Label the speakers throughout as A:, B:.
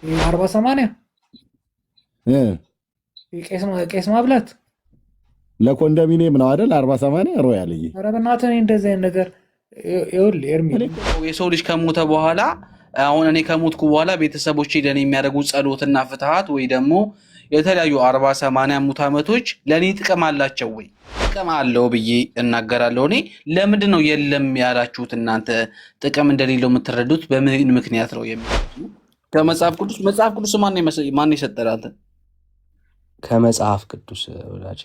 A: 40/80 ቄስ ማብላት
B: ለኮንዶሚኒየም ነው አይደል? 40/80 ሮያልዬ።
A: ኧረ በእናትህ እኔ እንደዚህ አይነት ነገር ይኸውልህ ኤርሚ
C: የሰው ልጅ ከሞተ በኋላ አሁን እኔ ከሞትኩ በኋላ ቤተሰቦቼ ለእኔ የሚያደርጉ ጸሎትና ፍትሃት ወይ ደግሞ የተለያዩ 40/80 ሙት ዓመቶች ለእኔ ጥቅም አላቸው ወይ? ጥቅም አለው ብዬ እናገራለሁ። እኔ ለምንድን ነው የለም ያላችሁት? እናንተ ጥቅም እንደሌለው የምትረዱት በምን ምክንያት ነው? ከመጽሐፍ ቅዱስ ማን የሰጠህ አንተ?
D: ከመጽሐፍ ቅዱስ ወዳጅ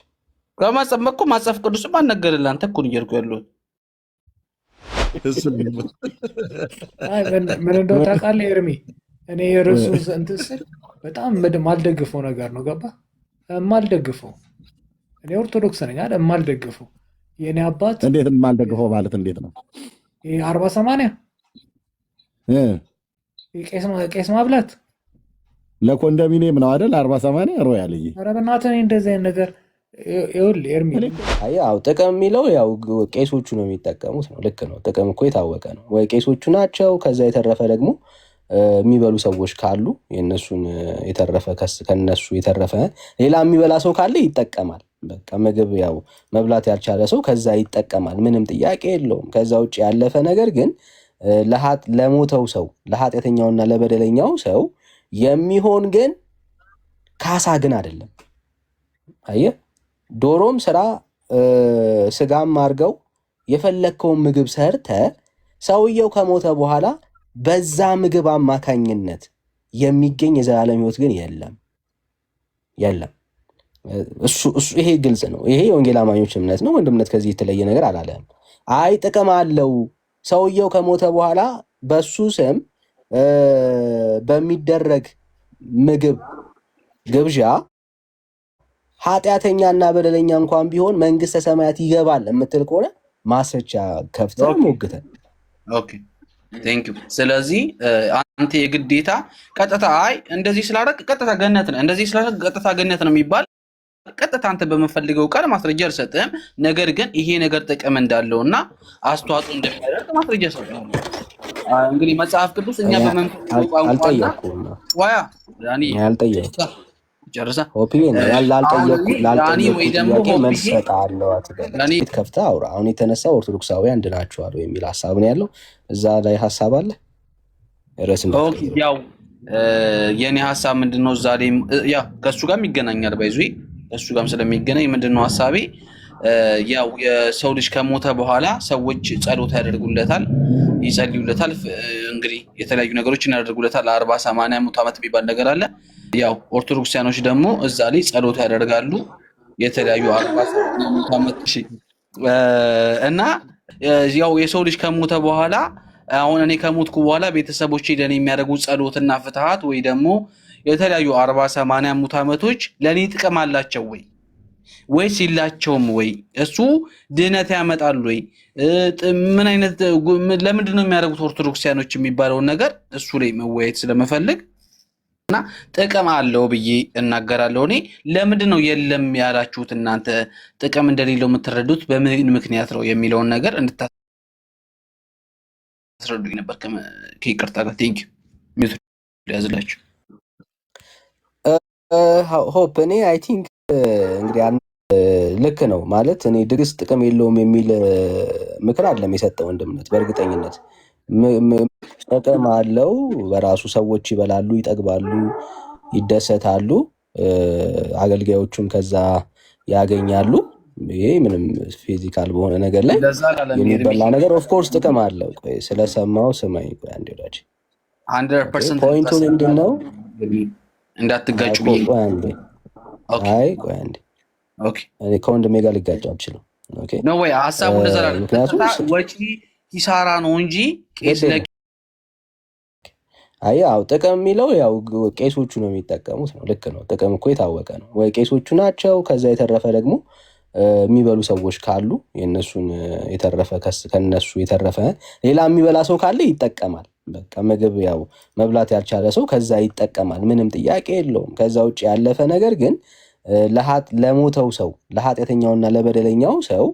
C: መጽሐፍ ቅዱስ ማን ነገርልህ? አንተ እኮ ነው እያልኩ ያለሁት።
A: ምን እንደው ታውቃለህ ኤርሚ፣ እኔ የርሱ እንትን ስል በጣም የማልደግፈው ነገር ነው። ገባ? የማልደግፈው እኔ ኦርቶዶክስ ነኝ አይደል? የማልደግፈው የእኔ አባት
B: እንዴት የማልደግፈው ማለት እንዴት ነው?
A: 40/80 ቄስ ማብላት
B: ለኮንዶሚኒየም ነው አይደል? 40/80 ሮያልዬ።
A: ኧረ በእናትህ እኔ እንደዚህ አይነት ነገር ይኸውልህ ኤርሚ፣
D: ያው ጥቅም የሚለው ያው ቄሶቹ ነው የሚጠቀሙት ነው። ልክ ነው። ጥቅም እኮ የታወቀ ነው። ወይ ቄሶቹ ናቸው። ከዛ የተረፈ ደግሞ የሚበሉ ሰዎች ካሉ የነሱን የተረፈ ከነሱ የተረፈ ሌላ የሚበላ ሰው ካለ ይጠቀማል። በቃ ምግብ ያው መብላት ያልቻለ ሰው ከዛ ይጠቀማል። ምንም ጥያቄ የለውም። ከዛ ውጭ ያለፈ ነገር ግን ለሞተው ሰው ለኃጢአተኛውና ለበደለኛው ሰው የሚሆን ግን ካሳ ግን አይደለም። አየህ፣ ዶሮም ስራ ስጋም አድርገው የፈለግከውን ምግብ ሰርተ ሰውየው ከሞተ በኋላ በዛ ምግብ አማካኝነት የሚገኝ የዘላለም ሕይወት ግን የለም። ይሄ ግልጽ ነው። ይሄ የወንጌል አማኞች እምነት ነው። ወንድምነት ከዚህ የተለየ ነገር አላለም። አይ ጥቅም አለው ሰውየው ከሞተ በኋላ በሱ ስም በሚደረግ ምግብ ግብዣ ኃጢአተኛና በደለኛ እንኳን ቢሆን መንግስተ ሰማያት ይገባል የምትል ከሆነ ማስረጃ ከፍተን ሞግተን።
C: ቴንክ ዩ። ስለዚህ አንተ የግዴታ ቀጥታ እንደዚህ ስላደረግ ቀጥታ ገነት ነው፣ እንደዚህ ስላደረግ ቀጥታ ገነት ነው የሚባል ቀጥታ አንተ በምፈልገው ቃል ማስረጃ አልሰጥህም። ነገር ግን ይሄ ነገር ጥቅም እንዳለውና አስተዋጽኦ እንደሚያደርግ ማስረጃ ሰጥሃለሁ። እንግዲህ መጽሐፍ ቅዱስ እኛ በመንፈስ ቋንቋና ዋያ
D: ያልጠየቅኩ
C: ጨርሳ
D: ከፍተህ አውራ። አሁን የተነሳው ኦርቶዶክሳውያን እንድናቸዋል የሚል ሀሳብ ነው ያለው። እዛ ላይ ሀሳብ አለ ርዕስ
C: ያው የእኔ ሀሳብ ምንድነው? ዛሬ ከእሱ ጋርም ይገናኛል። ባይዙ ከእሱ ጋርም ስለሚገናኝ ምንድነው ሀሳቤ? ያው የሰው ልጅ ከሞተ በኋላ ሰዎች ጸሎት ያደርጉለታል፣ ይጸልዩለታል። እንግዲህ የተለያዩ ነገሮችን ያደርጉለታል። 40/80 ሙት ዓመት የሚባል ነገር አለ። ያው ኦርቶዶክሲያኖች ደግሞ እዛ ላይ ጸሎት ያደርጋሉ የተለያዩ 40/80 ሙት ዓመት እና ያው የሰው ልጅ ከሞተ በኋላ አሁን እኔ ከሞትኩ በኋላ ቤተሰቦቼ ለእኔ የሚያደርጉ ጸሎትና ፍትሃት ወይ ደግሞ የተለያዩ 40/80 ሙት ዓመቶች ለእኔ ጥቅም አላቸው ወይ ወይስ የላቸውም ወይ? እሱ ድህነት ያመጣሉ ወይ? ምን አይነት ለምንድን ነው የሚያደርጉት ኦርቶዶክሲያኖች የሚባለውን ነገር እሱ ላይ መወያየት ስለመፈልግ እና ጥቅም አለው ብዬ እናገራለሁ። እኔ ለምንድን ነው የለም ያላችሁት? እናንተ ጥቅም እንደሌለው የምትረዱት በምን ምክንያት ነው የሚለውን ነገር እንድታስረዱኝ ነበር ከይቅርታ ጋር። ቴንክ ዩ ያዝላችሁ።
D: ሆፕ እኔ አይ ቲንክ እንግዲህ ልክ ነው ማለት እኔ ድግስ ጥቅም የለውም የሚል ምክር አይደለም የሰጠው ወንድምነት። በእርግጠኝነት ጥቅም አለው። በራሱ ሰዎች ይበላሉ፣ ይጠግባሉ፣ ይደሰታሉ፣ አገልጋዮቹም ከዛ ያገኛሉ። ይሄ ምንም ፊዚካል በሆነ ነገር ላይ የሚበላ ነገር ኦፍኮርስ ጥቅም አለው። ቆይ ስለሰማው ስማኝ። ቆይ አንዴ ወዳጅ
C: 100%
D: ፖይንቱ ምንድን ነው?
C: እንዳትጋጩ
D: ቆይ አንዴ እኔ ከወንድሜ ጋር ልጋጭ አልችልም።
C: ነው ወይ ሀሳቡ እንደዛ ነው። ወጪ ኪሳራ ነው እንጂ ቄስ
D: ያው ጥቅም የሚለው ያው ቄሶቹ ነው የሚጠቀሙት ነው። ልክ ነው። ጥቅም እኮ የታወቀ ነው። ወይ ቄሶቹ ናቸው። ከዛ የተረፈ ደግሞ የሚበሉ ሰዎች ካሉ የነሱን የተረፈ ከነሱ የተረፈ ሌላ የሚበላ ሰው ካለ ይጠቀማል። በቃ ምግብ ያው መብላት ያልቻለ ሰው ከዛ ይጠቀማል። ምንም ጥያቄ የለውም። ከዛ ውጭ ያለፈ ነገር ግን ለሞተው ሰው ለኃጢአተኛውና ለበደለኛው ሰው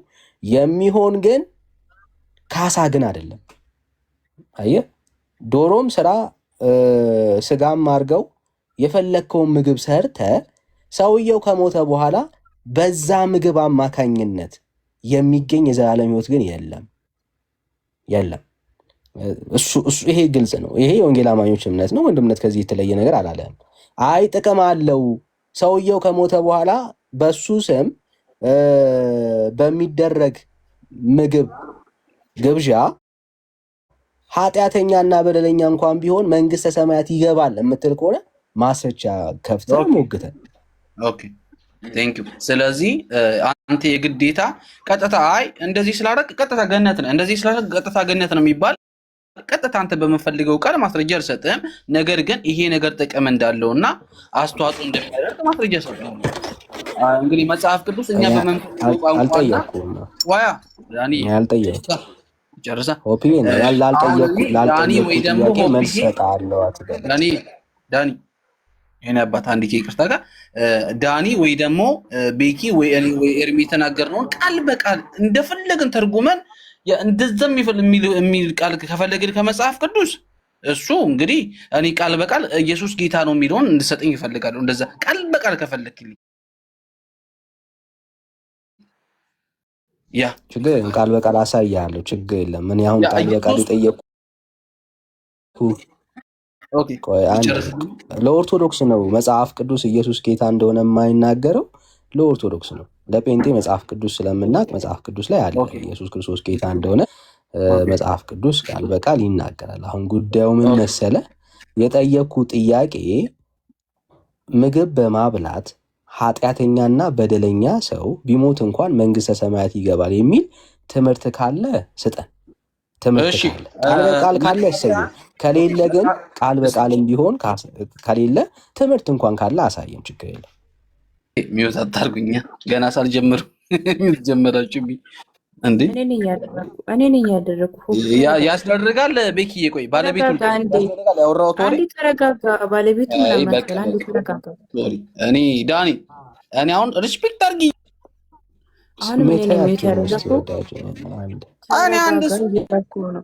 D: የሚሆን ግን ካሳ ግን አይደለም። አየህ፣ ዶሮም ስራ ስጋም አድርገው የፈለግከውን ምግብ ሰርተ ሰውየው ከሞተ በኋላ በዛ ምግብ አማካኝነት የሚገኝ የዘላለም ሕይወት ግን የለም የለም። ይሄ ግልጽ ነው። ይሄ የወንጌል አማኞች እምነት ነው። ወንድምነት ከዚህ የተለየ ነገር አላለም። አይ ጥቅም አለው ሰውየው ከሞተ በኋላ በሱ ስም በሚደረግ ምግብ ግብዣ ኃጢአተኛና በደለኛ እንኳን ቢሆን መንግስተ ሰማያት ይገባል የምትል ከሆነ ማስረጃ ከፍተህ ሞግተን።
C: ስለዚህ አንተ የግዴታ ቀጥታ አይ እንደዚህ ስላደረግ ቀጥታ ገነት ነው እንደዚህ ስላደረግ ቀጥታ ገነት ነው የሚባል ቀጥታ አንተ በመፈልገው ቃል ማስረጃ አልሰጥህም። ነገር ግን ይሄ ነገር ጥቅም እንዳለውና አስተዋጽኦ እንደሚያደርግ ማስረጃ ሰጥተው። እንግዲህ መጽሐፍ ቅዱስ እኛ በመንፈሳዊ ቋንቋና ዋያ ዳኒ
D: አልጠየኩም
C: ጨርሳ
D: ኦፒኒየን ዳኒ ወይ ደግሞ ዳኒ
C: የኔ አባት አንድ ይቅርታ ጋር ዳኒ ወይ ደግሞ ቤኪ ወይ እኔ ወይ ኤርሚ የተናገርነውን ቃል በቃል እንደፈለግን ተርጉመን እንደዛም የሚል ቃል ከፈለግን ከመጽሐፍ ቅዱስ እሱ እንግዲህ እኔ ቃል በቃል ኢየሱስ ጌታ ነው የሚለውን እንድሰጠኝ ይፈልጋሉ። እንደዛ ቃል በቃል ከፈለግልኝ ያ
D: ችግር ቃል በቃል አሳያለሁ። ችግር የለም። ምን ያሁን ቃል በቃል የጠየቁ ለኦርቶዶክስ ነው መጽሐፍ ቅዱስ ኢየሱስ ጌታ እንደሆነ የማይናገረው ለኦርቶዶክስ ነው። ለጴንጤ መጽሐፍ ቅዱስ ስለምናቅ መጽሐፍ ቅዱስ ላይ አለ ኢየሱስ ክርስቶስ ጌታ እንደሆነ መጽሐፍ ቅዱስ ቃል በቃል ይናገራል። አሁን ጉዳዩ ምን መሰለ? የጠየኩ ጥያቄ ምግብ በማብላት ኃጢአተኛና በደለኛ ሰው ቢሞት እንኳን መንግስተ ሰማያት ይገባል የሚል ትምህርት ካለ ስጠን። ትምህርት ካለ ቃል በቃል ካለ እሰየው። ከሌለ ግን ቃል በቃልም ቢሆን ከሌለ ትምህርት እንኳን ካለ አሳየም። ችግር የለም።
C: ሚውት አታርጉኛ ገና ሳልጀምር ሚውት ጀመራችሁብኝ እንዴ?
E: እኔ ነኝ ያደረኩ።
C: ያስደርጋል። ቤኪዬ ቆይ ባለቤቱ ያስደርጋል። ያወራው ቶሪ
E: ተረጋጋ። ባለቤቱ ምናምን አንዴ ተረጋጋ።
C: እኔ ዳኒ እኔ አሁን ሪስፔክት አድርጊ።
E: አሁን ምን ነው ሚውት ያደረኩ?
C: እኔ አንድ
E: ነው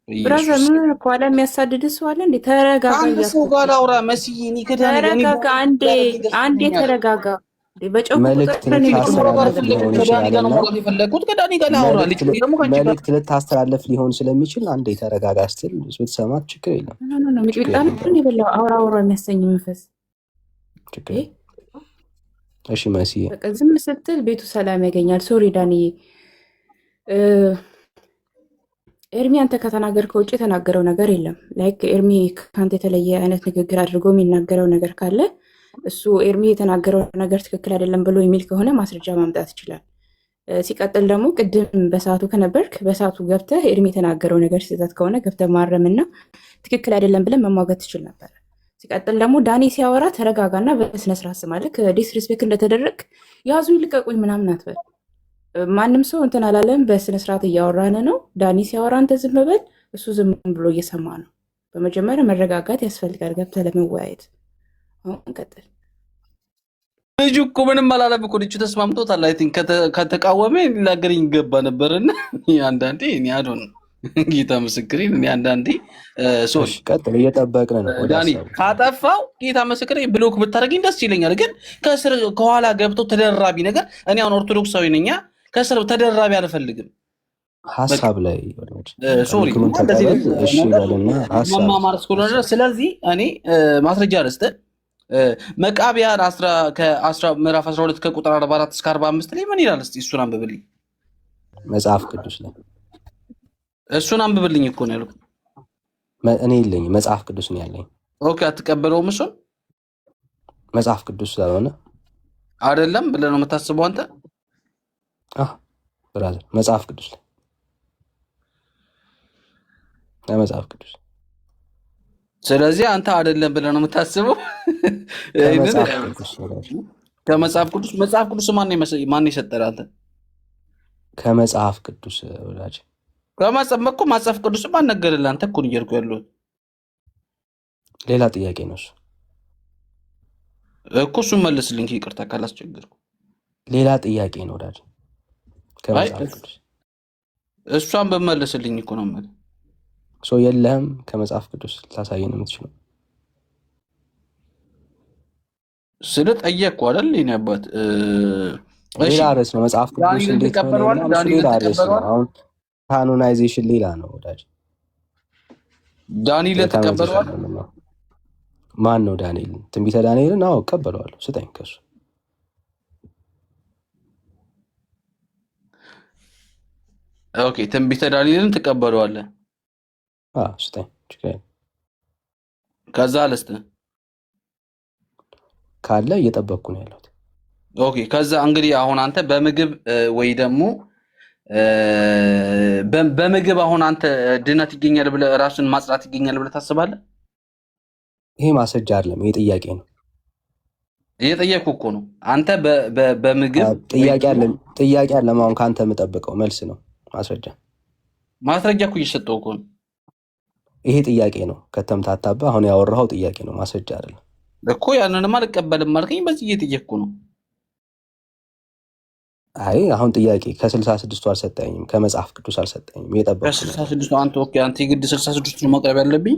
E: ብራዘር ምን እኮ አለ የሚያሳድድ ሰው አለ እንዴ? ተረጋጋ።
C: አንድ ሰው ጋር አውራ መስዬ እኔ ከዳኒ
E: ተረጋጋ። አንዴ ተረጋጋ።
D: መልእክት ልታስተላለፍ ሊሆን ስለሚችል አንዴ ተረጋጋ ስትል ብትሰማት ችግር የለም።
E: አውራ የሚያሰኝ መንፈስ።
D: እሺ መስዬ
E: ዝም ስትል ቤቱ ሰላም ያገኛል። ሶሪ ዳንዬ። ኤርሚ አንተ ከተናገርከው ውጭ የተናገረው ነገር የለም። ላይክ ኤርሚ ከአንተ የተለየ አይነት ንግግር አድርጎ የሚናገረው ነገር ካለ እሱ ኤርሚ የተናገረው ነገር ትክክል አይደለም ብሎ የሚል ከሆነ ማስረጃ ማምጣት ይችላል። ሲቀጥል ደግሞ ቅድም በሰዓቱ ከነበርክ በሰዓቱ ገብተህ ኤርሚ የተናገረው ነገር ስህተት ከሆነ ገብተህ ማረምና ትክክል አይደለም ብለን መሟገት ትችል ነበር። ሲቀጥል ደግሞ ዳኒ ሲያወራ ተረጋጋና በስነስርዓት ስማልክ ዲስሪስፔክት እንደተደረግ ያዙ ይልቀቁኝ ምናምን አትበል። ማንም ሰው እንትን አላለም። በስነስርዓት እያወራን ነው። ዳኒ ሲያወራ አንተ ዝም በል፣ እሱ ዝም ብሎ እየሰማ ነው። በመጀመሪያ መረጋጋት ያስፈልጋል ገብተህ ለመወያየት። አሁን ቀጥል።
C: ልጁ እኮ ምንም አላለም እኮ ልጁ ተስማምቶታል። አይ ቲንክ ከተቃወመ ሊናገረኝ ይገባ ነበርና አንዳንዴ እኔ አዶን ጌታ ምስክሬን እኔ አንዳንዴ ሶሪ
D: ቀጥል፣ እየጠበቅን ነው።
C: ዳኒ ካጠፋው ጌታ ምስክሬን ብሎክ ብታደርጊኝ ደስ ይለኛል። ግን ከስር ከኋላ ገብቶ ተደራቢ ነገር እኔ አሁን ኦርቶዶክሳዊ ነኝ። ከስር ተደራቢ አልፈልግም።
D: ሐሳብ ላይ
C: ሶሪ
D: እሺ ይላልና ሐሳብ
C: ማማር እስከሆነ ስለዚህ እኔ ማስረጃ ልስጥህ። መቃቢያን ምዕራፍ 12 ከቁጥር 44 እስከ 45 ላይ ምን ይላል? እስቲ እሱን አንብብልኝ።
D: መጽሐፍ ቅዱስ ላይ
C: እሱን አንብብልኝ እኮ ነው ያልኩት።
D: እኔ የለኝም መጽሐፍ ቅዱስ ነው ያለኝ።
C: ኦኬ አትቀበለውም? እሱን
D: መጽሐፍ ቅዱስ ስለሆነ
C: አይደለም ብለህ ነው የምታስበው አንተ?
D: ብራዘር መጽሐፍ ቅዱስ ላይ መጽሐፍ ቅዱስ።
C: ስለዚህ አንተ አይደለም ብለህ ነው የምታስበው? ከመጽሐፍ ቅዱስ መጽሐፍ ቅዱስ ማን የሰጠህ አንተ?
D: ከመጽሐፍ ቅዱስ ወዳጅ
C: ከመጽሐፍ መጽሐፍ ቅዱስ ማን ነገርልህ? አንተ እኮ ነው እያልኩ ያለሁት።
D: ሌላ ጥያቄ ነው እሱ
C: እኮ። እሱን መልስልኝ ይቅርታ ካላስቸገርኩ።
D: ሌላ ጥያቄ ነው ወዳጅ። ከመጽሐፍ ቅዱስ
C: እሷን በመለስልኝ እኮ ነው ማለት
D: ሰው የለህም ከመጽሐፍ ቅዱስ ልታሳየን የምትችለው?
C: ስለጠየቅኩ አይደል የእኔ አባት።
D: ሌላ ርዕስ ነው። መጽሐፍ ቅዱስ እንዴት ሆነ? ሌላ ርዕስ ነው። አሁን ካኖናይዜሽን ሌላ ነው ወዳጅ።
C: ዳንኤልን ተቀበለዋል?
D: ማን ነው ዳንኤል? ትንቢተ ዳንኤልን? አዎ እቀበለዋለሁ። ስጠኝ ከሱ።
C: ኦኬ፣ ትንቢተ ዳንኤልን ትቀበለዋለህ?
D: አዎ ስጠኝ።
C: ከዛ ልስጥ
D: ካለ እየጠበቅኩ ነው ያለሁት።
C: ኦኬ፣ ከዛ እንግዲህ አሁን አንተ በምግብ ወይ ደግሞ በምግብ አሁን አንተ ድነት ይገኛል ብለህ ራሱን ማጽዳት ይገኛል ብለህ ታስባለህ?
D: ይሄ ማስረጃ አይደለም፣ ይሄ ጥያቄ ነው።
C: እየጠየኩህ እኮ ነው። አንተ በምግብ
D: ጥያቄ አለ። አሁን ከአንተ የምጠብቀው መልስ ነው። ማስረጃ እኮ እየሰጠሁ እኮ ነው። ይሄ ጥያቄ ነው። ከተምታታብህ አሁን ያወራኸው ጥያቄ ነው፣ ማስረጃ አይደለም
C: እኮ። ያንንም አልቀበልም አልከኝ። በዚህ እየጠየኩህ ነው።
D: አይ አሁን ጥያቄ ከ66ቱ አልሰጠኝም፣ ከመጽሐፍ ቅዱስ አልሰጠኝም። የጠበቅኩት
C: ከ66ቱ አንተ የግድ 66ቱን ማቅረብ ያለብኝ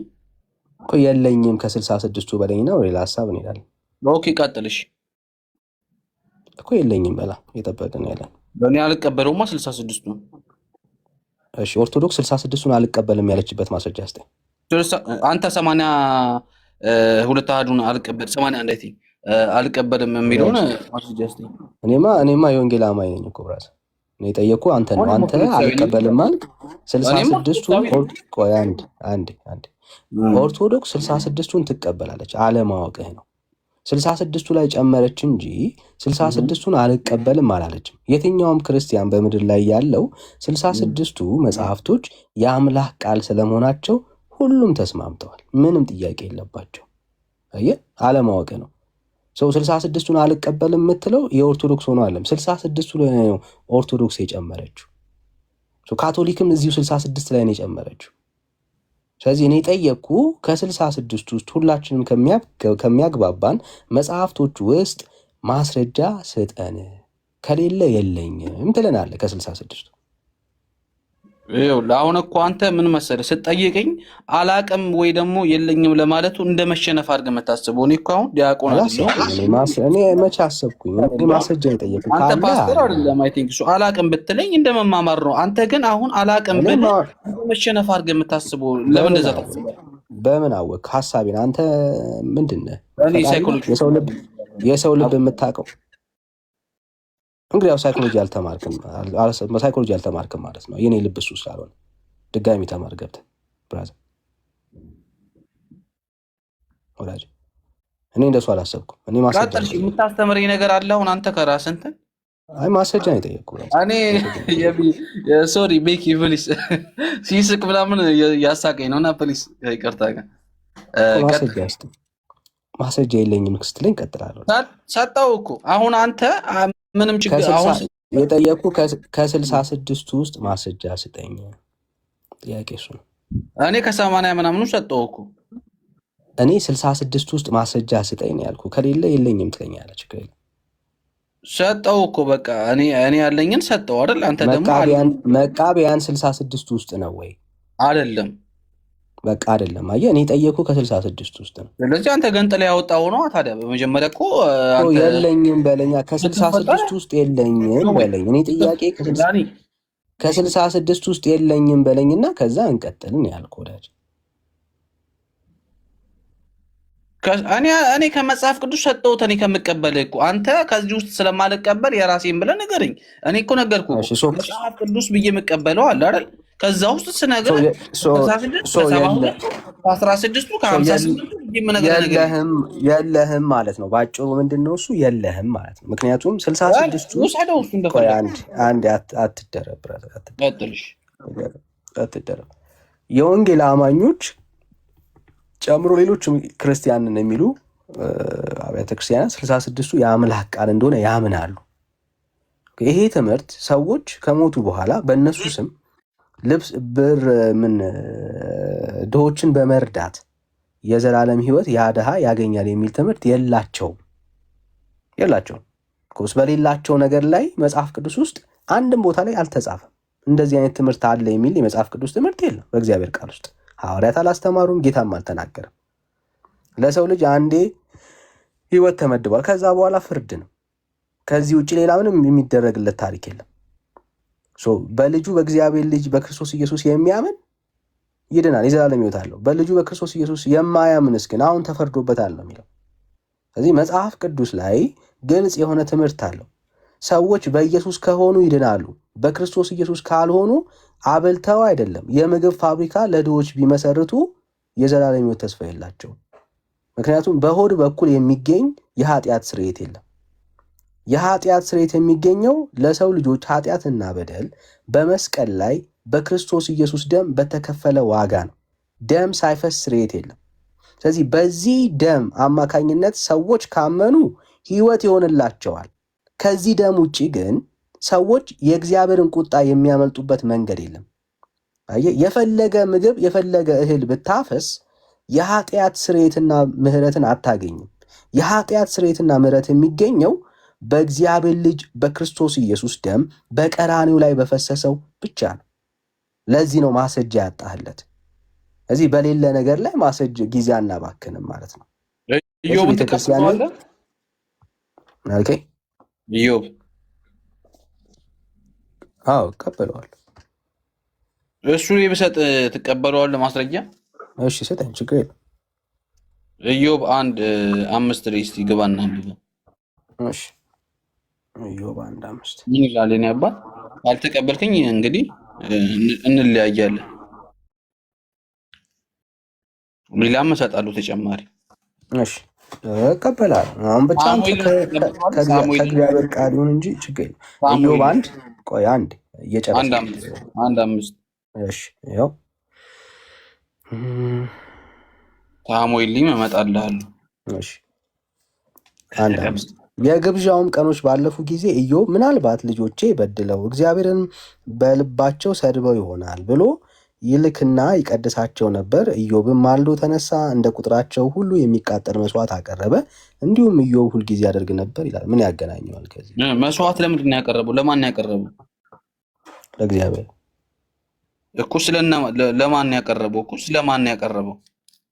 D: እኮ የለኝም። ከ66ቱ በለኝ ነው። ሌላ ሀሳብ እንሄዳለን።
C: ኦኬ ቀጥልሽ
D: እኮ የለኝም በላ። የጠበቅን ያለን
C: በእኔ አልቀበለውማ 66ቱ።
D: እሺ ኦርቶዶክስ 66ቱን አልቀበልም ያለችበት ማስረጃ ስጠኝ።
C: አንተ 82 አሃዱን አልቀበል 81 አልቀበልም የሚለውን ማስረጃ ስጠኝ።
D: እኔማ የወንጌል አማኝ ነኝ እኮ ብራስ። እኔ ጠየቅኩ አንተ ነው። አንተ አልቀበልም ማለት 66ቱ ቆይ አንዴ ኦርቶዶክስ 66ቱን ትቀበላለች። አለማወቅህ ነው። 66ቱ ላይ ጨመረች እንጂ 66ቱን አልቀበልም አላለችም። የትኛውም ክርስቲያን በምድር ላይ ያለው 66ቱ መጽሐፍቶች የአምላክ ቃል ስለመሆናቸው ሁሉም ተስማምተዋል። ምንም ጥያቄ የለባቸው። አየህ፣ አለማወቅህ ነው። ሰው 66ቱን አልቀበልም የምትለው የኦርቶዶክስ ሆኖ አለም 66ቱ ላይ ነው ኦርቶዶክስ የጨመረችው። ካቶሊክም እዚሁ 66 ላይ ነው የጨመረችው። ስለዚህ እኔ ጠየቅኩ ከ66 ውስጥ ሁላችንም ከሚያግባባን መጽሐፍቶች ውስጥ ማስረጃ ስጠን፣ ከሌለ የለኝም ትለናለህ። ከ66
C: አሁን እኮ አንተ ምን መሰለህ ስትጠይቀኝ አላቅም ወይ ደግሞ የለኝም ለማለቱ እንደ መሸነፍ አድርገህ የምታስበው። እኔ እኮ አሁን ዲያቆን አይደለሁም።
D: እኔ መቼ አሰብኩኝ? ማስረጃ የጠየቅኩት
C: አንተ ፓስተር አይደለም። አይ ቲንክ እሱ አላቅም ብትለኝ እንደ መማማር ነው። አንተ ግን አሁን አላቅም ብለህ መሸነፍ አድርገህ የምታስበው ለምን እንደዛ ታስባለህ?
D: በምን አወቅ ሐሳቤን? አንተ ምንድን ነህ?
C: እኔ ሳይኮሎጂ
D: የሰው ልብ የምታውቀው እንግዲህ ያው ሳይኮሎጂ አልተማርክም ማለት ነው። የኔ ልብ እሱ ስላልሆነ ድጋሚ ተማር ገብተህ ብራዘር ወዳጅ። እኔ እንደሱ አላሰብኩም። እኔ ማስረጃ
C: የምታስተምረኝ ነገር አለ አሁን አንተ ከራስህ እንትን።
D: አይ ማስረጃ ነው የጠየቅኩህ።
C: እኔ ሶሪ ቤኪ ፕሊስ ሲስቅ ምናምን ያሳቀኝ ነውና ፕሊስ ይቅርታ።
D: ማስረጃ የለኝም ስትለኝ እቀጥላለሁ።
C: ሰጠው እኮ አሁን አንተ ምንም ችግር አሁን
D: የጠየቅኩህ ከ66 ውስጥ ማስረጃ ስጠኝ። ጥያቄ እሱ ነው።
C: እኔ ከ80 ምናምኑ ሰጠው እኮ።
D: እኔ 66 ውስጥ ማስረጃ ስጠኝ ነው ያልኩህ። ከሌለ የለኝም ትለኛለህ። ችግር የለም
C: ሰጠው እኮ በቃ እኔ ያለኝን ሰጠው አይደል? አንተ ደግሞ
D: መቃቢያን 66 ውስጥ ነው ወይ?
C: አይደለም
D: በቃ አይደለም። አየህ እኔ ጠየቅኩህ ከ66 ውስጥ ነው።
C: ስለዚህ አንተ ገንጥለህ ያወጣው ነው ታዲያ። በመጀመሪያ እኮ
D: የለኝም በለኛ። ከ66 ውስጥ የለኝም በለኝ። እኔ ጥያቄ ከ66 ውስጥ የለኝም በለኝና ከዛ እንቀጥልን ያልኩህ ወዳጅ።
C: እኔ ከመጽሐፍ ቅዱስ ሰጠሁት። እኔ ከምቀበልህ እኮ አንተ ከዚህ ውስጥ ስለማልቀበል የራሴን ብለህ ንገረኝ። እኔ እኮ ነገርኩህ መጽሐፍ ቅዱስ ብዬ የምቀበለው አለ አይደል? ከዛ ውስጥ ስነግር 16ቱ
D: የለህም ማለት ነው። በአጭሩ ምንድን ነው እሱ? የለህም ማለት ነው። ምክንያቱም 66ቱ አንድ አትደረብ የወንጌል አማኞች ጨምሮ ሌሎች ክርስቲያንን የሚሉ አብያተ ክርስቲያናት 66ቱ የአምላክ ቃል እንደሆነ ያምናሉ። ይሄ ትምህርት ሰዎች ከሞቱ በኋላ በእነሱ ስም ልብስ፣ ብር፣ ድሆችን በመርዳት የዘላለም ሕይወት ያ ድሃ ያገኛል የሚል ትምህርት የላቸውም። በሌላቸው ነገር ላይ መጽሐፍ ቅዱስ ውስጥ አንድም ቦታ ላይ አልተጻፈም። እንደዚህ አይነት ትምህርት አለ የሚል የመጽሐፍ ቅዱስ ትምህርት የለም በእግዚአብሔር ቃል ውስጥ። ሐዋርያት አላስተማሩም፣ ጌታም አልተናገረም። ለሰው ልጅ አንዴ ህይወት ተመድቧል። ከዛ በኋላ ፍርድ ነው። ከዚህ ውጭ ሌላ ምንም የሚደረግለት ታሪክ የለም። በልጁ በእግዚአብሔር ልጅ በክርስቶስ ኢየሱስ የሚያምን ይድናል፣ የዘላለም ሕይወት አለው። በልጁ በክርስቶስ ኢየሱስ የማያምንስ ግን አሁን ተፈርዶበታል ነው የሚለው። ስለዚህ መጽሐፍ ቅዱስ ላይ ግልጽ የሆነ ትምህርት አለው። ሰዎች በኢየሱስ ከሆኑ ይድናሉ፣ በክርስቶስ ኢየሱስ ካልሆኑ አብልተው አይደለም የምግብ ፋብሪካ ለድሆች ቢመሰርቱ የዘላለም ሕይወት ተስፋ የላቸውም። ምክንያቱም በሆድ በኩል የሚገኝ የኃጢአት ስርየት የለም። የኃጢአት ስርየት የሚገኘው ለሰው ልጆች ኃጢአትና በደል በመስቀል ላይ በክርስቶስ ኢየሱስ ደም በተከፈለ ዋጋ ነው። ደም ሳይፈስ ስርየት የለም። ስለዚህ በዚህ ደም አማካኝነት ሰዎች ካመኑ ሕይወት ይሆንላቸዋል። ከዚህ ደም ውጭ ግን ሰዎች የእግዚአብሔርን ቁጣ የሚያመልጡበት መንገድ የለም። የፈለገ ምግብ የፈለገ እህል ብታፈስ የኃጢአት ስርየትና ምሕረትን አታገኝም። የኃጢአት ስርየትና ምሕረት የሚገኘው በእግዚአብሔር ልጅ በክርስቶስ ኢየሱስ ደም በቀራኒው ላይ በፈሰሰው ብቻ ነው። ለዚህ ነው ማስረጃ ያጣህለት። እዚህ በሌለ ነገር ላይ ማስረጃ ጊዜ አናባክንም ማለት ነው።
C: ኢዮብ ተቀበለዋለህ?
D: ኦኬ
C: ኢዮብ
D: አዎ እቀበለዋለሁ።
C: እሱ ብሰጥ ትቀበለዋለህ? ማስረጃ
D: እሺ ስጠኝ፣ ችግር የለም።
C: ኢዮብ 1:5 ላይ እስቲ ግባና አንብበው።
D: እሺ ኢዮብ 1:5
C: ምን ይላል? እኔ አባት አልተቀበልከኝ እንግዲህ እንለያያለን። ሌላም እሰጣለሁ ተጨማሪ።
D: እሺ እቀበላለሁ። አሁን ብቻ ከእግዚአብሔር ቃል ይሁን እንጂ ችግር የለም። ኢዮብ 1 ቆይ አንድ እየጨረስኩ
C: 1:5
D: እሺ ያው
C: ሳሙኤልም እመጣልሃለሁ።
D: እሺ 1:5 የግብዣውም ቀኖች ባለፉ ጊዜ ኢዮብ ምናልባት ልጆቼ በድለው እግዚአብሔርን በልባቸው ሰድበው ይሆናል ብሎ ይልክና ይቀድሳቸው ነበር። ኢዮብም ማልዶ ተነሳ፣ እንደ ቁጥራቸው ሁሉ የሚቃጠል መስዋዕት አቀረበ። እንዲሁም ኢዮብ ሁልጊዜ ያደርግ ነበር ይላል። ምን ያገናኘዋል ከዚህ?
C: መስዋዕት ለምንድን ነው ያቀረበው? ለማን ነው ያቀረበው?
D: ለእግዚአብሔር
C: እኮ ለማን ነው ያቀረበው? እኮ ስለማን ነው ያቀረበው?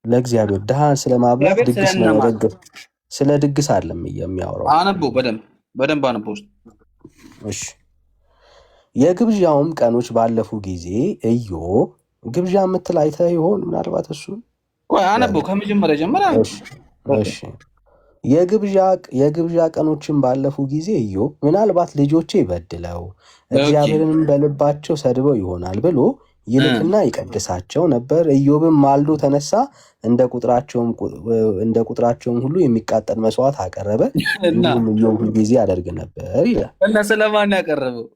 D: ለእግዚአብሔር። ድሃን ስለማብላት ድግስ ለመደገፍ ስለ ድግስ አይደለም የሚያወራው።
C: አነበው በደንብ አነበው።
D: እሺ የግብዣውም ቀኖች ባለፉ ጊዜ ኢዮብ ግብዣ የምትል አይተህ ይሆን? ምናልባት እሱ
C: ቆይ አነበው ከመጀመሪያ ጀምራ።
D: እሺ የግብዣ ቀኖችን ባለፉ ጊዜ ኢዮብ ምናልባት ልጆቼ በድለው እግዚአብሔርንም በልባቸው ሰድበው ይሆናል ብሎ ይልክና ይቀድሳቸው ነበር። ኢዮብም ማልዶ ተነሳ፣ እንደ ቁጥራቸውም ሁሉ የሚቃጠል መስዋዕት አቀረበ። እንዲሁም ኢዮብ ሁልጊዜ ያደርግ ነበር ይላል።
C: እና ስለማን ያቀረበው?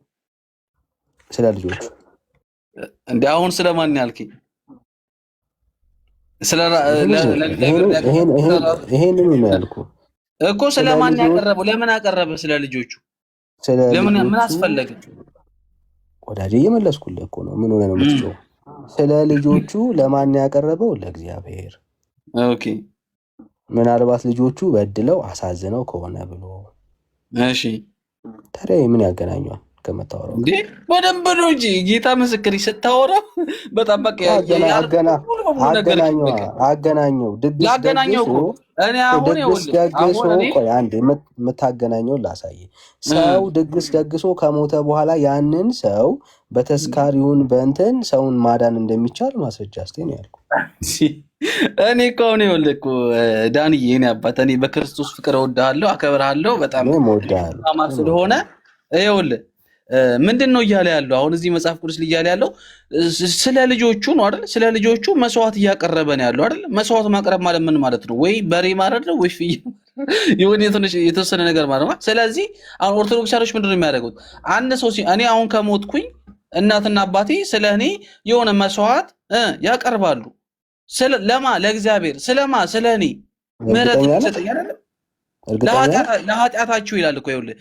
D: ስለ ልጆቹ።
C: እንደ አሁን ስለማን ያልከኝ?
D: ይሄንን ነው ያልኩህ
C: እኮ። ስለማን ያቀረበው? ለምን አቀረበ? ስለ ልጆቹ። ለምን ምን አስፈለገ?
D: ወዳጄ እየመለስኩልህ እኮ ነው። ምን ሆነ ነው የምትጮው? ስለ ልጆቹ ለማን ያቀረበው? ለእግዚአብሔር።
C: ኦኬ።
D: ምናልባት ልጆቹ በድለው አሳዝነው ከሆነ ብሎ።
C: እሺ
D: ታዲያ ምን ያገናኘዋል ከመታወራው?
C: እንዴ በደንብ ነው እንጂ ጌታ ምስክር ስታወራው በጣም በቃ
D: አገናኘው። ድግስ ደግሶ ቆይ አንዴ የምታገናኘው ላሳይ። ሰው ድግስ ደግሶ ከሞተ በኋላ ያንን ሰው በተስካሪውን በእንትን ሰውን ማዳን እንደሚቻል ማስረጃ እስቲ ነው ያልኩ።
C: እኔ እኮ አሁን ይኸውልህ እኮ ዳንዬ፣ እኔ አባት እኔ በክርስቶስ ፍቅር እወድሃለሁ፣ አከብርሃለሁ በጣም ማማር ስለሆነ ይኸውልህ ምንድን ነው እያለ ያለው አሁን እዚህ መጽሐፍ ቅዱስ እያለ ያለው ስለ ልጆቹ ነው አይደል? ስለ ልጆቹ መስዋዕት እያቀረበ ነው ያለው አይደል? መስዋዕት ማቅረብ ማለት ምን ማለት ነው? ወይ በሬ ማረድ ነው ወይ ፍየል የሆነ የተወሰነ ነገር ማለት ነው። ስለዚህ አሁን ኦርቶዶክሳኖች ምንድን ነው የሚያደርጉት? አንድ ሰው እኔ አሁን ከሞትኩኝ እናትና አባቴ ስለ እኔ የሆነ መስዋዕት ያቀርባሉ። ለማ ለእግዚአብሔር ስለማ ስለ እኔ ምህረት ይሰጠኝ አይደል? ለኃጢአታችሁ ይላል እኮ ይኸውልህ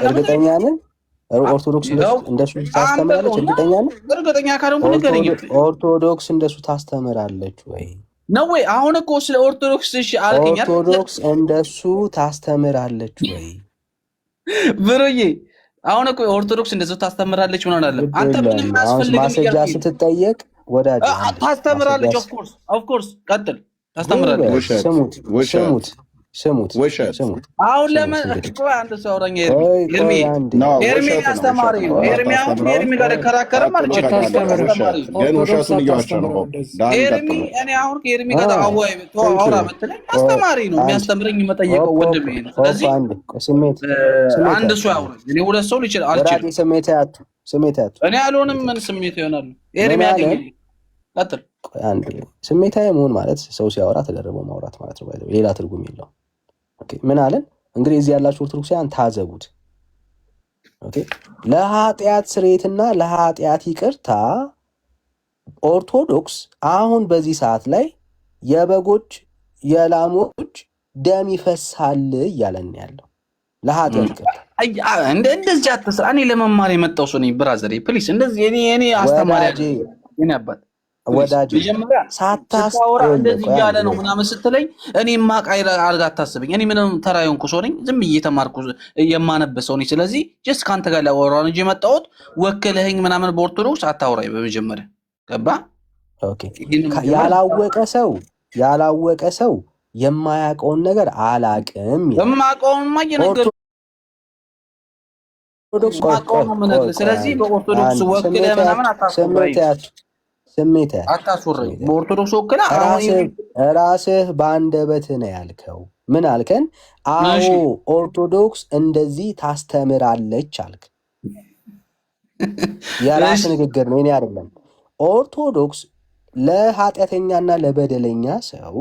D: እርግጠኛ ነን ኦርቶዶክስ እንደሱ ታስተምራለች? እርግጠኛ ነህ?
C: እርግጠኛ ካልሆንኩ ንገረኝ።
D: ኦርቶዶክስ እንደሱ ታስተምራለች ወይ
C: ነው ወይ? አሁን እኮ ስለ ኦርቶዶክስ እሺ አልከኝ።
D: ኦርቶዶክስ እንደሱ ታስተምራለች ወይ
C: ብሩዬ? አሁን እኮ ኦርቶዶክስ እንደሱ ታስተምራለች ምን አለ? አንተ ምንም አያስፈልግም
D: ማስረጃ ስትጠየቅ ወዳጅ
C: ታስተምራለች። ኦፍኮርስ ቀጥል። ታስተምራለች።
D: ስሙት።
C: አሁን ለምን አንድ ሰው አውራኛ ኤርሚ አስተማሪ ነው። ኤርሚ አሁን ኤርሚ ጋር ከራከረም አልችልም። ኤርሚ እኔ አሁን ከኤርሚ ጋር አውራ ብትለኝ አስተማሪ ነው የሚያስተምረኝ የምጠይቀው ወንድሜ ነው። ስለዚህ አንድ ሰው ያውራ እኔ ሁለት ሰው ልችል አልችልም።
D: ስሜት ያቱ
C: እኔ አልሆንም። ምን ስሜት ይሆናል? ኤርሚ ያገኝ ቀጥል።
D: ስሜታዊ መሆን ማለት ሰው ሲያወራ ተደርቦ ማውራት ማለት ነው። ሌላ ትርጉም የለውም። ምን አለን እንግዲህ እዚህ ያላችሁ ኦርቶዶክሳውያን ታዘቡት። ለኃጢአት ስርየትና ለኃጢአት ይቅርታ ኦርቶዶክስ አሁን በዚህ ሰዓት ላይ የበጎች የላሞች ደም ይፈሳል እያለን ያለው ለኃጢአት ይቅርታ።
C: እንደዚህ አትስራ። እኔ ለመማር የመጣው ሰው ነኝ ብራዘር። ፕሊስ እንደዚህ እኔ አስተማሪ እኔ አባት
D: ወዳጅ
C: መጀመሪያ ሳታወራ እንደዚህ እያለ ነው ምናምን ስትለኝ እኔ ማቅ አድርጋ አታስበኝ። እኔ ምንም ተራ የሆንኩ ሰው ነኝ። ዝም ብዬ የተማርኩ የማነብ ሰው ነኝ። ስለዚህ ጀስት ከአንተ ጋር ላወራ እንጂ የመጣሁት ወክለኸኝ ምናምን በኦርቶዶክስ አታውራኝ። በመጀመሪያ ገባ?
D: ያላወቀ ሰው የማያውቀውን ነገር አላቅም።
C: የማውቀውንማ እየነገርኩህ ስለዚህ በኦርቶዶክስ ወክለህ ምናምን አታስበኝ።
D: ስሜት
C: አታስወራኝ። በኦርቶዶክስ ወክላ
D: ራስህ በአንደበትህ ነው ያልከው። ምን አልከን? አዎ ኦርቶዶክስ እንደዚህ ታስተምራለች አልክ። የራስ ንግግር ነው፣ እኔ አይደለም። ኦርቶዶክስ ለኃጢአተኛና ለበደለኛ ሰው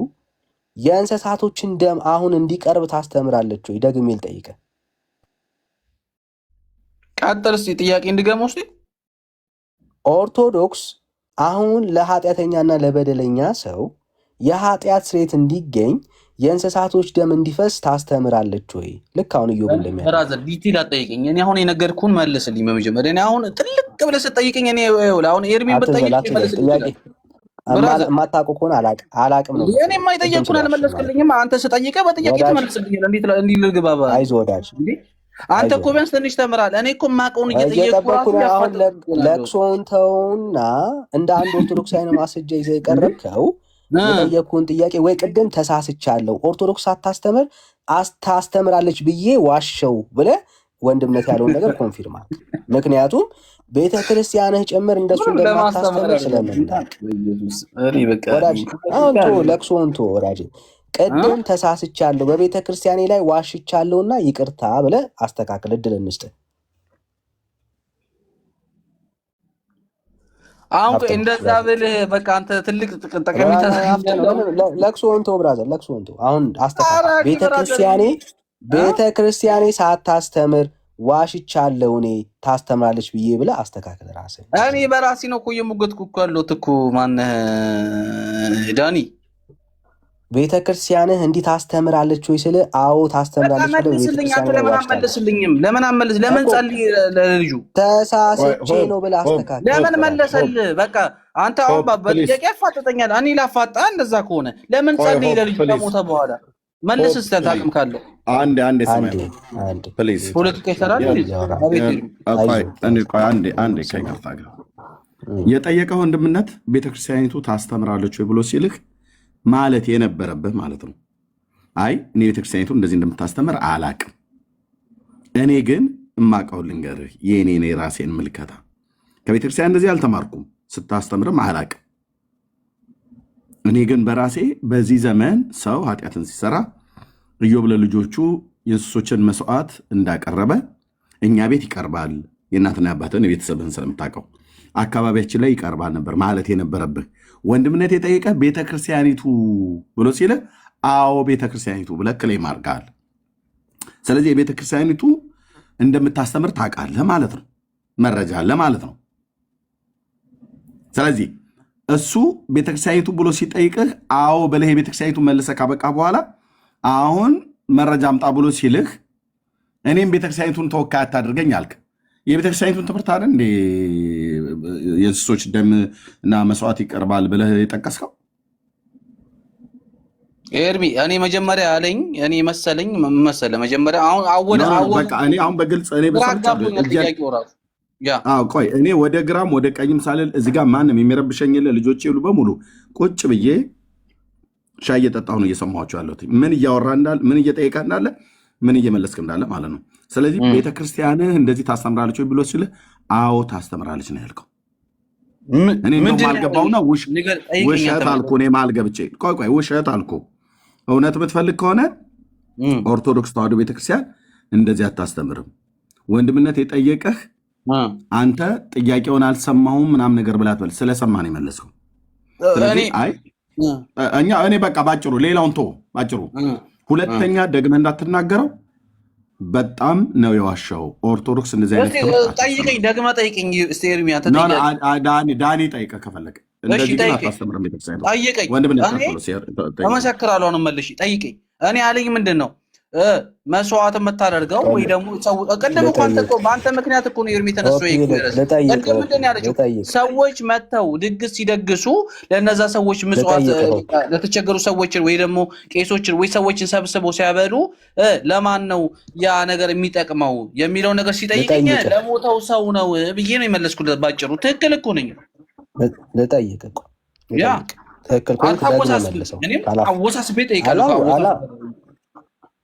D: የእንስሳቶችን ደም አሁን እንዲቀርብ ታስተምራለች ወይ? ደግሜ ልጠይቅህ።
C: ቀጥል እስኪ ጥያቄ እንድገም ውስጥ
D: ኦርቶዶክስ አሁን ለኃጢአተኛና ለበደለኛ ሰው የኃጢአት ስርየት እንዲገኝ የእንስሳቶች ደም እንዲፈስ ታስተምራለች ወይ? ልክ አሁን እዮብ እንደሚያደርግ
C: ብራዘር ዲቴል አትጠይቀኝ። እኔ አሁን የነገርኩህን መልስልኝ በመጀመሪያ። እኔ አሁን ጥልቅ ብለህ ስትጠይቀኝ እኔ አሁን ኤርሚን ብትጠይቀኝ መልስልኝ።
D: የማታውቀው ከሆነ አላቅም ነው።
C: እኔ የማይጠየቅኩህን አልመለስክልኝም። አንተ ስጠይቀህ በጥያቄ ትመልስልኛለህ። እንዲህ ልግባባ።
D: አይዞህ ወዳጅ
C: አንተ እኮ ቢያንስ ትንሽ ተምራለህ። እኔ እኮ የማውቀውን እየጠየቅኩህ ነው።
D: አሁን ለቅሶን ተውና እንደ አንድ ኦርቶዶክሳዊ ማስረጃ ይዘህ የቀረብከው የጠየቅኩህን ጥያቄ ወይ ቅድም ተሳስቻለሁ ኦርቶዶክስ አታስተምር ታስተምራለች ብዬ ዋሸው ብለህ ወንድምነት ያለውን ነገር ኮንፊርም አድርግ። ምክንያቱም ቤተ ክርስቲያንህ ጭምር እንደሱ እንደማታስተምር ስለምናውቅ ወዳጅ። አሁን ለቅሶን ተው ወዳጅ። ቅድም ተሳስቻለሁ በቤተ ክርስቲያኔ ላይ ዋሽቻለሁና ይቅርታ ብለህ አስተካክል። እድል እንስጥህ።
C: አሁን እንደዛ ብልህ በቃ አንተ ትልቅ ጠቀሜታ
D: ለቅሶን ተው ብራዘር፣ ለቅሶን ተው። አሁን አስተካክል። ቤተ ክርስቲያኔ ሳታስተምር ዋሽቻለሁ እኔ ታስተምራለች ብዬ ብለህ አስተካክል ራስህ።
C: እኔ በራሴ ነው እኮ የሙገትኩ እኮ ያለሁት እኮ ማነህ ዳኒ
D: ቤተ ክርስቲያንህ እንዲህ ታስተምራለች ወይ ስለ አዎ ታስተምራለች ብለህ
C: ለምን አመለስ ለምን ጸልይ ለልጁ
D: ተሳስቼ ነው ብለህ አስተካክል።
C: ለምን መለሰልህ? በቃ አንተ አሁን በጥያቄ አፋጠጠኛል። እኔ ላፋጣ እንደዛ ከሆነ ለምን ጸልይ ለልጁ ከሞተ በኋላ መልስ እስከታቅም ካለው አንድ
B: ፕሊዝ
C: ፖለቲካ ይሰራል።
B: አንዴ ከይቅርታ ጋር የጠየቀው ወንድምነት ቤተክርስቲያኒቱ ታስተምራለች ወይ ብሎ ሲልህ ማለት የነበረብህ ማለት ነው። አይ እኔ ቤተክርስቲያኒቱ እንደዚህ እንደምታስተምር አላቅም፣ እኔ ግን እማቀው ልንገርህ የኔ ራሴን ምልከታ ከቤተክርስቲያን እንደዚህ አልተማርኩም፣ ስታስተምርም አላቅም። እኔ ግን በራሴ በዚህ ዘመን ሰው ኃጢአትን ሲሰራ ኢዮብ ለልጆቹ የእንስሶችን መስዋዕት እንዳቀረበ እኛ ቤት ይቀርባል። የእናትና አባትን የቤተሰብህን ስለምታውቀው አካባቢያችን ላይ ይቀርባል ነበር ማለት የነበረብህ። ወንድምነት የጠየቀ ቤተክርስቲያኒቱ ብሎ ሲለ አዎ ቤተክርስቲያኒቱ ብለህ ክሌም አድርገሃል። ስለዚህ የቤተክርስቲያኒቱ እንደምታስተምር ታውቃለህ ማለት ነው፣ መረጃ አለ ማለት ነው። ስለዚህ እሱ ቤተክርስቲያኒቱ ብሎ ሲጠይቅህ አዎ ብለህ የቤተክርስቲያኒቱ መልሰህ ካበቃ በኋላ አሁን መረጃ አምጣ ብሎ ሲልህ እኔም ቤተክርስቲያኒቱን ተወካይ አታድርገኝ አልክ። የቤተክርስቲያኒቱን ትምህርት አይደል እንዴ የእንስሶች ደም እና መስዋዕት ይቀርባል ብለህ የጠቀስከው?
C: ኤርሚ እኔ መጀመሪያ አለኝ እኔ መሰለኝ መጀመሪያ አሁን
B: በቃ እኔ አሁን በግልጽ እኔ ቆይ እኔ ወደ ግራም ወደ ቀኝም ሳልል እዚህ ጋር ማንም የሚረብሸኝ የለ። ልጆቼ ሁሉ በሙሉ ቁጭ ብዬ ሻይ እየጠጣሁ ነው እየሰማኋቸው ያለሁት። ምን እያወራ እንዳለ፣ ምን እየጠየቀ እንዳለ፣ ምን እየመለስክ እንዳለ ማለት ነው። ስለዚህ ቤተክርስቲያንህ እንደዚህ ታስተምራለች ብሎ ሲል አዎ ታስተምራለች ነው ያልከው። እኔ እንደውም አልገባውና ውሸት አልኩ። እኔ መሀል ገብቼ ቆይ ውሸት አልኩ። እውነት የምትፈልግ ከሆነ ኦርቶዶክስ ተዋሕዶ ቤተክርስቲያን እንደዚህ አታስተምርም። ወንድምነት የጠየቀህ አንተ ጥያቄውን አልሰማሁም ምናምን ነገር ብላት በል ስለሰማህ ነው የመለስከው። ስለዚህ እኔ በቃ ባጭሩ ሌላውን ቶ ባጭሩ ሁለተኛ ደግመህ እንዳትናገረው። በጣም ነው የዋሻው። ኦርቶዶክስ እንደዚህ አይነት
C: ጠይቀኝ፣ ደግመህ ጠይቀኝ። ኤርሚያ
B: ዳኒ ጠይቀህ ከፈለገ እንደዚህ ግን አታስተምርም ቤተክርስቲያን።
C: ጠይቀኝ፣ እመሰክራለሁ። አሁን መልሽ ጠይቀኝ። እኔ አለኝ ምንድን ነው መስዋዕት የምታደርገው ወይ ደግሞ ቅድም እኮ አንተ እኮ በአንተ ምክንያት እኮ ነው ኤርሚ ተነስቶ ቅድም ምንድን ያለችው ሰዎች መጥተው ድግስ ሲደግሱ ለእነዛ ሰዎች ምጽዋት ለተቸገሩ ሰዎችን ወይ ደግሞ ቄሶችን ወይ ሰዎችን ሰብስበው ሲያበሉ ለማን ነው ያ ነገር የሚጠቅመው የሚለው ነገር ሲጠይቀኝ ለሞተው ሰው ነው ብዬ ነው የመለስኩለት ባጭሩ። ትክክል እኮ ነኝ።
D: ልጠይቅ እኮ
C: ያ ትክክል አወሳስቤ ጠይቃለሁ።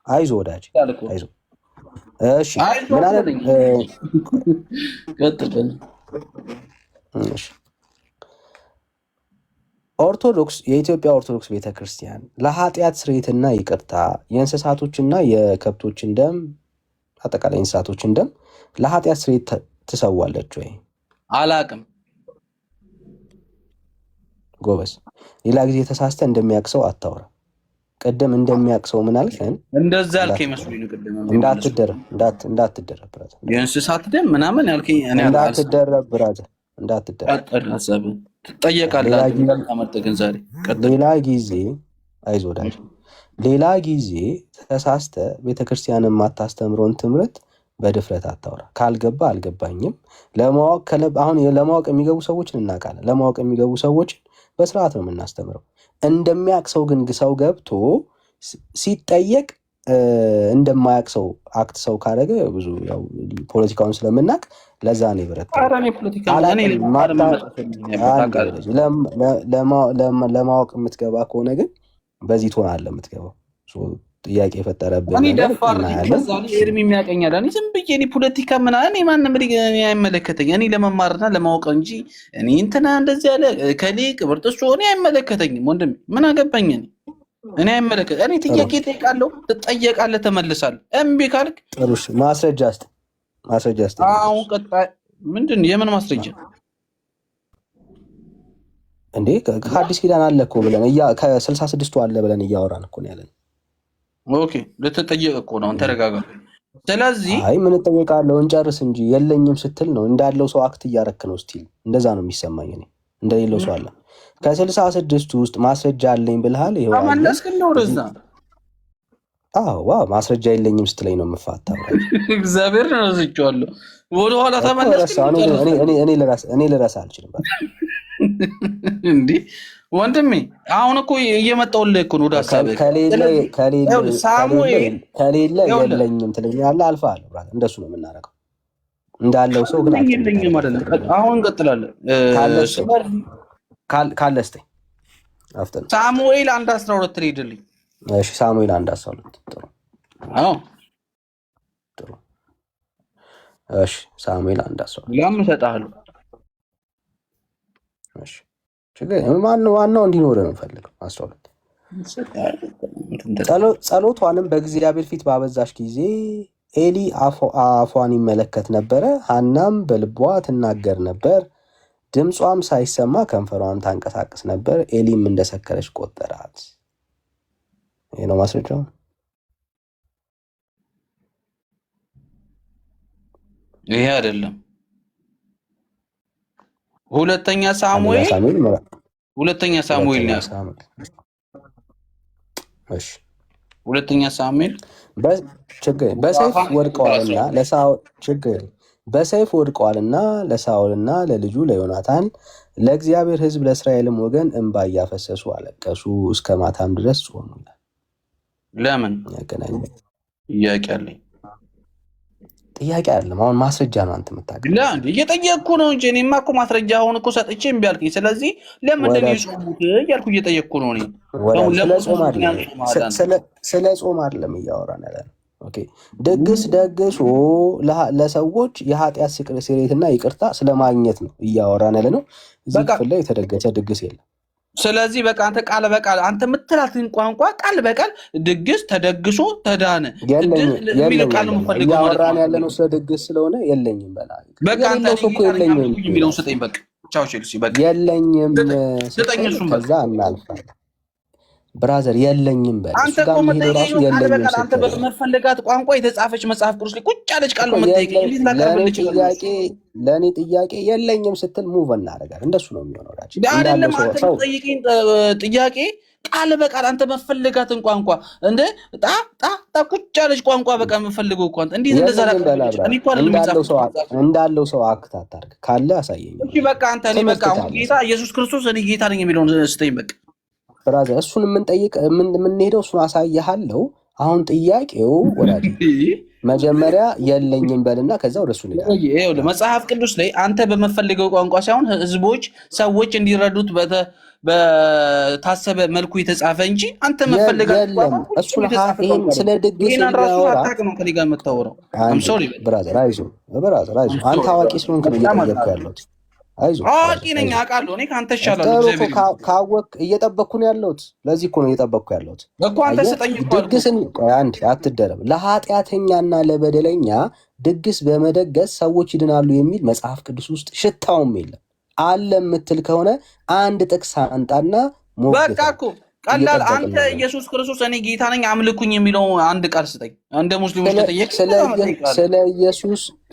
D: አይዞ ወዳጅ አይዞ። እሺ ምን አለ? ኦርቶዶክስ የኢትዮጵያ ኦርቶዶክስ ቤተክርስቲያን ለኃጢአት ስርየትና ይቅርታ የእንስሳቶችና የከብቶችን ደም አጠቃላይ እንስሳቶችን ደም ለኃጢአት ስርየት ትሰዋለች ወይ?
C: አላቅም።
D: ጎበዝ። ሌላ ጊዜ ተሳስተ እንደሚያቅሰው አታውራ። ቀደም እንደሚያቅሰው ምን አልከን?
C: እንደዛ አልከኝ መስሎኝ ነው። ቀደም
D: እንዳትደረብ ብራዘር፣
C: የእንስሳት ደም ምናምን ያልከኝ እኔ
D: እንዳትደረብ ብራዘር፣ እንዳትደረብ
C: ትጠየቃለህ። ዛሬ
D: ሌላ ጊዜ አይዞህ ወዳጅ፣ ሌላ ጊዜ ተሳስተ ቤተክርስቲያን የማታስተምረውን ትምህርት በድፍረት አታውራ። ካልገባ አልገባኝም። አሁን ለማወቅ የሚገቡ ሰዎችን እናውቃለን። ለማወቅ የሚገቡ ሰዎችን በስርዓት ነው የምናስተምረው። እንደሚያውቅ ሰው ግን ሰው ገብቶ ሲጠየቅ እንደማያውቅ ሰው አክት ሰው ካደረገ ብዙ ያው ፖለቲካውን ስለምናውቅ ለዛ ነው ይብረት ለማወቅ የምትገባ ከሆነ ግን በዚህ ትሆናለህ የምትገባው። ጥያቄ የፈጠረብን
C: እኔ ደፋር ኤርሚ የሚያቀኛል። እኔ ዝም ብዬ እኔ ፖለቲካ ምናምን ማንም አይመለከተኝ። እኔ ለመማርና ለማወቅ እንጂ እኔ እንትና እንደዚህ ያለ ከሊቅ ብርጥሶ እኔ አይመለከተኝም። ወንድም ምን አገባኝ? እኔ አይመለከት። እኔ ጥያቄ እጠይቃለሁ፣ ትጠየቃለህ፣ ተመልሳለህ። እምቢ ካልክ
D: ጥሩሽ ማስረጃ እስቲ
C: አሁን ቀጣይ ምንድን የምን ማስረጃ
D: እንዴ? ከአዲስ ኪዳን አለ እኮ ብለን ከ66ቱ አለ ብለን እያወራን እኮ ነው ያለን።
C: ኦኬ ልትጠየቅ እኮ ነው። ተረጋጋ። ስለዚህ
D: አይ ምን እጠየቃለሁ እንጨርስ እንጂ የለኝም ስትል ነው እንዳለው ሰው አክት እያረክ ነው ስቲል። እንደዛ ነው የሚሰማኝ እኔ እንደሌለው ሰው አለ። ከ66 ውስጥ ማስረጃ አለኝ ብልሃል። ይሄው
C: ተመለስክ ነው ወደዛ።
D: ማስረጃ የለኝም ስትለኝ ነው የምፋታው።
C: እግዚአብሔር ነው ዝቻለሁ። ወደ ኋላ ተመለስክ።
D: እኔ ልረሳ አልችልም
C: እንዴ ወንድሜ። አሁን እኮ እየመጣሁልህ እኮ ነው ወደ ሀሳብህ።
D: ከሌለ የለኝም ትለኛለህ። አልፈሃለሁ። እንደሱ ነው የምናደርገው። እንዳለው ሰው ግን
C: የለኝም አይደለም። አሁን እንቀጥላለን።
D: ካለ እስኪ አፍጠን
C: ሳሙኤል 1:12 ሄድልኝ።
D: እሺ ሳሙኤል 1:12 ጥሩ። ጥሩ። እሺ ሳሙኤል 1:12
C: ያም እሰጥሃለሁ።
D: እሺ ዋናው እንዲኖር ነው የምፈልገው። 12 ጸሎቷንም በእግዚአብሔር ፊት ባበዛሽ ጊዜ ኤሊ አፏን ይመለከት ነበረ፣ ሐናም በልቧ ትናገር ነበር፣ ድምጿም ሳይሰማ ከንፈሯን ታንቀሳቅስ ነበር፣ ኤሊም እንደሰከረች ቆጠራት። ይሄ ነው ማስረጃው።
C: ይሄ አይደለም። ሁለተኛ ሳሙኤል ነው።
D: እሺ
C: ሁለተኛ ሳሙኤል
D: በሰይፍ ወድቀዋልና ለሳኦልና ለልጁ ለዮናታን ለእግዚአብሔር ሕዝብ ለእስራኤልም ወገን እንባ እያፈሰሱ አለቀሱ፣ እስከ ማታም ድረስ ጾሙ።
C: ለምን ጥያቄ አለኝ።
D: ጥያቄ አይደለም። አሁን ማስረጃ ነው አንተ የምታቀርበው።
C: ለአንድ እየጠየቅኩ ነው እንጂ እኔማ እኮ ማስረጃ አሁን እኮ ሰጥቼ እምቢ አልከኝ። ስለዚህ ለምንድን ነው የጾሙት እያልኩ እየጠየቅኩ ነው እኔ።
D: ስለ ጾም አይደለም እያወራን ያለ ነው። ኦኬ ድግስ ደግሶ ለሰዎች የኃጢአት ስርየትና ይቅርታ ስለማግኘት ነው እያወራን ያለ ነው። እዚህ ክፍል ላይ የተደገሰ ድግስ የለም።
C: ስለዚህ በቃ አንተ ቃል በቃል አንተ የምትላትን ቋንቋ ቃል በቃል ድግስ ተደግሶ ተዳነ የሚለው ቃል ነው የምፈልገው ማለት ነው።
D: እያወራን ያለ ነው ስለ ድግስ ስለሆነ የለኝም በላ
C: በቃ አንተ የሚለውን ስጠኝ በቃ ቻው ቼልሲ በቃ
D: የለኝም ስጠኝ። እሱም ከዛ እናልፋለን ብራዘር የለኝም በል።
C: አንተ እኮ መጠየቅ ቃል በቃል አንተ በመፈለጋት ቋንቋ የተጻፈች መጽሐፍ ቅዱስ ላይ ቁጭ ያለች ቃል ነው መጠየቅ።
D: ለእኔ ጥያቄ የለኝም ስትል ሙቭ እናደርጋለን። እንደሱ ነው የሚሆነው።
C: አይደለም አንተ መጠየቅኝ ጥያቄ ቃል በቃል አንተ መፈለጋትን ቋንቋ እንደ ጣ ቁጭ ያለች ቋንቋ በቃ የምፈልገው እኮ አንተ እንዴት እንደዛ
D: እንዳለው ሰው አክት አታርግ። ካለ አሳየኝ።
C: እሺ በቃ አንተ እኔ በቃ አሁን ጌታ ኢየሱስ ክርስቶስ እኔ ጌታ ነኝ የሚለውን ስተኝ በቃ
D: ብራዘር እሱን የምንሄደው እሱን አሳይሃለሁ። አሁን ጥያቄው ወዳጅ መጀመሪያ የለኝም በልና ከዛ ወደ እሱ እንሄዳለን።
C: መጽሐፍ ቅዱስ ላይ አንተ በመፈልገው ቋንቋ ሳይሆን ሰዎች እንዲረዱት በታሰበ መልኩ የተጻፈ እንጂ አንተ መፈልጋት
D: እሱን ስለ ድግስ ብራዘር አይዞህ አንተ አዋቂ ስለሆንክ ነው እየጠየቅኩ ያለሁት።
C: አዋቂ ነኝ አውቃለሁ። እኔ ከአንተ እሻላለሁ።
D: ካወቅ እየጠበቅኩ ነው ያለሁት። ለዚህ እኮ ነው እየጠበቅኩ ያለሁት
C: እኮ አንተ ስጠኝ እኮ
D: ድግስን አንድ አትደረብ። ለኃጢአተኛና ለበደለኛ ድግስ በመደገስ ሰዎች ይድናሉ የሚል መጽሐፍ ቅዱስ ውስጥ ሽታውም የለም። አለ የምትል ከሆነ አንድ ጥቅስ አንጣና
C: በቃ እኮ ቀላል። አንተ ኢየሱስ ክርስቶስ እኔ ጌታ ነኝ አምልኩኝ የሚለው አንድ ቃል ስጠኝ። እንደ ሙስሊሞች ተጠየቅ።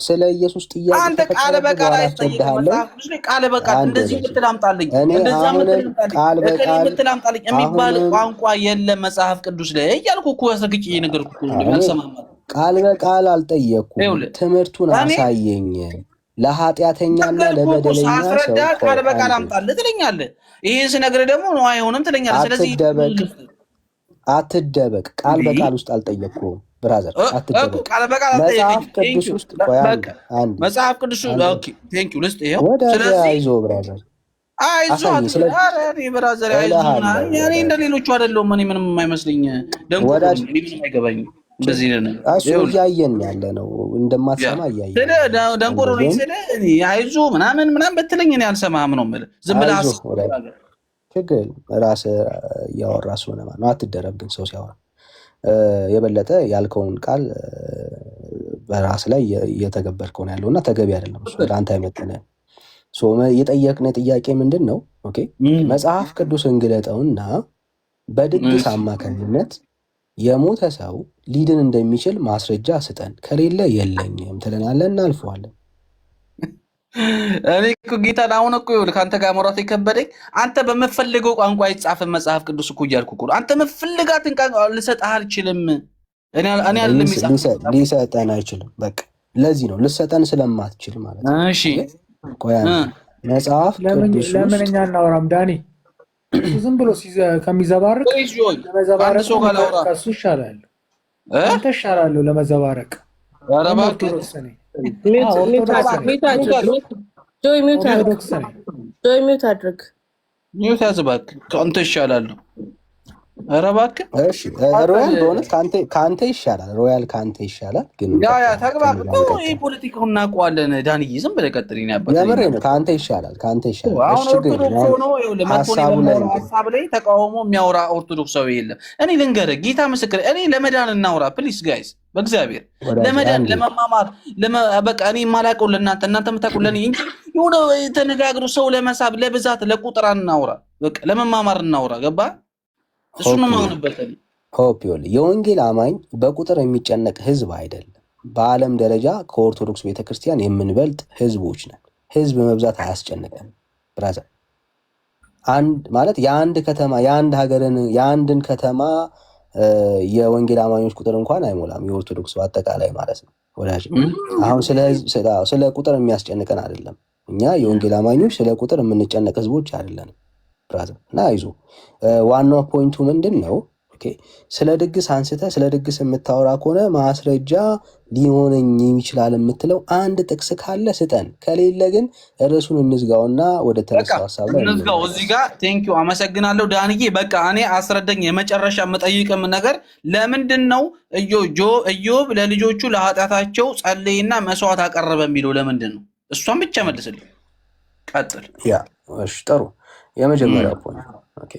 D: ስለ ኢየሱስ ጥያቄ
C: አንተ ቃል በቃል አይጠየቅም። ቃል በቃል እንደዚህ ምትል አምጣልኝ፣ እንደዛ ምትል አምጣልኝ የሚባል ቋንቋ የለም መጽሐፍ ቅዱስ ላይ እያልኩ እኮ ያስረግጬ ነገርኩ እኮ አልሰማም።
D: ቃል በቃል አልጠየቅኩም። ትምህርቱን አሳየኝ። ለኃጢአተኛና ለበደለኛ
C: አስረዳ። ቃል በቃል አምጣልህ ትለኛለህ። ይሄን ስነግርህ ደግሞ ነው አይሆንም ትለኛለህ። ስለዚህ
D: አትደበቅ። ቃል በቃል ውስጥ አልጠየቅኩም ብራዘር፣ አትደበቅ።
C: ቃል በቃል
D: መጽሐፍ ቅዱስ ውስጥ
C: መጽሐፍ ቅዱስ ኦኬ ቴንክ ዩ ልስጥ። ይሄው
D: ስለዚህ አይዞህ ብራዘር፣
C: አይዞህ ብራዘር፣ አይዞህ። እኔ እንደ ሌሎቹ አይደለሁም። እኔ ምንም የማይመስለኝ ደንቆሮ ምንም አይገባኝም። እንደዚህ ነው
D: እሱ እያየን ያለ ነው። እንደማትሰማ እያየን
C: ደንቆሮ ነኝ ስለ አይዞህ ምናምን ብትለኝ እኔ አልሰማህም ነው የምልህ። ዝም ብለህ
D: ችግር ራስህ እያወራ ስለሆነ ማለት ነው። አትደረብ ግን ሰው ሲያወራ የበለጠ ያልከውን ቃል በራስ ላይ እየተገበርከው ነው ያለውና ተገቢ አይደለም። እሱ ለአንተ አይመጥንህም። የጠየቅን ጥያቄ ምንድን ነው? ኦኬ መጽሐፍ ቅዱስን ግለጠውና በድግስ አማካኝነት የሞተ ሰው ሊድን እንደሚችል ማስረጃ ስጠን። ከሌለ የለኝም ትለናለህ፣ እናልፈዋለን።
C: እኔ እኮ ጌታን አሁን እኮ ይኸውልህ ከአንተ ጋር ማውራት የከበደኝ አንተ በምፈልገው ቋንቋ አይጻፍም መጽሐፍ ቅዱስ እኮ እያልኩ እኮ አንተ የምፈልጋትን ቋንቋ ልሰጥህ አልችልም።
D: ሊሰጠን አይችልም። በቃ ለዚህ ነው ልሰጠን ስለማትችል ማለት ነው።
C: እሺ
D: ቆይ መጽሐፍ ቅዱስ
A: ለምን እኛ እናወራም ዳኒ? ዝም ብሎ ከሚዘባረቅ ለመዘባረቅ ከሱ ይሻላል። አንተ ይሻላል ለመዘባረቅ።
E: ሚውት አድርግ።
C: ሚውት ያዝ እባክህ። ከአንተ ይሻላል። ኧረ እባክህ
D: ሮያል በእውነት ከአንተ ይሻላል። ሮያል ከአንተ ይሻላል። ግን
C: ተግባብተው ይህ ፖለቲካውን እናውቀዋለን። ዳንዬ ዝም ብለህ ቀጥል።
D: የምሬ ነው። ከአንተ ይሻላል። ከአንተ ይሻላል።
C: አሁን ኦርቶዶክስ ሆኖ ሀሳብ ላይ ተቃውሞ የሚያወራ ኦርቶዶክሳዊ የለም። እኔ ልንገርህ፣ ጌታ ምስክር፣ እኔ ለመዳን እናውራ ፕሊስ ጋይስ፣ በእግዚአብሔር ለመዳን ለመማማር በቃ እኔ የማላውቀው ለእናንተ እናንተ የምታውቁ ለእኔ እንጂ የሆነ ተነጋግሮ ሰው ለመሳብ ለብዛት ለቁጥር እናውራ። በቃ ለመማማር እናውራ። ገባህ? እሱ ነው ማውንበት።
D: የወንጌል አማኝ በቁጥር የሚጨነቅ ህዝብ አይደለም። በዓለም ደረጃ ከኦርቶዶክስ ቤተክርስቲያን የምንበልጥ ህዝቦች ነን። ህዝብ መብዛት አያስጨንቀን ብራዘር። አንድ ማለት የአንድ ከተማ የአንድን ከተማ የወንጌል አማኞች ቁጥር እንኳን አይሞላም። የኦርቶዶክስ በአጠቃላይ ማለት ነው ወዳጅ። አሁን ስለ ቁጥር የሚያስጨንቀን አይደለም። እኛ የወንጌል አማኞች ስለ ቁጥር የምንጨነቅ ህዝቦች አይደለንም ብራዘር። እና አይዞህ፣ ዋናው ፖይንቱ ምንድን ነው? ኦኬ። ስለ ድግስ አንስተ ስለ ድግስ የምታወራ ከሆነ ማስረጃ ሊሆነኝ ይችላል የምትለው አንድ ጥቅስ ካለ ስጠን። ከሌለ ግን ርዕሱን እንዝጋውና ወደ ተነሳው ሀሳብ ላይ
C: እንዝጋው። እዚህ ጋር ቴንኪው አመሰግናለሁ ዳንዬ። በቃ እኔ አስረዳኝ። የመጨረሻ የምጠይቅም ነገር ለምንድን ነው ኢዮብ ለልጆቹ ለኃጢአታቸው ጸለይና መስዋዕት አቀረበ የሚለው ለምንድን ነው? እሷን ብቻ መልስልኝ። ቀጥል።
D: ያ እሺ፣ ጥሩ። የመጀመሪያው ፖይንት ኦኬ፣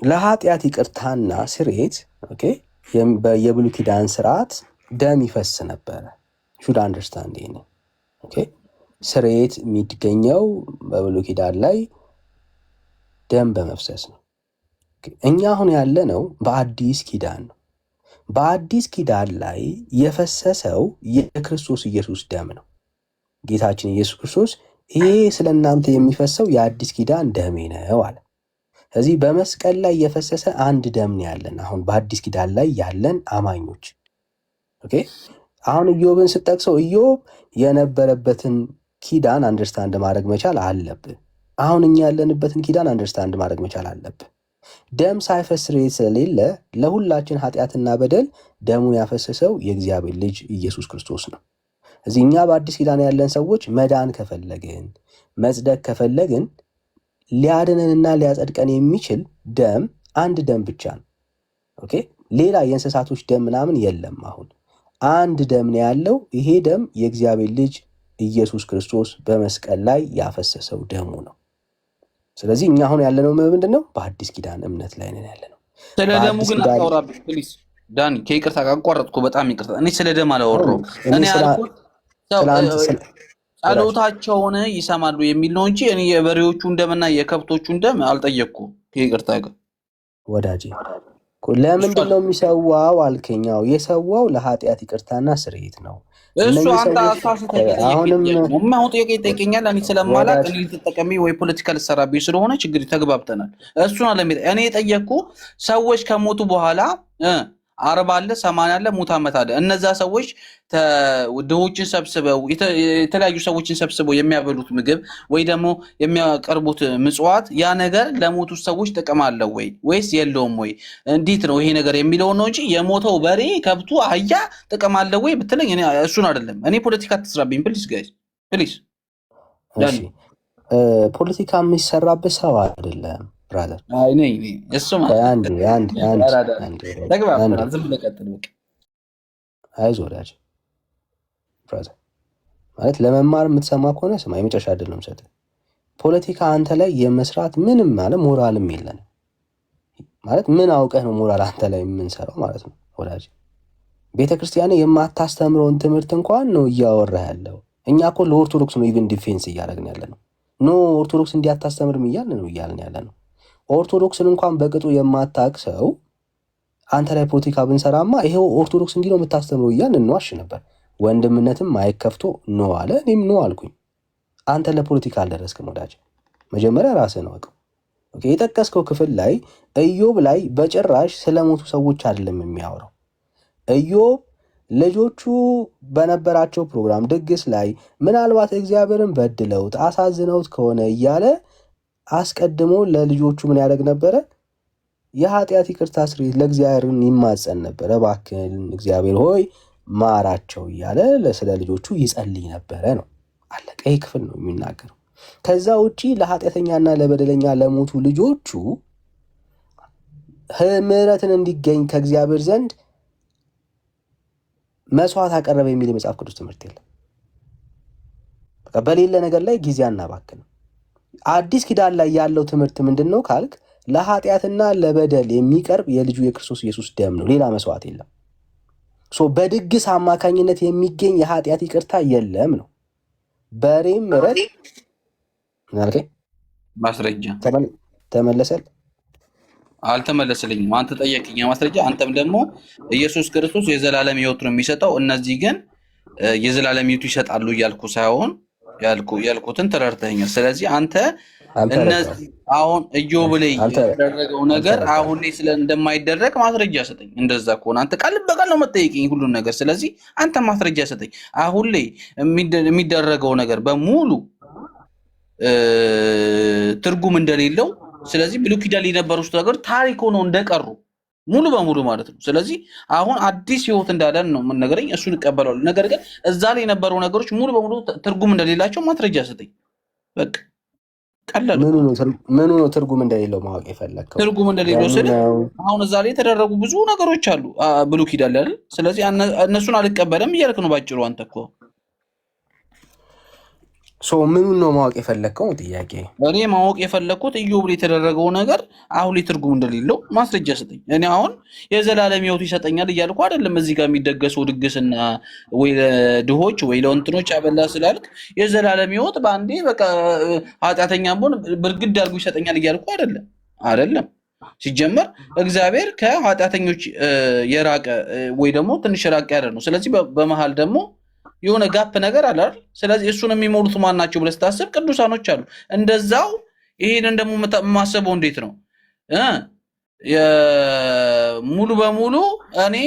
D: ለኃጢአት ይቅርታና ስርየት ኦኬ፣ የብሉይ ኪዳን ስርዓት ደም ይፈስ ነበረ። ሹድ አንደርስታንድ ይሄን ኦኬ። ስርየት የሚገኘው በብሉይ ኪዳን ላይ ደም በመፍሰስ ነው። እኛ አሁን ያለ ነው በአዲስ ኪዳን ነው። በአዲስ ኪዳን ላይ የፈሰሰው የክርስቶስ ኢየሱስ ደም ነው። ጌታችን ኢየሱስ ክርስቶስ ይሄ ስለ እናንተ የሚፈሰው የአዲስ ኪዳን ደሜ ነው አለ። ስለዚህ በመስቀል ላይ የፈሰሰ አንድ ደም ነው ያለን አሁን በአዲስ ኪዳን ላይ ያለን አማኞች ኦኬ። አሁን ኢዮብን ስጠቅሰው ኢዮብ የነበረበትን ኪዳን አንደርስታንድ ማድረግ መቻል አለብን። አሁን እኛ ያለንበትን ኪዳን አንደርስታንድ ማድረግ መቻል አለብን። ደም ሳይፈስ ስርየት ስለሌለ ለሁላችን ኃጢአትና በደል ደሙን ያፈሰሰው የእግዚአብሔር ልጅ ኢየሱስ ክርስቶስ ነው። እዚህ እኛ በአዲስ ኪዳን ያለን ሰዎች መዳን ከፈለግን መጽደቅ ከፈለግን ሊያድነንና ሊያጸድቀን የሚችል ደም አንድ ደም ብቻ ነው ኦኬ። ሌላ የእንስሳቶች ደም ምናምን የለም። አሁን አንድ ደም ነው ያለው። ይሄ ደም የእግዚአብሔር ልጅ ኢየሱስ ክርስቶስ በመስቀል ላይ ያፈሰሰው ደሙ ነው። ስለዚህ እኛ አሁን ያለነው ምንድን ነው? በአዲስ ኪዳን እምነት ላይ ነን ያለነው።
C: ስለ ደሙ ግን አታውራብኝ ፕሊዝ ዳኒ። ከይቅርታ ጋር አቋረጥኩ፣ በጣም ይቅርታ። እኔ ስለ ደም አላወራሁም። እኔ ያልኩት ጸሎታቸውን ይሰማሉ የሚል ነው እንጂ እኔ የበሬዎቹን ደምና የከብቶቹን ደም አልጠየቅኩም። ከይቅርታ ጋር
D: ወዳጄ ለምንድን ነው የሚሰዋው አልከኛው? የሰዋው ለኃጢአት ይቅርታና ስርየት ነው።
C: እሱ አንተ አሁንም ጥያቄ ይጠይቀኛል። እኔ ስለማላቅ እኔ ልትጠቀሚ ወይ ፖለቲካ ልትሰራብኝ ስለሆነ ችግር ተግባብተናል። እሱን አለ እኔ የጠየቅኩ ሰዎች ከሞቱ በኋላ 40 አለ 80 አለ ሙት ዓመት አለ። እነዛ ሰዎች ድሆችን ሰብስበው የተለያዩ ሰዎችን ሰብስበው የሚያበሉት ምግብ ወይ ደግሞ የሚያቀርቡት ምጽዋት ያ ነገር ለሞቱ ሰዎች ጥቅም አለው ወይ ወይስ የለውም ወይ እንዴት ነው ይሄ ነገር የሚለው ነው እንጂ የሞተው በሬ ከብቱ አህያ ጥቅም አለው ወይ ብትለኝ እኔ እሱን አይደለም። እኔ ፖለቲካ ትስራብኝ ፕሊዝ ጋይስ ፕሊዝ።
D: እሺ ፖለቲካ የሚሰራበት ሰው አይደለም ብራዘር።
C: አይ ነኝ እሱ ማለት ተግባብተናል። ዝም ብለህ ቀጥል በቃ።
D: አይዞህ ወዳጅ ብራዘር ማለት ለመማር የምትሰማ ከሆነ ስማ፣ የመጨረሻ ዕድል ነው የምሰጥህ። ፖለቲካ አንተ ላይ የመስራት ምንም ማለት ሞራልም የለንም ማለት ምን አውቀህ ነው ሞራል አንተ ላይ የምንሰራው ማለት ነው ወዳጅ። ቤተክርስቲያን የማታስተምረውን ትምህርት እንኳን ነው እያወራህ ያለው። እኛ እኮ ለኦርቶዶክስ ነው ኢቭን ዲፌንስ እያደረግን ያለ ነው። ኖ ኦርቶዶክስ እንዲያታስተምርም እያልን ነው እያልን ያለ ነው። ኦርቶዶክስን እንኳን በቅጡ የማታቅ ሰው አንተ ላይ ፖለቲካ ብንሰራማ ይሄው ኦርቶዶክስ እንዲህ ነው የምታስተምረው እያልን እንዋሽ ነበር። ወንድምነትም ማይክ ከፍቶ ኖ አለ፣ እኔም ኖ አልኩኝ። አንተ ለፖለቲካ አልደረስክም ወዳጅ፣ መጀመሪያ ራስህን አውቀው። ኦኬ፣ የጠቀስከው ክፍል ላይ ኢዮብ ላይ በጭራሽ ስለሞቱ ሰዎች አይደለም የሚያወራው። ኢዮብ ልጆቹ በነበራቸው ፕሮግራም ድግስ ላይ ምናልባት እግዚአብሔርን በድለውት አሳዝነውት ከሆነ እያለ አስቀድሞ ለልጆቹ ምን ያደርግ ነበረ? የኃጢአት ይቅርታ ስርየት ለእግዚአብሔርን ይማጸን ነበረ። እባክህን እግዚአብሔር ሆይ ማራቸው እያለ ስለ ልጆቹ ይጸልይ ነበረ ነው። አለቀ። ይህ ክፍል ነው የሚናገረው። ከዛ ውጪ ለኃጢአተኛና ለበደለኛ ለሞቱ ልጆቹ ምሕረትን እንዲገኝ ከእግዚአብሔር ዘንድ መስዋዕት አቀረበ የሚል የመጽሐፍ ቅዱስ ትምህርት የለም። በቃ በሌለ ነገር ላይ ጊዜ አናባክንም። አዲስ ኪዳን ላይ ያለው ትምህርት ምንድን ነው ካልክ ለኃጢአትና ለበደል የሚቀርብ የልጁ የክርስቶስ ኢየሱስ ደም ነው። ሌላ መስዋዕት የለም። በድግስ አማካኝነት የሚገኝ የኃጢአት ይቅርታ የለም ነው። በሬም ምሕረት ምናልከኝ
C: ማስረጃ
D: ተመለሰል
C: አልተመለሰልኝም። አንተ ጠየቅኛ ማስረጃ። አንተም ደግሞ ኢየሱስ ክርስቶስ የዘላለም ሕይወት ነው የሚሰጠው፣ እነዚህ ግን የዘላለም ሕይወት ይሰጣሉ እያልኩ ሳይሆን ያልኩትን ተረድተኸኛል። ስለዚህ አንተ እነዚህ አሁን ኢዮብ ላይ ያደረገው ነገር አሁን ላይ ስለ እንደማይደረግ ማስረጃ ሰጠኝ። እንደዛ ከሆነ አንተ ቃል በቃል ነው መጠየቅኝ ሁሉን ነገር። ስለዚህ አንተ ማስረጃ ሰጠኝ። አሁን ላይ የሚደረገው ነገር በሙሉ ትርጉም እንደሌለው ስለዚህ ብሉይ ኪዳን የነበሩት ነገሮች ታሪክ ሆነው እንደቀሩ ሙሉ በሙሉ ማለት ነው። ስለዚህ አሁን አዲስ ህይወት እንዳለን ነው የምንነግረኝ፣ እሱን እቀበለዋለሁ። ነገር ግን እዛ ላይ የነበሩ ነገሮች ሙሉ በሙሉ ትርጉም እንደሌላቸው ማስረጃ ስጠኝ። በቃ ቀላል።
D: ምኑ ነው ትርጉም እንደሌለው ማወቅ የፈለግከው?
C: ትርጉም እንደሌለው ስል አሁን እዛ ላይ የተደረጉ ብዙ ነገሮች አሉ ብሉይ ኪዳን ላይ አይደል? ስለዚህ እነሱን አልቀበለም እያልክ ነው ባጭሩ አንተ እኮ።
D: ምኑን ነው ማወቅ የፈለግከው ጥያቄ?
C: እኔ ማወቅ የፈለግኩት ኢዮብ ላይ የተደረገው ነገር አሁን ላይ ትርጉም እንደሌለው ማስረጃ ስጠኝ። እኔ አሁን የዘላለም ህይወቱ ይሰጠኛል እያልኩ አይደለም። እዚህ ጋር የሚደገሰው ድግስና ወይ ለድሆች ወይ ለወንትኖች አበላ ስላልክ የዘላለም ህይወት በአንዴ በቃ ኃጢአተኛ ብሆን ብርግድ አድርጎ ይሰጠኛል እያልኩ አይደለም። ሲጀመር እግዚአብሔር ከኃጢአተኞች የራቀ ወይ ደግሞ ትንሽ ራቅ ያለ ነው። ስለዚህ በመሃል ደግሞ የሆነ ጋፕ ነገር አለ አይደል? ስለዚህ እሱን የሚሞሉት ማን ናቸው ብለህ ስታስብ ቅዱሳኖች አሉ። እንደዛው ይሄንን ደግሞ የማስበው እንዴት ነው ሙሉ በሙሉ እኔ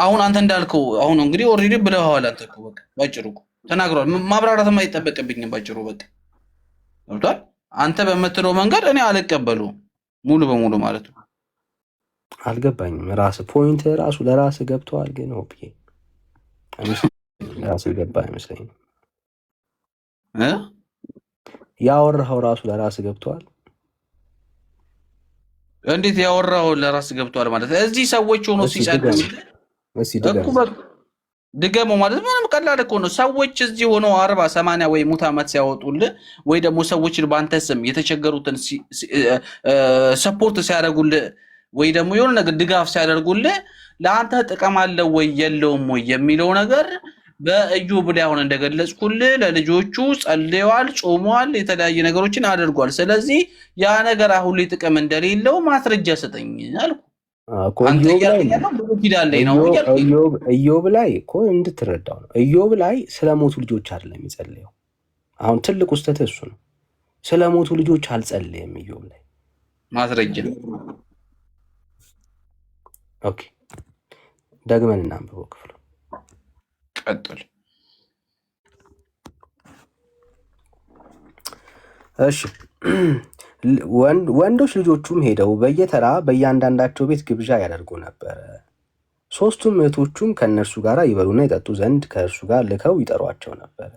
C: አሁን አንተ እንዳልከው አሁን እንግዲህ ኦልሬዲ ብለኸዋል። አንተ እኮ በቃ ባጭሩ ተናግሯል። ማብራራትም አይጠበቅብኝም። ባጭሩ በቃ ገብቷል። አንተ በምትለው መንገድ እኔ አልቀበሉም ሙሉ በሙሉ ማለት ነው።
D: አልገባኝም። ራስህ ፖይንት ራሱ ለራስህ ገብተዋል ግን ኦኬ ራሱ ገባ አይመስለኝም። ያወራኸው ራሱ ለራስ ገብቷል።
C: እንዴት ያወራኸው ለራስ ገብቷል ማለት? እዚህ ሰዎች ሆኖ ሲጸልዩ ድገሙ ማለት ምንም ቀላል እኮ ነው። ሰዎች እዚህ ሆኖ 40 80 ወይ ሙት ዓመት ሲያወጡልህ ወይ ደግሞ ሰዎች በአንተ ስም የተቸገሩትን ሰፖርት ሲያደርጉልህ ወይ ደግሞ የሆነ ነገር ድጋፍ ሲያደርጉልህ ለአንተ ጥቅም አለው ወይ የለውም ወይ የሚለው ነገር በኢዮብ ላይ አሁን እንደገለጽኩልህ ለልጆቹ ጸልየዋል፣ ጾመዋል፣ የተለያየ ነገሮችን አድርጓል። ስለዚህ ያ ነገር አሁን ላይ ጥቅም እንደሌለው ማስረጃ ሰጠኝ አልኩ።
D: ኢዮብ ላይ እኮ እንድትረዳው ነው። ኢዮብ ላይ ስለሞቱ ልጆች አይደለም የሚጸልየው። አሁን ትልቁ ስህተት እሱ ነው። ስለሞቱ ልጆች አልጸልየም ኢዮብ ላይ
C: ማስረጃ።
D: ኦኬ ደግመን እናንብበው ክፍሉ።
C: ቀጥል።
D: እሺ ወንዶች ልጆቹም ሄደው በየተራ በእያንዳንዳቸው ቤት ግብዣ ያደርጉ ነበር። 3ቱም እህቶቹም ከእነርሱ ጋር ይበሉና ይጠጡ ዘንድ ከእርሱ ጋር ልከው ይጠሯቸው ነበር።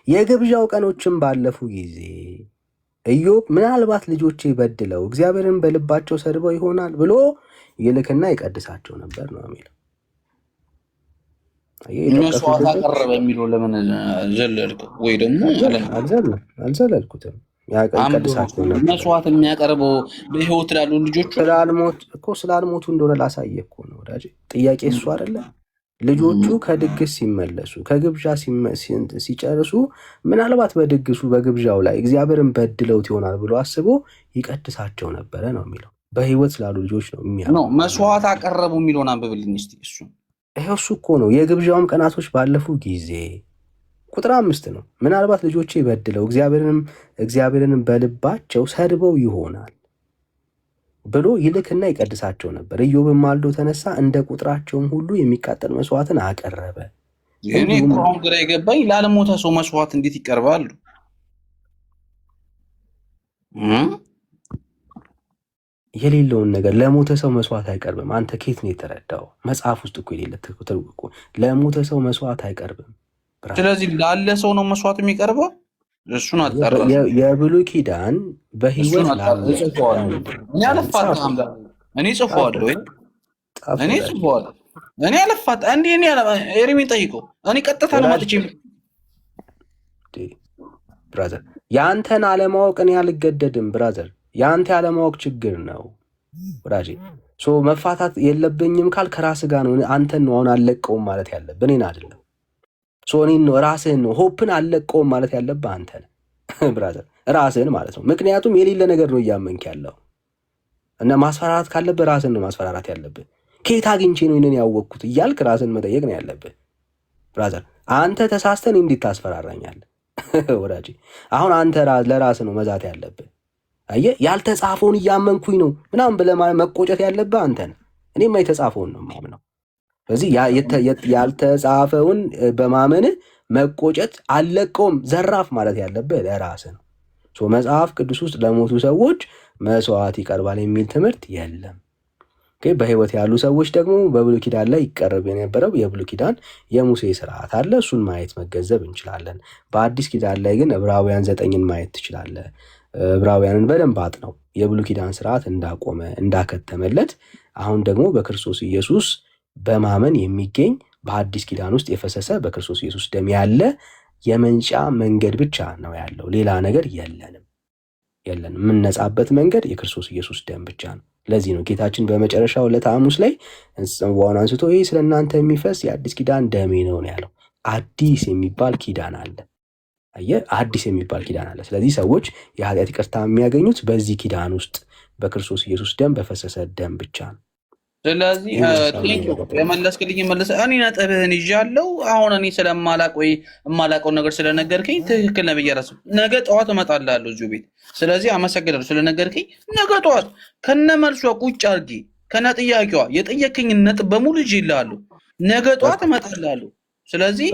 D: የግብዣው ቀኖችም ባለፉ ጊዜ ኢዮብ ምናልባት ልጆቼ በድለው እግዚአብሔርን በልባቸው ሰድበው ይሆናል ብሎ ይልክና ይቀድሳቸው ነበር ነው የሚለው።
C: መስዋዕት አቀረበ የሚለው ለምን ዘለልክ? ወይ ደግሞ
D: አልዘለልኩትም። ያቀድሳቸው ነበር።
C: መስዋዕት የሚያቀርበው በህይወት ላሉ ልጆቹ
D: ስላልሞቱ እንደሆነ ላሳየህ እኮ ነው ወዳጄ። ጥያቄ እሱ አይደለ? ልጆቹ ከድግስ ሲመለሱ ከግብዣ ሲጨርሱ ምናልባት በድግሱ በግብዣው ላይ እግዚአብሔርን በድለውት ይሆናል ብሎ አስቦ ይቀድሳቸው ነበረ ነው የሚለው። በህይወት ስላሉ ልጆች ነው የሚያለው።
C: መስዋዕት አቀረቡ የሚለውን አንብብልኝ እስቲ።
D: እሱ እኮ ነው። የግብዣውም ቀናቶች ባለፉ ጊዜ ቁጥር 5 ነው። ምናልባት ልጆቼ በድለው እግዚአብሔርንም በልባቸው ሰድበው ይሆናል ብሎ ይልክና ይቀድሳቸው ነበር። ኢዮብም ማልዶ ተነሳ፣ እንደ ቁጥራቸውም ሁሉ የሚቃጠል መስዋዕትን አቀረበ።
C: እኔ እኮ አሁን ግራ የገባኝ ላለሞተ ሰው መስዋዕት እንዴት ይቀርባሉ?
D: የሌለውን ነገር ለሞተ ሰው መስዋዕት አይቀርብም። አንተ ኬት ነው የተረዳው? መጽሐፍ ውስጥ እኮ የሌለ ትርጉም። ለሞተ ሰው መስዋዕት አይቀርብም።
C: ስለዚህ ላለ ሰው ነው መስዋዕት የሚቀርበው። እሱን አጣራ።
D: የብሉይ ኪዳን በህይወት
C: እኔ አለፋታም። እኔ ጽፈዋለሁ እኔ አለፋታ እንዴ እኔ ኤርሚን ጠይቀው። እኔ ቀጥታ ነው ማጥቼ
D: ብራዘር፣ ያንተን አለማወቅ እኔ አልገደድም ብራዘር። ያንተ ያለማወቅ ችግር ነው ወዳጄ። መፋታት የለብኝም ካል ከራስ ጋር ነው። አንተን ነው አሁን አለቀውም ማለት ያለብህ እኔን አይደለም። እኔን ነው ራስህን ነው ሆፕን አለቀውም ማለት ያለብህ አንተ ነህ ብራዘር፣ ራስህን ማለት ነው። ምክንያቱም የሌለ ነገር ነው እያመንክ ያለው እና ማስፈራራት ካለብህ ራስህን ነው ማስፈራራት ያለብህ። ከየት አግኝቼ ነው ይሄንን ያወቅኩት እያልክ ራስህን መጠየቅ ነው ያለብህ ብራዘር። አንተ ተሳስተን እንዴት ታስፈራራኛለህ ወዳጄ? አሁን አንተ ለራስህ ነው መዛት ያለብህ። አየህ፣ ያልተጻፈውን እያመንኩኝ ነው ምናምን ብለህ መቆጨት ያለብህ አንተ ነህ። እኔማ የተጻፈውን ነው የማምነው። ስለዚህ ያልተጻፈውን በማመን መቆጨት አለቀውም ዘራፍ ማለት ያለብህ ለራስህ ነው። መጽሐፍ ቅዱስ ውስጥ ለሞቱ ሰዎች መስዋዕት ይቀርባል የሚል ትምህርት የለም። በህይወት ያሉ ሰዎች ደግሞ በብሉይ ኪዳን ላይ ይቀርብ የነበረው የብሉይ ኪዳን የሙሴ ስርዓት አለ። እሱን ማየት መገንዘብ እንችላለን። በአዲስ ኪዳን ላይ ግን ዕብራውያን 9ን ማየት ትችላለህ። ዕብራውያንን በደንብ አጥነው የብሉይ ኪዳን ስርዓት እንዳቆመ እንዳከተመለት፣ አሁን ደግሞ በክርስቶስ ኢየሱስ በማመን የሚገኝ በአዲስ ኪዳን ውስጥ የፈሰሰ በክርስቶስ ኢየሱስ ደም ያለ የመንጫ መንገድ ብቻ ነው ያለው። ሌላ ነገር የለንም። የምንነጻበት መንገድ የክርስቶስ ኢየሱስ ደም ብቻ ነው። ለዚህ ነው ጌታችን በመጨረሻው ዕለተ ሐሙስ ላይ ጽዋውን አንስቶ ይህ ስለ እናንተ የሚፈስ የአዲስ ኪዳን ደሜ ነው ያለው። አዲስ የሚባል ኪዳን አለ። አየህ፣ አዲስ የሚባል ኪዳን አለ። ስለዚህ ሰዎች የኃጢአት ይቅርታ የሚያገኙት በዚህ ኪዳን ውስጥ በክርስቶስ ኢየሱስ ደም በፈሰሰ ደም ብቻ ነው።
C: ስለዚህ የመለስክልኝ መለሰ። እኔ ነጥብህን ይዣለሁ። አሁን እኔ ስለማላቅ ወይ የማላቀውን ነገር ስለነገርከኝ ትክክል ነው ብዬ እራሱ ነገ ጠዋት እመጣልሃለሁ እዚሁ ቤት። ስለዚህ አመሰግናለሁ ስለነገርከኝ። ነገ ጠዋት ከነ መልሷ ቁጭ አድርጌ ከነ ጥያቄዋ የጠየከኝን ነጥብ በሙሉ ይዤልሃለሁ። ነገ ጠዋት እመጣልሃለሁ። ስለዚህ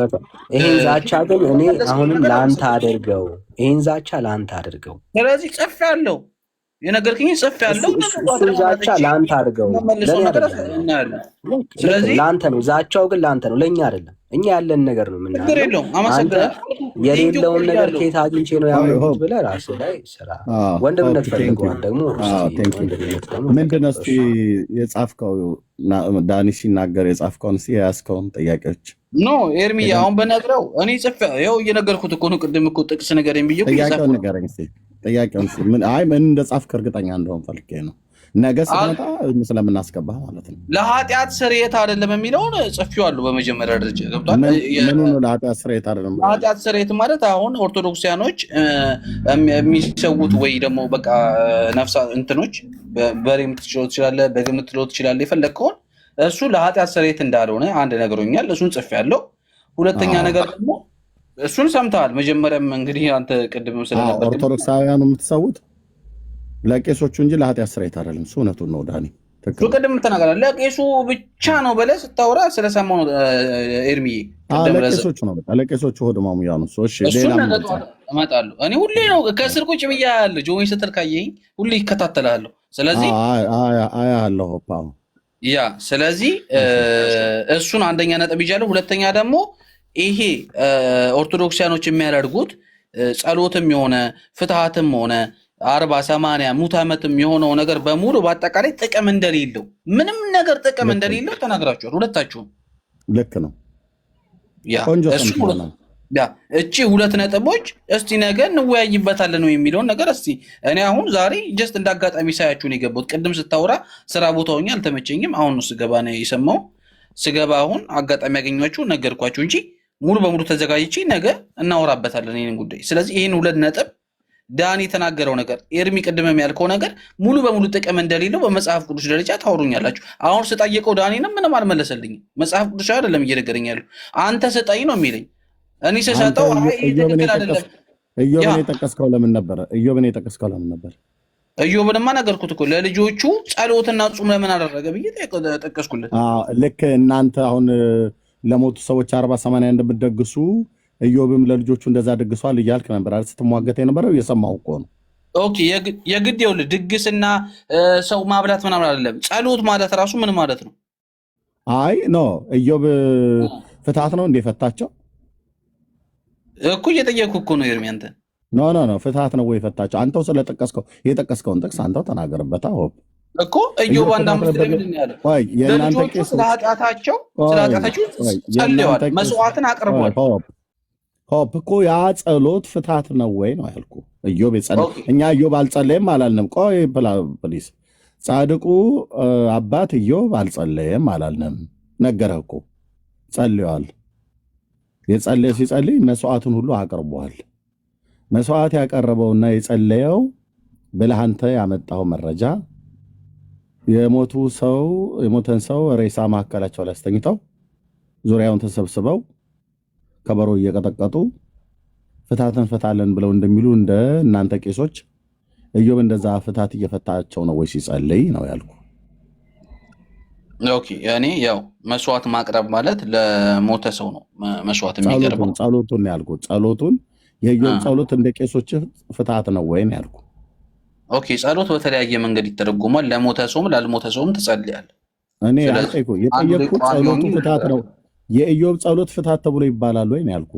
D: ይሄን ዛቻ ግን እኔ አሁንም ለአንተ አድርገው፣ ይሄን ዛቻ ለአንተ አድርገው። ስለዚህ
C: ጽፌያለሁ፣ የነገርከኝ ጽፌያለሁ።
D: እሱን ዛቻ ለአንተ አድርገው። ስለዚህ ለአንተ ነው ዛቻው፣ ግን ለአንተ ነው፣ ለእኛ አይደለም። እኛ ያለን ነገር ነው የምናየው። የሌለውን ነገር ከየት አግኝቼ ነው ያመጡት ብለህ ራስህ ላይ ስራ። ወንድምነት ፈልገዋል ደግሞ
B: ምንድን ነው እስኪ የጻፍከው? ዳኒ ሲናገር የጻፍከውን እስኪ የያዝከውን ጥያቄዎች
C: ኖ ኤርሚ አሁን በነግረው እኔ ጽፌ ይኸው እየነገርኩት እኮ ነው። ቅድም እኮ ጥቅስ ነገር የሚየው
B: ጥያቄውን ንገረኝ እስኪ። ጥያቄውን ምን እንደጻፍክ እርግጠኛ እንደሆን ፈልጌ ነው። ነገ ስትመጣ ስለምናስገባህ ማለት ነው።
C: ለኃጢአት ስርየት አይደለም የሚለውን ጽፌዋለሁ በመጀመሪያ ደረጃ ገብቷል።
B: ምኑ ነው ለኃጢአት ስርየት አይደለም?
C: ለኃጢአት ስርየት ማለት አሁን ኦርቶዶክሲያኖች የሚሰዉት ወይ ደግሞ በቃ ነፍሳ እንትኖች በሬ የምትችለው ትችላለህ፣ በግ የምትለው ትችላለህ፣ የፈለግከውን እሱ ለኃጢአት ስርየት እንዳልሆነ አንድ ነግሮኛል። እሱን ጽፌያለሁ። ሁለተኛ ነገር ደግሞ እሱን ሰምተሃል። መጀመሪያም እንግዲህ አንተ ቅድም ስለነበር
B: ኦርቶዶክሳውያኑ የምትሰዉት ለቄሶቹ እንጂ ለኃጢአት ስርየት አይደለም። እሱ እውነቱን ነው ዳኒ።
C: እሱ ቅድም ተናገራለህ። ለቄሱ ብቻ ነው ብለህ ስታወራ ስለሰማሁ ነው ኤርሚዬ።
B: ለቄሶቹ ነው በቃ ለቄሶቹ ሆድ ማሙያ ነው። እሺ
C: እመጣለሁ። እኔ ሁሌ ነው ከስር ቁጭ ብዬ አያለሁ። ጆይን ስትል ካየኸኝ ሁሌ ይከታተላለሁ። ስለዚህ
B: አያለሁ
C: ያ ስለዚህ እሱን አንደኛ ነጥብ ይዣለሁ። ሁለተኛ ደግሞ ይሄ ኦርቶዶክሲያኖች የሚያደርጉት ጸሎትም የሆነ ፍትሃትም ሆነ 40-80 ሙት ዓመትም የሆነው ነገር በሙሉ በአጠቃላይ ጥቅም እንደሌለው ምንም ነገር ጥቅም እንደሌለው ተናግራችኋል ሁለታችሁም።
B: ልክ ነው።
C: እቺ ሁለት ነጥቦች እስቲ ነገ እንወያይበታለን ነው የሚለውን ነገር እስቲ እኔ አሁን ዛሬ ጀስት እንዳጋጣሚ ሳያችሁ ነው የገባሁት። ቅድም ስታወራ ስራ ቦታ ሆኜ አልተመቸኝም። አሁን ስገባ ነው የሰማው። ስገባ አሁን አጋጣሚ ያገኟችሁ ነገርኳችሁ እንጂ ሙሉ በሙሉ ተዘጋጅቼ ነገ እናወራበታለን ይህንን ጉዳይ። ስለዚህ ይህን ሁለት ነጥብ ዳኒ የተናገረው ነገር ኤርሚ ቅድምም ያልከው ነገር ሙሉ በሙሉ ጥቅም እንደሌለው በመጽሐፍ ቅዱስ ደረጃ ታወሩኛላችሁ። አሁን ስጠይቀው ዳኒንም ምንም አልመለሰልኝም። መጽሐፍ ቅዱስ አይደለም እየነገረኝ ያለው አንተ ስጠኝ ነው የሚለኝ። እኔ ስሰጠው ትክክል አይደለም።
B: ኢዮብን የጠቀስከው ለምን ነበር?
C: ኢዮብንማ ነገርኩት እኮ ለልጆቹ ጸሎትና ጹም ለምን አደረገ ብዬ ጠቀስኩለት።
B: ልክ እናንተ አሁን ለሞቱ ሰዎች 40-80 እንደምትደግሱ ኢዮብም ለልጆቹ እንደዛ ደግሷል እያልክ ነበር አይደል? ስትሟገት የነበረው እየሰማሁ እኮ ነው።
C: ኦኬ የግድ ይኸውልህ ድግስና ሰው ማብላት ምናምን አይደለም። ጸሎት ማለት ራሱ ምን ማለት ነው?
B: አይ ኖ ኢዮብ ፍትሃት ነው እንደ ፈታቸው
C: እኮ እየጠየኩህ እኮ ነው ኤርሚ። አንተ
B: ኖ ፍትሃት ነው ወይ ፈታቸው? አንተው ስለጠቀስከው የጠቀስከውን ጥቅስ አንተው ተናገርበታ
C: እኮ ኢዮብ 1:5 ላይ ምንድን ነው ያለው? ለልጆቹ ስለ ኃጢአታቸው ጸልየዋል፣ መስዋዕትን አቅርበዋል።
B: ሆፕ እኮ ያ ጸሎት ፍትሃት ነው ወይ ነው ያልኩ። ኢዮብ እኛ ኢዮብ አልጸለየም አላልንም። ቆይ ፕሊስ፣ ጻድቁ አባት ኢዮብ አልጸለየም አላልንም። ነገረህ እኮ ጸልየዋል። ሲጸልይ መስዋዕቱን ሁሉ አቅርቧል። መስዋዕት ያቀረበውና የጸለየው ብለህ አንተ ያመጣው መረጃ የሞተን ሰው ሬሳ ማዕከላቸው ላይ አስተኝተው ዙሪያውን ተሰብስበው ከበሮ እየቀጠቀጡ ፍትሃትን ፈታለን ብለው እንደሚሉ እንደ እናንተ ቄሶች ኢዮብ እንደዛ ፍትሃት እየፈታቸው ነው ወይ ሲጸልይ ነው ያልኩ።
C: ኦኬ እኔ ያው መስዋዕት ማቅረብ ማለት ለሞተ ሰው ነው መስዋዕት የሚቀርበው።
B: ጸሎቱን ያልኩት ጸሎቱን የኢዮብ ጸሎት እንደ ቄሶች ፍትሐት ነው ወይ ነው ያልኩ።
C: ኦኬ ጸሎት በተለያየ መንገድ ይተረጎማል። ለሞተ ሰውም ላልሞተ ሰውም ትጸልያለህ።
B: እኔ የጠየቅኩት ጸሎቱ ፍትሐት ነው። የኢዮብ ጸሎት ፍትሐት ተብሎ ይባላል ወይ ነው ያልኩ።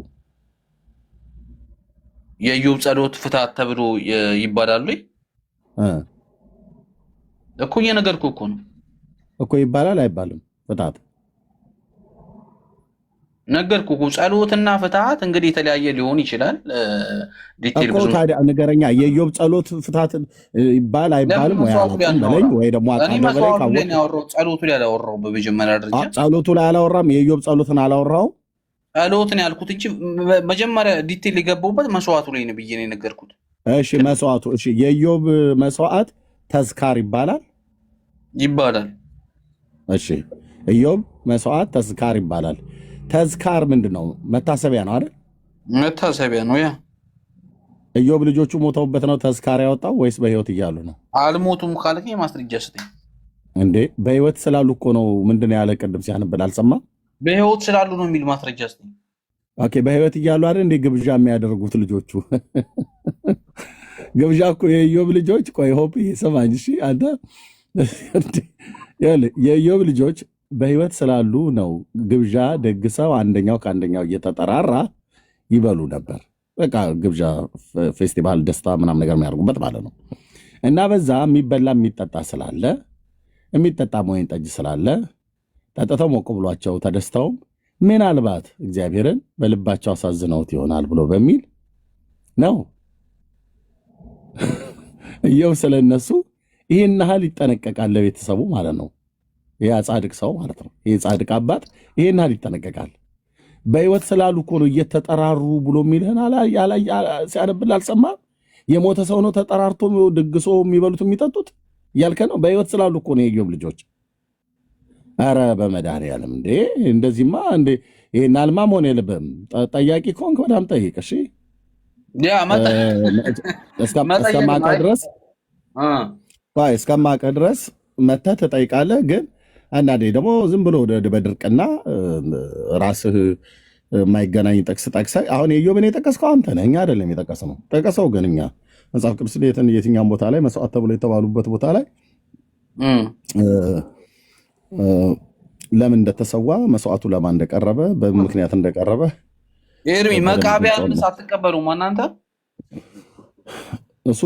C: የኢዮብ ጸሎት ፍትሐት ተብሎ ይባላል ወይ እኮ እየነገርኩህ እኮ ነው
B: እኮ። ይባላል አይባልም? ፍትሐት
C: ነገርኩህ። ጸሎትና ፍትሐት እንግዲህ የተለያየ ሊሆን ይችላል። ዲቴል
B: ብዙ ታዲያ ንገረኛ። የኢዮብ ጸሎት ፍትሐት ይባል አይባልም? ወይ ደግሞ
C: ጸሎቱ ላይ አላወራሁም። በመጀመሪያ ደረጃ
B: ጸሎቱ ላይ አላወራም። የኢዮብ ጸሎትን አላወራው።
C: ጸሎትን ያልኩት እንጂ መጀመሪያ ዲቴል የገባሁበት መስዋዕቱ ላይ ነው ብዬ ነው የነገርኩት።
B: እሺ መስዋዕቱ። እሺ የኢዮብ መስዋዕት ተዝካር ይባላል?
C: ይባላል።
B: እሺ ኢዮብ መስዋዕት ተዝካር ይባላል። ተዝካር ምንድን ነው? መታሰቢያ ነው አይደል?
C: መታሰቢያ ነው። ያ
B: ኢዮብ ልጆቹ ሞተውበት ነው ተዝካር ያወጣው ወይስ በህይወት እያሉ ነው?
C: አልሞቱም ካልከኝ ማስረጃ ስጠኝ።
B: እንዴ በህይወት ስላሉ እኮ ነው። ምንድን ነው ያለ ቅድም ሲያነብል አልሰማም?
C: በህይወት ስላሉ ነው የሚል ማስረጃ ስጠኝ።
B: ኦኬ በህይወት እያሉ አይደል እንዴ ግብዣ የሚያደርጉት ልጆቹ? ግብዣ እኮ የኢዮብ ልጆች ቆይ ሆፕ ይሰማኝ። እሺ አንተ የኢዮብ ልጆች በህይወት ስላሉ ነው ግብዣ ደግሰው አንደኛው ከአንደኛው እየተጠራራ ይበሉ ነበር። በቃ ግብዣ ፌስቲቫል ደስታ ምናምን ነገር የሚያደርጉበት ማለት ነው። እና በዛ የሚበላ የሚጠጣ ስላለ የሚጠጣ ወይን ጠጅ ስላለ ጠጥተው ሞቅ ብሏቸው ተደስተው ምናልባት እግዚአብሔርን በልባቸው አሳዝነውት ይሆናል ብሎ በሚል ነው ኢዮብ ስለነሱ ይህን ያህል ይጠነቀቃል ለቤተሰቡ ማለት ነው። ይህ ጻድቅ ሰው ማለት ነው። ይህ ጻድቅ አባት ይህን ያህል ይጠነቀቃል። በህይወት ስላሉ እኮ ነው እየተጠራሩ ብሎ የሚልህን ሲያነብል አልሰማህም? የሞተ ሰው ነው ተጠራርቶ ድግሶ የሚበሉት የሚጠጡት እያልከ ነው። በህይወት ስላሉ እኮ ነው የኢዮብ ልጆች። ኧረ በመድኃኒዓለም እንዴ! እንደዚህማ እንዴ! ይህን አልማ መሆን የለብህም። ጠያቂ ከሆንክ በጣም ጠይቅ። እሺ እስከማቀ ድረስ መተህ ትጠይቃለህ። ግን አንዳንዴ ደግሞ ዝም ብሎ በድርቅና ራስህ የማይገናኝ ጥቅስ ጠቅሰህ አሁን የኢዮብን የጠቀስከው አንተ ነህ፣ እኛ አይደለም የጠቀስነው። ጠቀሰው ግን እኛ መጽሐፍ ቅዱስ የትኛውም ቦታ ላይ መስዋዕት ተብሎ የተባሉበት ቦታ ላይ ለምን እንደተሰዋ መስዋዕቱ ለማን እንደቀረበ በምን ምክንያት እንደቀረበ
C: ኤርሚ መቃቢያን ሳትቀበሉም እናንተ
B: እሱ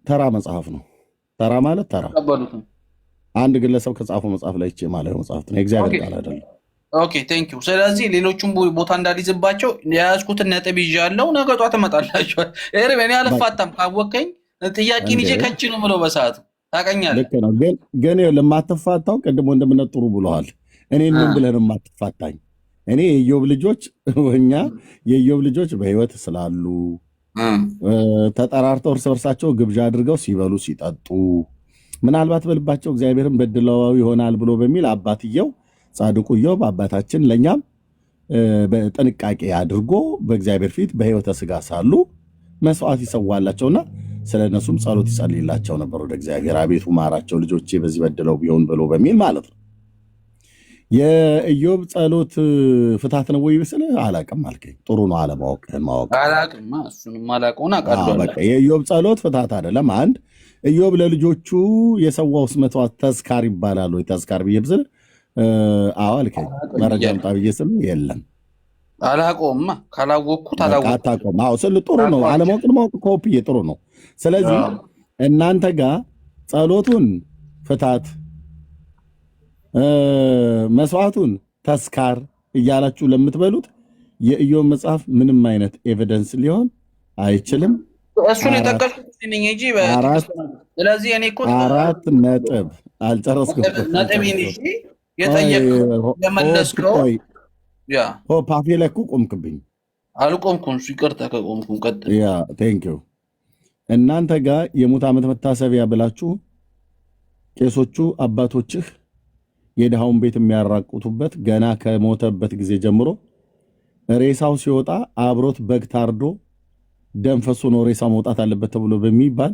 B: ተራ መጽሐፍ ነው። ተራ ማለት ተራ አንድ ግለሰብ ከጻፈው መጽሐፍ ላይ ማለት መጽሐፍ ነው፣ የእግዚአብሔር ቃል አይደለም።
C: ኦኬ ቴንክ ዩ። ስለዚህ ሌሎቹም ቦታ እንዳልይዝባቸው የያዝኩትን ነጥብ ይዣለሁ። ነገ ጧት እመጣላችሁ። ኤርሚ እኔ አልፋታም። ካወቀኝ ጥያቄን ይዤ ከች ነው የምለው በሰዓቱ ታውቀኛለህ።
B: ልክ ነው። ግን ለማትፋታው ቅድም ወንድምነት ጥሩ ብለዋል። እኔ ምን ብለህ የማትፋታኝ? እኔ የኢዮብ ልጆች እኛ የኢዮብ ልጆች በህይወት ስላሉ ተጠራርተው እርስ በርሳቸው ግብዣ አድርገው ሲበሉ ሲጠጡ ምናልባት በልባቸው እግዚአብሔርን በድለው ይሆናል ብሎ በሚል አባትየው ጻድቁ ኢዮብ አባታችን ለእኛም በጥንቃቄ አድርጎ በእግዚአብሔር ፊት በህይወተ ስጋ ሳሉ መስዋዕት ይሰዋላቸውና ስለ እነሱም ጸሎት ይጸልይላቸው ነበር ወደ እግዚአብሔር። አቤቱ ማራቸው ልጆቼ በዚህ በድለው ቢሆን ብሎ በሚል ማለት ነው። የኢዮብ ጸሎት ፍትሐት ነው ወይ ብስልህ አላቅም አልከኝ። ጥሩ ነው አለማወቅህን ማወቅ። የኢዮብ ጸሎት ፍትሐት አይደለም። አንድ ኢዮብ ለልጆቹ የሰዋውስ መስዋዕት ተዝካር ይባላል ወይ? ተዝካር ብዬ ብስልህ አዎ አልከኝ። መረጃ ምጣ ብዬ ስልህ የለም
C: አላቆምማ። ካላወቅኩት
B: አታቆም። አዎ ስልህ ጥሩ ነው አለማወቅን ማወቅ ኮፒዬ ጥሩ ነው። ስለዚህ እናንተ ጋር ጸሎቱን ፍትሐት መስዋዕቱን ተዝካር እያላችሁ ለምትበሉት የኢዮብ መጽሐፍ ምንም አይነት ኤቪደንስ ሊሆን አይችልም።
C: እሱን የጠቀስኩት ነኝ እንጂ ስለዚህ እኔ እኮ
B: 4 ነጥብ አልጨረስኩም።
C: ነጥቤን እሺ የጠየቅከው የመለስከው ያ
B: ፓፌ ላይ እኮ ቆምክብኝ።
C: አልቆምኩም። ይቅርታ ከቆምኩም ቀጥል።
B: ያ ቴንክ ዩ። እናንተ ጋር የሙት ዓመት መታሰቢያ ብላችሁ ቄሶቹ አባቶችህ የድሃውን ቤት የሚያራቁቱበት ገና ከሞተበት ጊዜ ጀምሮ ሬሳው ሲወጣ አብሮት በግ ታርዶ ደም ፈሶ ነው ሬሳው መውጣት አለበት ተብሎ በሚባል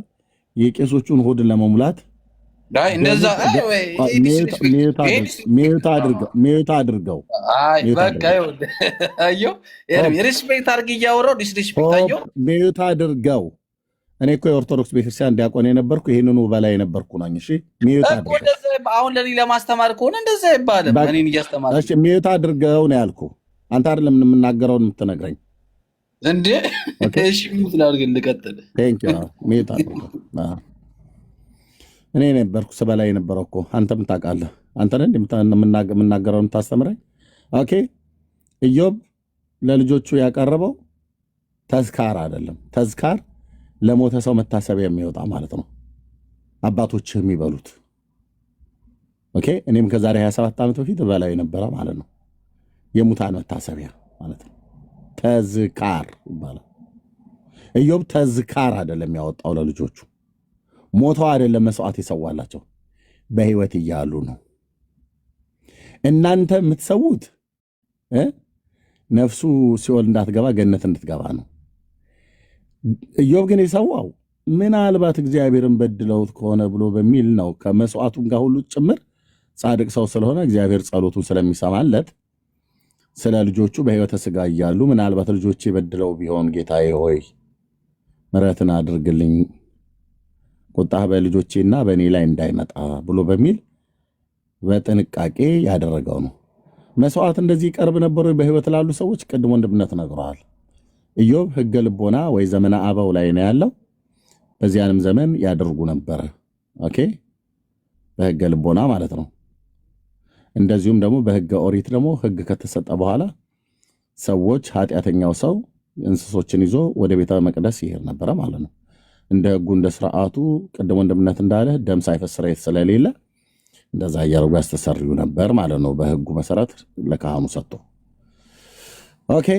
B: የቄሶቹን ሆድ ለመሙላት
C: አይ እንደዛ
B: ሚዩት አድርገው።
C: በቃ አየሁ ሪስፔክት አድርግ እያወራሁ ዲስሪስፔክት አየሁ።
B: ሚዩት አድርገው። እኔ እኮ የኦርቶዶክስ ቤተክርስቲያን ዲያቆን የነበርኩ ይህንኑ በላይ የነበርኩ ነኝ። እሺ ሚዩት አድርገው።
C: አሁን ለኔ ለማስተማር ከሆነ እንደዛ አይባልም። እኔን እያስተማር
B: ሚዩት አድርገው ነው ያልኩ። አንተ አይደለም የምናገረውን የምትነግረኝ
C: እንዴ? እሺ ሚዩት ላድርግ ልቀጥል።
B: ሚዩት አድርገው። እኔ ነበርኩ ስበላይ የነበረው እኮ አንተም ታውቃለህ። አንተ ነህ የምናገረውን የምታስተምረኝ። ኦኬ ኢዮብ ለልጆቹ ያቀረበው ተዝካር አይደለም። ተዝካር ለሞተ ሰው መታሰቢያ የሚወጣ ማለት ነው፣ አባቶችህ የሚበሉት። ኦኬ እኔም ከዛሬ 27 ዓመት በፊት በላይ ነበረ ማለት ነው። የሙታን መታሰቢያ ማለት ነው። ተዝካር ይባላል። ኢዮብ ተዝካር አይደለም ያወጣው ለልጆቹ። ሞተው አይደለም መስዋዕት የሰዋላቸው፣ በህይወት እያሉ ነው። እናንተ የምትሰዉት ነፍሱ ሲኦል እንዳትገባ ገነት እንድትገባ ነው። ኢዮብ ግን የሰዋው ምናልባት እግዚአብሔርን በድለውት ከሆነ ብሎ በሚል ነው። ከመስዋዕቱም ጋር ሁሉ ጭምር ጻድቅ ሰው ስለሆነ እግዚአብሔር ጸሎቱን ስለሚሰማለት ስለ ልጆቹ በህይወተ ስጋ እያሉ ምናልባት ልጆቼ በድለው ቢሆን ጌታዬ ሆይ ምሕረትን አድርግልኝ፣ ቁጣህ በልጆቼና በእኔ ላይ እንዳይመጣ ብሎ በሚል በጥንቃቄ ያደረገው ነው። መስዋዕት እንደዚህ ይቀርብ ነበሩ በህይወት ላሉ ሰዎች? ቅድሞ ወንድምነት ነግረዋል። ኢዮብ ህገ ልቦና ወይ ዘመነ አበው ላይ ነው ያለው። በዚያንም ዘመን ያደርጉ ነበረ። ኦኬ በህገ ልቦና ማለት ነው። እንደዚሁም ደግሞ በህገ ኦሪት ደግሞ ህግ ከተሰጠ በኋላ ሰዎች ኃጢአተኛው ሰው እንስሶችን ይዞ ወደ ቤተ መቅደስ ይሄድ ነበረ ማለት ነው። እንደ ህጉ እንደ ስርዓቱ ቅድሞ ወንድምነት እንዳለ ደም ሳይፈስ ስርየት ስለሌለ እንደዛ እያደረጉ ያስተሰርዩ ነበር ማለት ነው። በህጉ መሰረት ለካህኑ ሰጥቶ። ኦኬ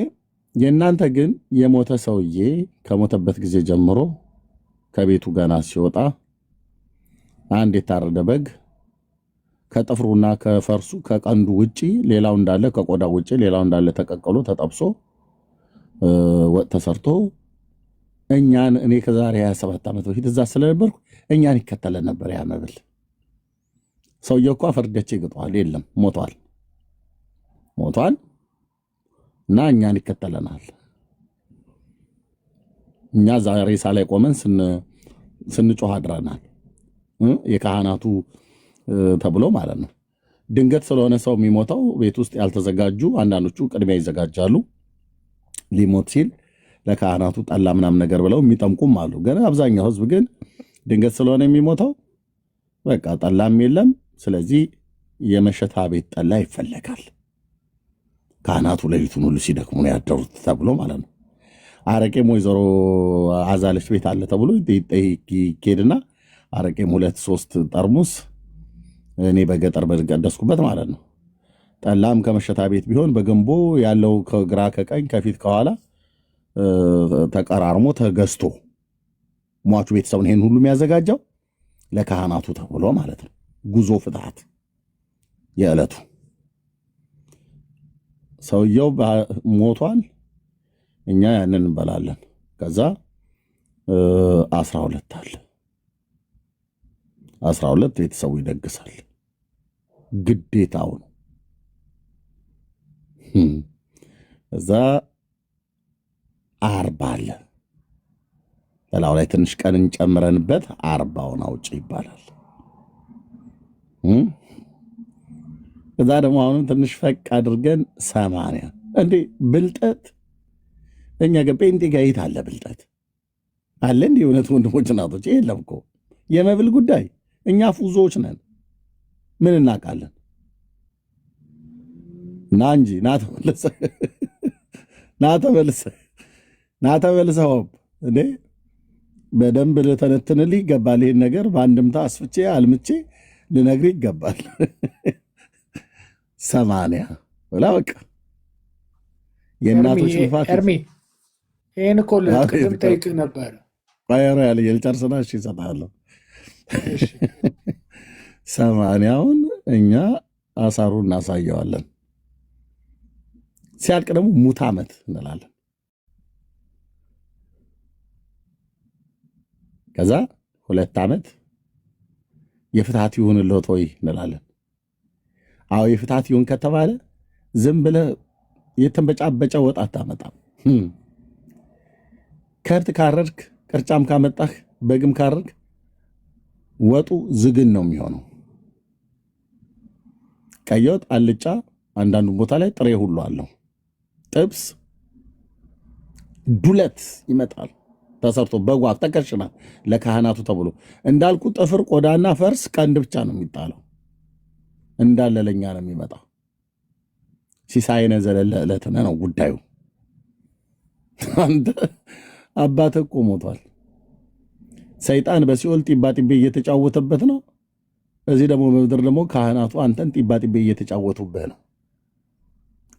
B: የእናንተ ግን የሞተ ሰውዬ ከሞተበት ጊዜ ጀምሮ ከቤቱ ገና ሲወጣ አንድ የታረደ በግ ከጥፍሩና ከፈርሱ ከቀንዱ ውጪ ሌላው እንዳለ፣ ከቆዳ ውጪ ሌላው እንዳለ ተቀቅሎ ተጠብሶ ወጥ ተሰርቶ እኛን እኔ ከዛሬ 27 ዓመት በፊት እዛ ስለነበርኩ እኛን ይከተለን ነበር ያ መብል። ሰውየው እኮ አፈርደቼ ግጧል፣ የለም ሞቷል እና እኛን ይከተለናል። እኛ ዛሬ ሬሳ ላይ ቆመን ስንጮህ አድረናል። የካህናቱ ተብሎ ማለት ነው። ድንገት ስለሆነ ሰው የሚሞተው ቤት ውስጥ ያልተዘጋጁ አንዳንዶቹ ቅድሚያ ይዘጋጃሉ። ሊሞት ሲል ለካህናቱ ጠላ ምናምን ነገር ብለው የሚጠምቁም አሉ። ግን አብዛኛው ህዝብ ግን ድንገት ስለሆነ የሚሞተው በቃ ጠላም የለም። ስለዚህ የመሸታ ቤት ጠላ ይፈለጋል። ካህናቱ ሌሊቱን ሁሉ ሲደክሙ ነው ያደሩት ተብሎ ማለት ነው። አረቄም ወይዘሮ አዛለች ቤት አለ ተብሎ ይኬድና አረቄም 2-3 ጠርሙስ እኔ በገጠር በቀደስኩበት ማለት ነው። ጠላም ከመሸታ ቤት ቢሆን በገንቦ ያለው ከግራ ከቀኝ ከፊት ከኋላ ተቀራርሞ ተገዝቶ ሟቹ ቤተሰቡን ይሄን ሁሉ የሚያዘጋጀው ለካህናቱ ተብሎ ማለት ነው። ጉዞ ፍትሐት የዕለቱ ሰውየው ሞቷል። እኛ ያንን እንበላለን። ከዛ 12 አለ 12 ቤተሰቡ ይደግሳል። ግዴታው ነው። እዛ 40 አለ በላው ላይ ትንሽ ቀን እንጨምረንበት 40ውን አውጪ ይባላል። እዛ ደግሞ አሁንም ትንሽ ፈቅ አድርገን 80 እንዴ ብልጠት። እኛ ጋር ጴንጤ ጋር የት አለ ብልጠት አለ? እንዲህ እውነት ወንድሞች እናቶች፣ የለም እኮ የመብል ጉዳይ። እኛ ፉዞች ነን። ምን እናውቃለን? ና እንጂ ና ተመልሰህ እንዴ በደንብ ልተነትንልህ ይገባል። ይህን ነገር በአንድምታ አስፍቼ አልምቼ ልነግርህ ይገባል። 80 ብላ በቃ የእናቶች ልፋት።
A: ኤርሚ ይህን እኮ ቅድም ጠይቅህ ነበረ።
B: ያለ የልጨርስና እሺ እሰጥሃለሁ። 80ውን እኛ አሳሩ እናሳየዋለን። ሲያልቅ ደግሞ ሙት ዓመት እንላለን። ከዛ 2 ዓመት የፍትሐት ይሁንልዎት ወይ እንላለን። አዎ የፍትሐት ይሁን ከተባለ ዝም ብለህ የተንበጫበጨ ወጥ አታመጣም። ከብት ካረድክ፣ ቅርጫም ካመጣህ፣ በግም ካረድክ ወጡ ዝግን ነው የሚሆነው። ቀይ ወጥ፣ አልጫ፣ አንዳንዱ ቦታ ላይ ጥሬ ሁሉ አለው። ጥብስ፣ ዱለት ይመጣል ተሰርቶ በጓብ ተቀሽና ለካህናቱ ተብሎ እንዳልኩ ጥፍር፣ ቆዳና ፈርስ፣ ቀንድ ብቻ ነው የሚጣለው። እንዳለ ለኛ ነው የሚመጣው። ሲሳይነ ዘለለ ዕለትነ ነው ጉዳዩ። አንተ አባትህ እኮ ሞቷል። ሰይጣን በሲኦል ጢባጢቤ እየተጫወተበት ነው። እዚህ ደግሞ በምድር ደግሞ ካህናቱ አንተን ጢባጢቤ እየተጫወቱብህ ነው።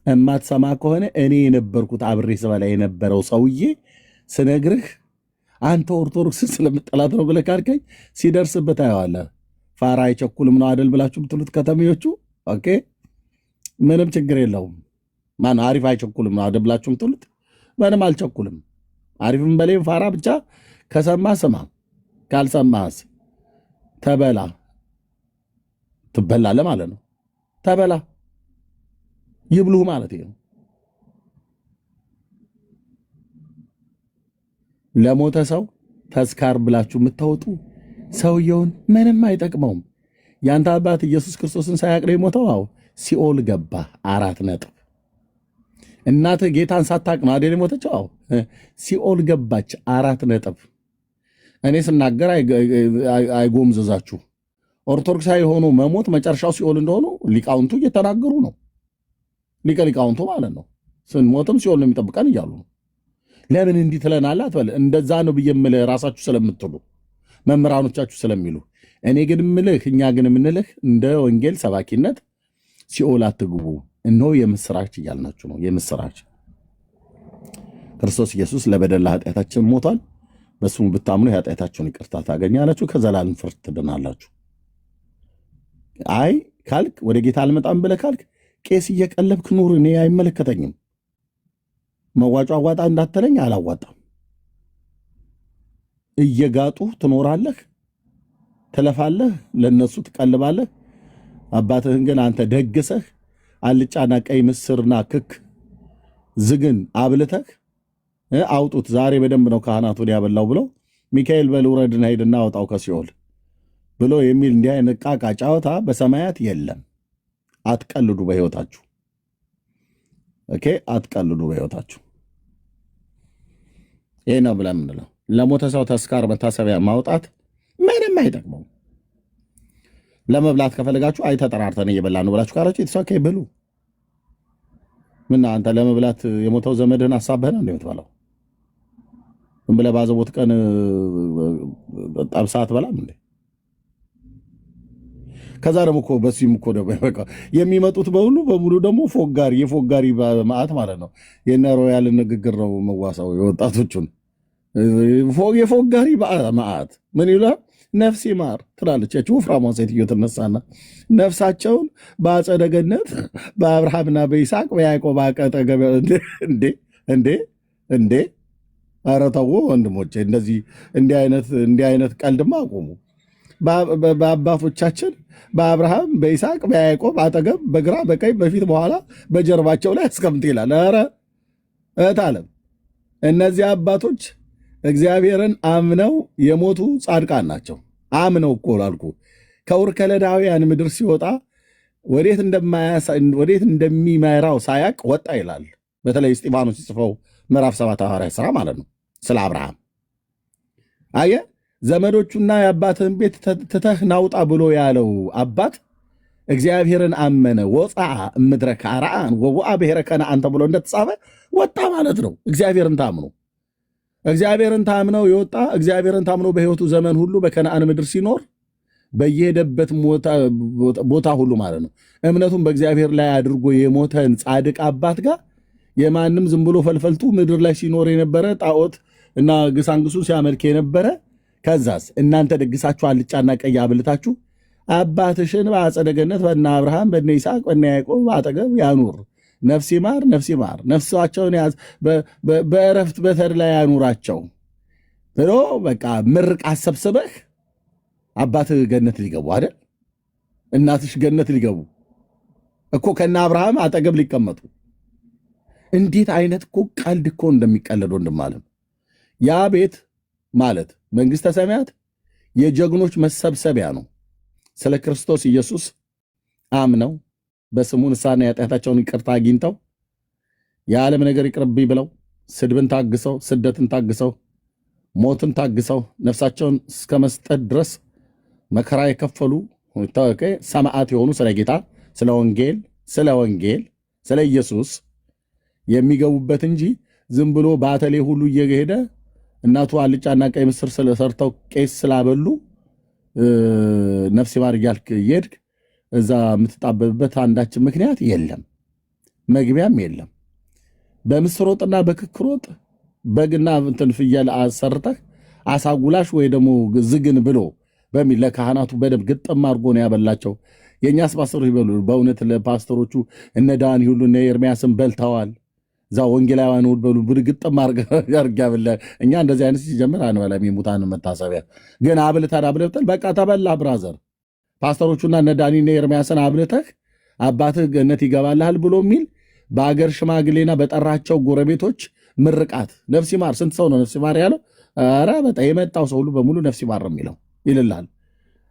B: እማትሰማ ከሆነ እኔ የነበርኩት አብሬ ስበላ የነበረው ሰውዬ ስነግርህ አንተ ኦርቶዶክስ ስለምጠላት ነው ብለህ ካልከኝ ሲደርስበት አየዋለህ። ፋራ አይቸኩልም ነው አደል ብላችሁ ብትሉት ከተሜዎቹ፣ ኦኬ ምንም ችግር የለውም። ማነው አሪፍ አይቸኩልም ነው አደል ብላችሁ ብትሉት፣ ምንም አልቸኩልም። አሪፍም በሌም ፋራ ብቻ ከሰማ ስማ፣ ካልሰማስ ተበላ ትበላለህ ማለት ነው። ተበላ ይብሉህ ማለት ነው። ለሞተ ሰው ተስካር ብላችሁ የምታወጡ ሰውየውን ምንም አይጠቅመውም። ያንተ አባት ኢየሱስ ክርስቶስን ሳያውቅ ነው የሞተው። አዎ ሲኦል ገባ። 4 ነጥብ። እናትህ ጌታን ሳታውቅ ነው አይደል የሞተችው? አዎ ሲኦል ገባች። 4 ነጥብ። እኔ ስናገር አይጎምዝዛችሁ። ኦርቶዶክሳዊ የሆኑ መሞት መጨረሻው ሲኦል እንደሆኑ ሊቃውንቱ እየተናገሩ ነው። ሊቃውንቱ ማለት ነው። ስንሞትም ሲኦል ነው የሚጠብቀን እያሉ ነው። ለምን እንዲህ ትለናለህ አትበል። እንደዛ ነው ብዬ የምልህ ራሳችሁ ስለምትሉ መምህራኖቻችሁ ስለሚሉ፣ እኔ ግን የምልህ እኛ ግን የምንልህ እንደ ወንጌል ሰባኪነት ሲኦል አትግቡ፣ እነሆ የምስራች እያልናችሁ ነው። የምስራች ክርስቶስ ኢየሱስ ለበደል ኃጢአታችን ሞቷል፣ በስሙ ብታምኑ የኃጢአታችሁን ይቅርታ ታገኛላችሁ፣ ከዘላለም ፍርድ ትድናላችሁ። አይ ካልክ ወደ ጌታ አልመጣም ብለህ ካልክ ቄስ እየቀለብክ ኑር፣ እኔ አይመለከተኝም። መዋጮ አዋጣ እንዳትለኝ አላዋጣም። እየጋጡ ትኖራለህ፣ ትለፋለህ፣ ለነሱ ትቀልባለህ። አባትህን ግን አንተ ደግሰህ አልጫና ቀይ ምስርና ክክ ዝግን አብልተህ አውጡት፣ ዛሬ በደንብ ነው ካህናቱን ያበላው ብለው ሚካኤል በል ውረድና ሄድና አውጣው ከሲኦል ብሎ የሚል እንዲህ አይነት ቃቃ ጫወታ በሰማያት የለም። አትቀልዱ በሕይወታችሁ። ኦኬ፣ አትቀልዱ በሕይወታችሁ። ይሄ ነው ብለን የምንለው። ለሞተ ሰው ተስካር መታሰቢያ ማውጣት ምንም አይጠቅመው። ለመብላት ከፈለጋችሁ አይ ተጠራርተን እየበላ ነው ብላችሁ ካላችሁ የተሳካ ብሉ። ምን አንተ ለመብላት የሞተው ዘመድህን አሳበህን እንደ የምትበላው? ምን ብለህ ባዘቦት ቀን ጠብሰህ አትበላም እንዴ? ከዛ ደግሞ እኮ በሲም እኮ ደግሞ በቃ የሚመጡት በሙሉ ደግሞ ፎጋሪ የፎጋሪ ማዕት ማለት ነው። የነ ሮያልን ንግግር ነው መዋሳው የወጣቶቹን የፎጋሪ ማዕት ምን ይላል? ነፍስ ይማር ትላለች ያቺ ወፍራሟ ሴትዮ ትነሳና ነፍሳቸውን በአጸደ ገነት በአብርሃምና በይስሐቅ በያዕቆብ አጠገብ እንዴ ኧረ ተው ወንድሞቼ፣ እንዲህ አይነት ቀልድማ አቁሙ። በአባቶቻችን በአብርሃም በይስሐቅ በያዕቆብ አጠገብ በግራ በቀኝ በፊት በኋላ በጀርባቸው ላይ አስቀምጥ ይላል። ኧረ እህታለም እነዚህ አባቶች እግዚአብሔርን አምነው የሞቱ ጻድቃን ናቸው። አምነው እኮ ላልኩ ከውር ከለዳውያን ምድር ሲወጣ ወዴት እንደሚመራው ሳያቅ ወጣ ይላል። በተለይ እስጢፋኖስ ሲጽፈው ምዕራፍ 7 ሐዋርያት ሥራ ማለት ነው ስለ አብርሃም። አየህ ዘመዶቹና የአባትህን ቤት ትተህ ናውጣ ብሎ ያለው አባት እግዚአብሔርን አመነ። ወፅአ እምድረ ካርዓን ወውአ ብሔረ ከነዓን ተብሎ እንደተጻፈ ወጣ ማለት ነው። እግዚአብሔርን ታምነው የወጣ እግዚአብሔርን ታምኖ በሕይወቱ ዘመን ሁሉ በከነዓን ምድር ሲኖር በየሄደበት ቦታ ሁሉ ማለት ነው እምነቱን በእግዚአብሔር ላይ አድርጎ የሞተን ጻድቅ አባት ጋር የማንም ዝም ብሎ ፈልፈልቱ ምድር ላይ ሲኖር የነበረ ጣዖት እና ግሳንግሱ ሲያመልክ የነበረ ከዛስ እናንተ ደግሳችሁ አልጫና ቀይ አብልታችሁ አባትሽን በአጸደ ገነት በእነ አብርሃም በእነ ይስሐቅ በእነ ያዕቆብ አጠገብ ያኑር፣ ነፍስ ይማር ነፍሳቸውን በእረፍት በተድላ ያኑራቸው ብሎ በቃ ምርቃት ሰብስበህ አባትህ ገነት ሊገቡ አይደል? እናትሽ ገነት ሊገቡ እኮ ከነ አብርሃም አጠገብ ሊቀመጡ። እንዴት አይነት እኮ ቀልድ እኮ እንደሚቀለድ ወንድም አለም። ያ ቤት ማለት መንግሥተ ሰማያት የጀግኖች መሰብሰቢያ ነው። ስለ ክርስቶስ ኢየሱስ አምነው በስሙ ንስሐና የኃጢአታቸውን ይቅርታ አግኝተው የዓለም ነገር ይቅርብኝ ብለው ስድብን ታግሰው ስደትን ታግሰው ሞትን ታግሰው ነፍሳቸውን እስከ መስጠት ድረስ መከራ የከፈሉ ሰማዕት የሆኑ ስለ ጌታ ስለ ወንጌል ስለ ኢየሱስ የሚገቡበት እንጂ ዝም ብሎ ባተሌ ሁሉ እየሄደ እናቱ አልጫና ቀይ ምስር ስለሰርተው ቄስ ስላበሉ ነፍስ ይማር እያልክ እየሄድክ እዛ የምትጣበብበት አንዳችን ምክንያት የለም፣ መግቢያም የለም። በምስር ወጥና በክክ ወጥ በግና እንትን ፍየል አሰርተህ አሳጉላሽ ወይ ደግሞ ዝግን ብሎ በሚል ለካህናቱ በደንብ ግጥም አድርጎ ነው ያበላቸው። የእኛስ ፓስተሮች ይበሉ። በእውነት ለፓስተሮቹ እነ ዳኒ ሁሉ እነ ኤርሚያስን በልተዋል። እዛ ወንጌላውያን ሁሉ በሉ ብርግጥም አድርግ ያበላ። እኛ እንደዚህ አይነት ሲጀምር አንበላም። የሙታን መታሰቢያ ግን አብልተን በቃ ተበላ ብራዘር። ፓስተሮቹና እነ ዳኒ እነ ኤርሚያስን አብልተህ አባትህ ገነት ይገባልሃል ብሎ የሚል በአገር ሽማግሌና በጠራቸው ጎረቤቶች ምርቃት ነፍስ ይማር። ስንት ሰው ነው ነፍስ ይማር ያለው? ኧረ በጣም የመጣው ሰው ሁሉ በሙሉ ነፍስ ይማር ነው የሚለው ይልላል።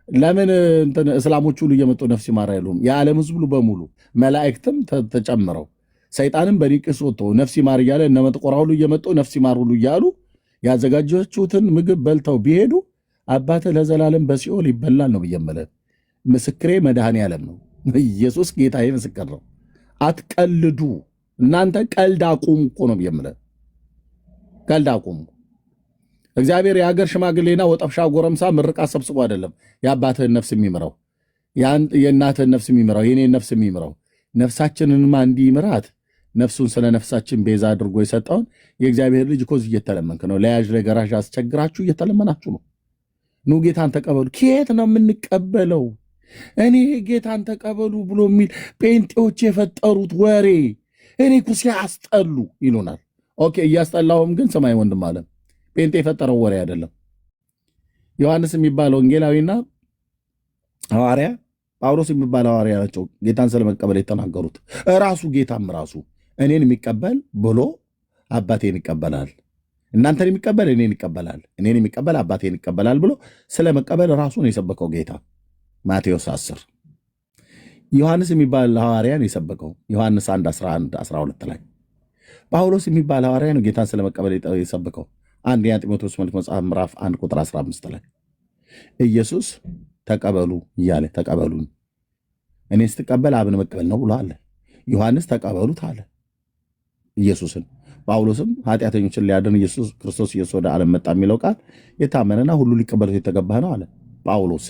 B: ለምን እስላሞች ሁሉ እየመጡ ነፍስ ይማር አይሉም? የዓለም ሕዝብ ሁሉ በሙሉ መላእክትም ተጨምረው ሰይጣንም በኒቅስ ወጥቶ ነፍስ ይማር እያለ እነ መጥቆራ ሁሉ እየመጡ ነፍስ ይማር ሁሉ እያሉ ያዘጋጃችሁትን ምግብ በልተው ቢሄዱ አባትህ ለዘላለም በሲኦል ይበላል ነው ብዬ የምልህ። ምስክሬ መድኃኔዓለም ነው። ኢየሱስ ጌታዬ ምስክር ነው። አትቀልዱ እናንተ፣ ቀልድ አቁሙ እኮ ነው ብዬ የምልህ። ቀልድ አቁሙ። እግዚአብሔር የሀገር ሽማግሌና ወጠፍሻ ጎረምሳ ምርቃት ሰብስቦ አይደለም የአባትህን ነፍስ የሚምረው የእናትህን ነፍስ የሚምረው የኔን ነፍስ የሚምረው። ነፍሳችንንማ እንዲምራት ነፍሱን ስለ ነፍሳችን ቤዛ አድርጎ የሰጠውን የእግዚአብሔር ልጅ እኮ እየተለመንክ ነው። ለያዥ ለገራዥ አስቸግራችሁ እየተለመናችሁ ነው። ኑ ጌታን ተቀበሉ። ከየት ነው የምንቀበለው? እኔ ጌታን ተቀበሉ ብሎ የሚል ጴንጤዎች የፈጠሩት ወሬ እኔ እኮ ሲያስጠሉ ይሉናል። ኦኬ፣ እያስጠላውም ግን ሰማይ ወንድም አለ ጴንጤ የፈጠረው ወሬ አይደለም። ዮሐንስ የሚባል ወንጌላዊና ሐዋርያ ጳውሎስ የሚባል ሐዋርያ ናቸው ጌታን ስለመቀበል የተናገሩት። ራሱ ጌታም ራሱ እኔን የሚቀበል ብሎ አባቴን ይቀበላል፣ እናንተን የሚቀበል እኔን ይቀበላል፣ እኔን የሚቀበል አባቴን ይቀበላል ብሎ ስለመቀበል ራሱን የሰበከው ጌታ ማቴዎስ 10። ዮሐንስ የሚባል ሐዋርያን የሰበከው ዮሐንስ 1 11 12 ላይ። ጳውሎስ የሚባል ሐዋርያ ነው ጌታን ስለመቀበል የሰበከው አንደኛ ጢሞቴዎስ መጽሐፍ ምዕራፍ 1 ቁጥር 15 ላይ። ኢየሱስ ተቀበሉ እያለ ተቀበሉን፣ እኔ ስትቀበል አብን መቀበል ነው ብሎ አለ። ዮሐንስ ተቀበሉት አለ ኢየሱስን። ጳውሎስም ኃጢአተኞችን ሊያድን ኢየሱስ ክርስቶስ ኢየሱስ ወደ ዓለም መጣ የሚለው ቃል የታመነና ሁሉ ሊቀበሉት የተገባ ነው አለ ጳውሎስ።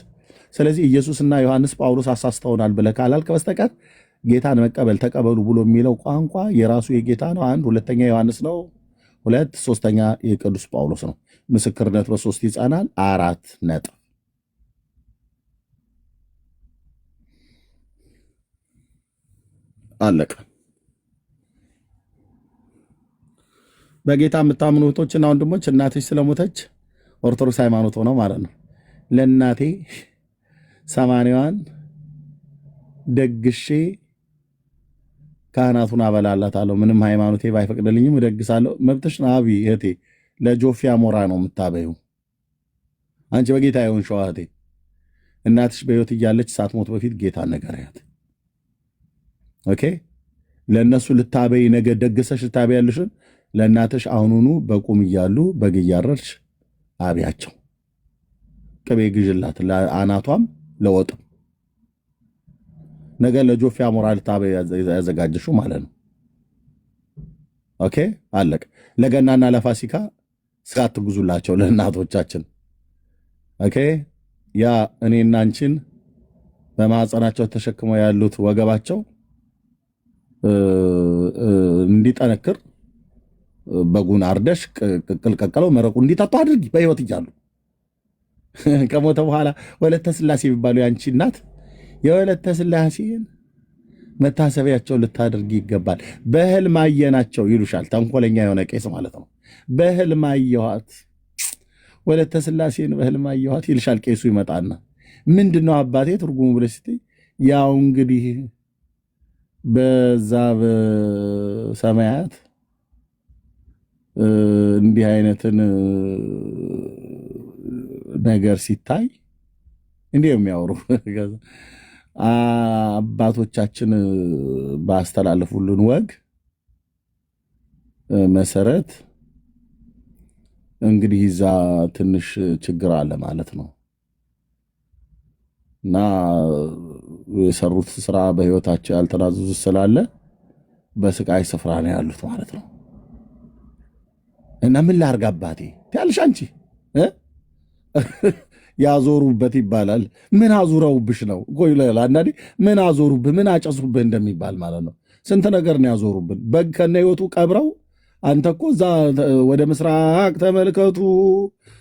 B: ስለዚህ ኢየሱስና ዮሐንስ ጳውሎስ አሳስተውናል ብለህ ካላልክ በስተቀር ጌታን መቀበል ተቀበሉ ብሎ የሚለው ቋንቋ የራሱ የጌታ ነው። አንድ ሁለተኛ ዮሐንስ ነው። ሁለት ሶስተኛ የቅዱስ ጳውሎስ ነው። ምስክርነት በሶስት ይጸናል። 4 ነጥብ። አለቀ። በጌታ የምታምኑ እህቶችና ወንድሞች እናትሽ ስለሞተች ኦርቶዶክስ ሃይማኖት ሆነው ማለት ነው ለእናቴ 80ዋን ደግሼ ካህናቱን አበላላታለሁ። ምንም ሃይማኖቴ ባይፈቅድልኝም እደግሳለሁ። መብትሽ ነው። አቢ እህቴ ለጆፊ አሞራ ነው የምታበይው። አንቺ በጌታ ይሁን ሸዋ እህቴ። እናትሽ በሕይወት እያለች ሳትሞት በፊት ጌታ ነገርያት። ኦኬ፣ ለእነሱ ልታበይ ነገ ደግሰሽ ልታበይ ያለሽን ለእናትሽ አሁኑኑ በቁም እያሉ በግ እያረድሽ አብያቸው። ቅቤ ግዥላት ለአናቷም ለወጥም። ነገ ለጆፊ አሞራ ልታበይ ያዘጋጀሽው ማለት ነው። ኦኬ፣ አለቅ። ለገናና ለፋሲካ ስጋ አትጉዙላቸው ለእናቶቻችን። ኦኬ፣ ያ እኔና አንቺን በማህፀናቸው ተሸክመው ያሉት ወገባቸው እንዲጠነክር በጉን አርደሽ ቅቅል ቀቀለው መረቁ እንዲጠጡ አድርጊ። በህይወት እያሉ ከሞተ በኋላ ወለተ ስላሴ የሚባሉ ያንቺ እናት የወለተ ስላሴን መታሰቢያቸው ልታደርጊ ይገባል። በህልም አየናቸው ይሉሻል። ተንኮለኛ የሆነ ቄስ ማለት ነው። በህልም አየኋት ወለተ ስላሴን በህልም አየኋት ይልሻል ቄሱ ይመጣና ምንድነው አባቴ ትርጉሙ ብለሽ ስትይ ያው እንግዲህ በዛ በሰማያት እንዲህ አይነትን ነገር ሲታይ እንዲህ የሚያወሩ አባቶቻችን ባስተላለፉልን ወግ መሰረት እንግዲህ እዛ ትንሽ ችግር አለ ማለት ነው እና የሰሩት ስራ በህይወታቸው ያልተናዘዙ ስላለ በስቃይ ስፍራ ነው ያሉት ማለት ነው። እና ምን ላርግ አባቴ ትያለሽ አንቺ ያዞሩበት ይባላል። ምን አዙረውብሽ ነው? ቆይ ለአንዳንዴ ምን አዞሩብህ ምን አጨሱብህ እንደሚባል ማለት ነው። ስንት ነገር ነው ያዞሩብን። በግ ከነ ህይወቱ ቀብረው አንተ እኮ እዛ ወደ ምስራቅ ተመልከቱ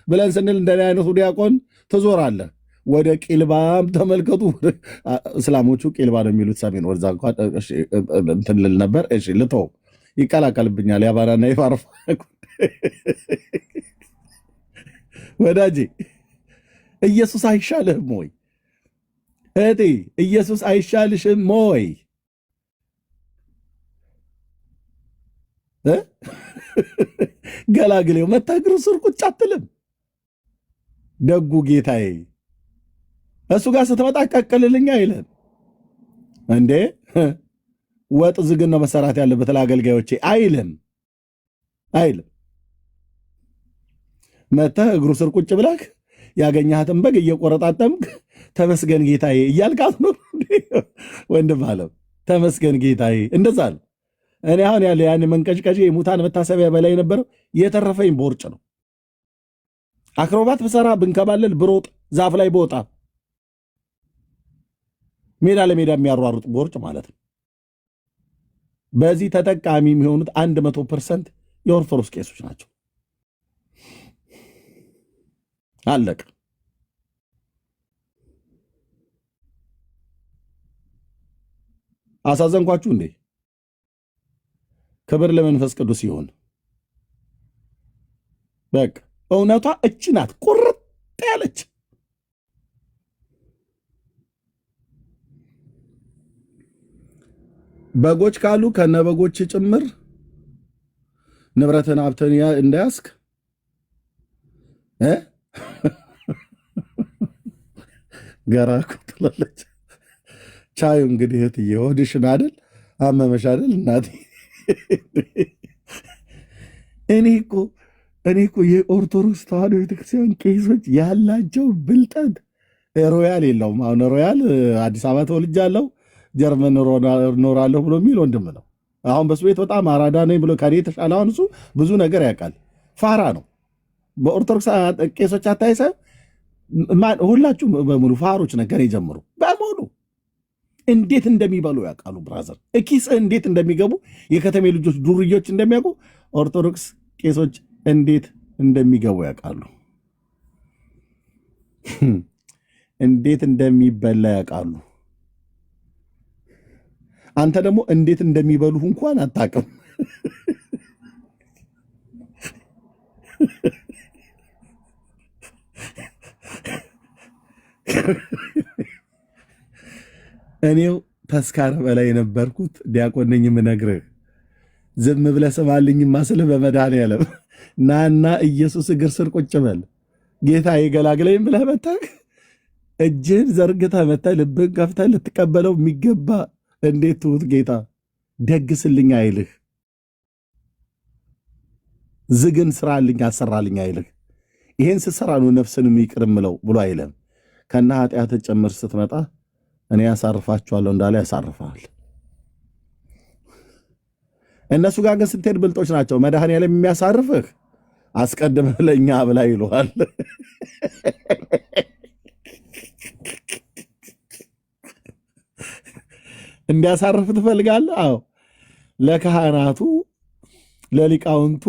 B: ብለን ስንል እንደኔ አይነቱ ዲያቆን ትዞራለህ። ወደ ቂልባም ተመልከቱ። እስላሞቹ ቂልባ ነው የሚሉት ሰሜን ወደዛ እንኳን እንትን ልል ነበር። እሺ ልተው ይቀላቀልብኛል ያባራና ይፋርፋ ወዳጄ ኢየሱስ አይሻልህም ወይ እህቴ? ኢየሱስ አይሻልሽም ወይ? ገላግሌው መታግሩ ስር ቁጭ አትልም። ደጉ ጌታዬ እሱ ጋር ስትመጣ ቀቅልልኛ አይልም እንዴ? ወጥ ዝግን ነው መሰራት ያለበት ለአገልጋዮቼ አይልም። መተህ እግሩ ስር ቁጭ ብለህ ያገኛትን በግ እየቆረጣጠምክ ተመስገን ጌታዬ እያልካት ነው ወንድም አለም። ተመስገን ጌታዬ እንደዛ ነው። እኔ አሁን ያለ ያን መንቀጭቀጭ የሙታን መታሰቢያ በላይ ነበረው የተረፈኝ ቦርጭ ነው። አክሮባት ብሰራ ብንከባለል ብሮጥ ዛፍ ላይ በወጣ ሜዳ ለሜዳ የሚያሯሩጥ ቦርጭ ማለት ነው። በዚህ ተጠቃሚ የሚሆኑት 100% የኦርቶዶክስ ቄሶች ናቸው። አለቀ። አሳዘንኳችሁ እንዴ? ክብር ለመንፈስ ቅዱስ ይሁን። በቃ እውነቷ እቺ ናት፣ ቁርጥ ያለች። በጎች ካሉ ከነበጎች ጭምር ንብረትን ሀብትን እንዳያስክ ገራኩ ትላለች። ቻዩ እንግዲህ እህትዬ ሆድሽን አይደል አመመሽ አይደል እናቴ። እኔ እኮ የኦርቶዶክስ ተዋሕዶ ቤተክርስቲያን ቄሶች ያላቸው ብልጠት ሮያል የለውም። አሁን ሮያል አዲስ አበባ ተወልጃለሁ ጀርመን እኖራለሁ ብሎ የሚል ወንድም ነው። አሁን በሱ ቤት በጣም አራዳ ነኝ ብሎ ከኔ የተሻለ አሁን እሱ ብዙ ነገር ያውቃል። ፋራ ነው። በኦርቶዶክስ ቄሶች አታይሰ ሁላችሁም በሙሉ ፋሮች ነገር ይጀምሩ በሙሉ እንዴት እንደሚበሉ ያውቃሉ። ብራዘር እኪስ እንዴት እንደሚገቡ የከተሜ ልጆች ዱርዮች እንደሚያውቁ ኦርቶዶክስ ቄሶች እንዴት እንደሚገቡ ያውቃሉ። እንዴት እንደሚበላ ያውቃሉ። አንተ ደግሞ እንዴት እንደሚበሉህ እንኳን አታውቅም። እኔው ተስካረ በላይ የነበርኩት ዲያቆን ነኝ የምነግርህ። ዝም ብለህ ስማልኝ ማስልህ በመድኃኔዓለም ናና ኢየሱስ እግር ስር ቁጭ በል ጌታ የገላግለኝ ብለህ መታህ እጅህን ዘርግተህ መተህ ልብህን ከፍተህ ልትቀበለው የሚገባ እንዴት ትሁት ጌታ ደግስልኝ አይልህ። ዝግን ስራልኝ አሰራልኝ አይልህ። ይሄን ስትሰራ ነው ነፍስንም ይቅር እምለው ብሎ አይልም። ከና ኃጢአት ጭምር ስትመጣ እኔ ያሳርፋችኋለሁ እንዳለ ያሳርፋል። እነሱ ጋር ግን ስትሄድ ብልጦች ናቸው። መድኃኔዓለም የሚያሳርፍህ አስቀድመህ ለእኛ ብላ ይለዋል። እንዲያሳርፍ ትፈልጋለህ? አዎ ለካህናቱ ለሊቃውንቱ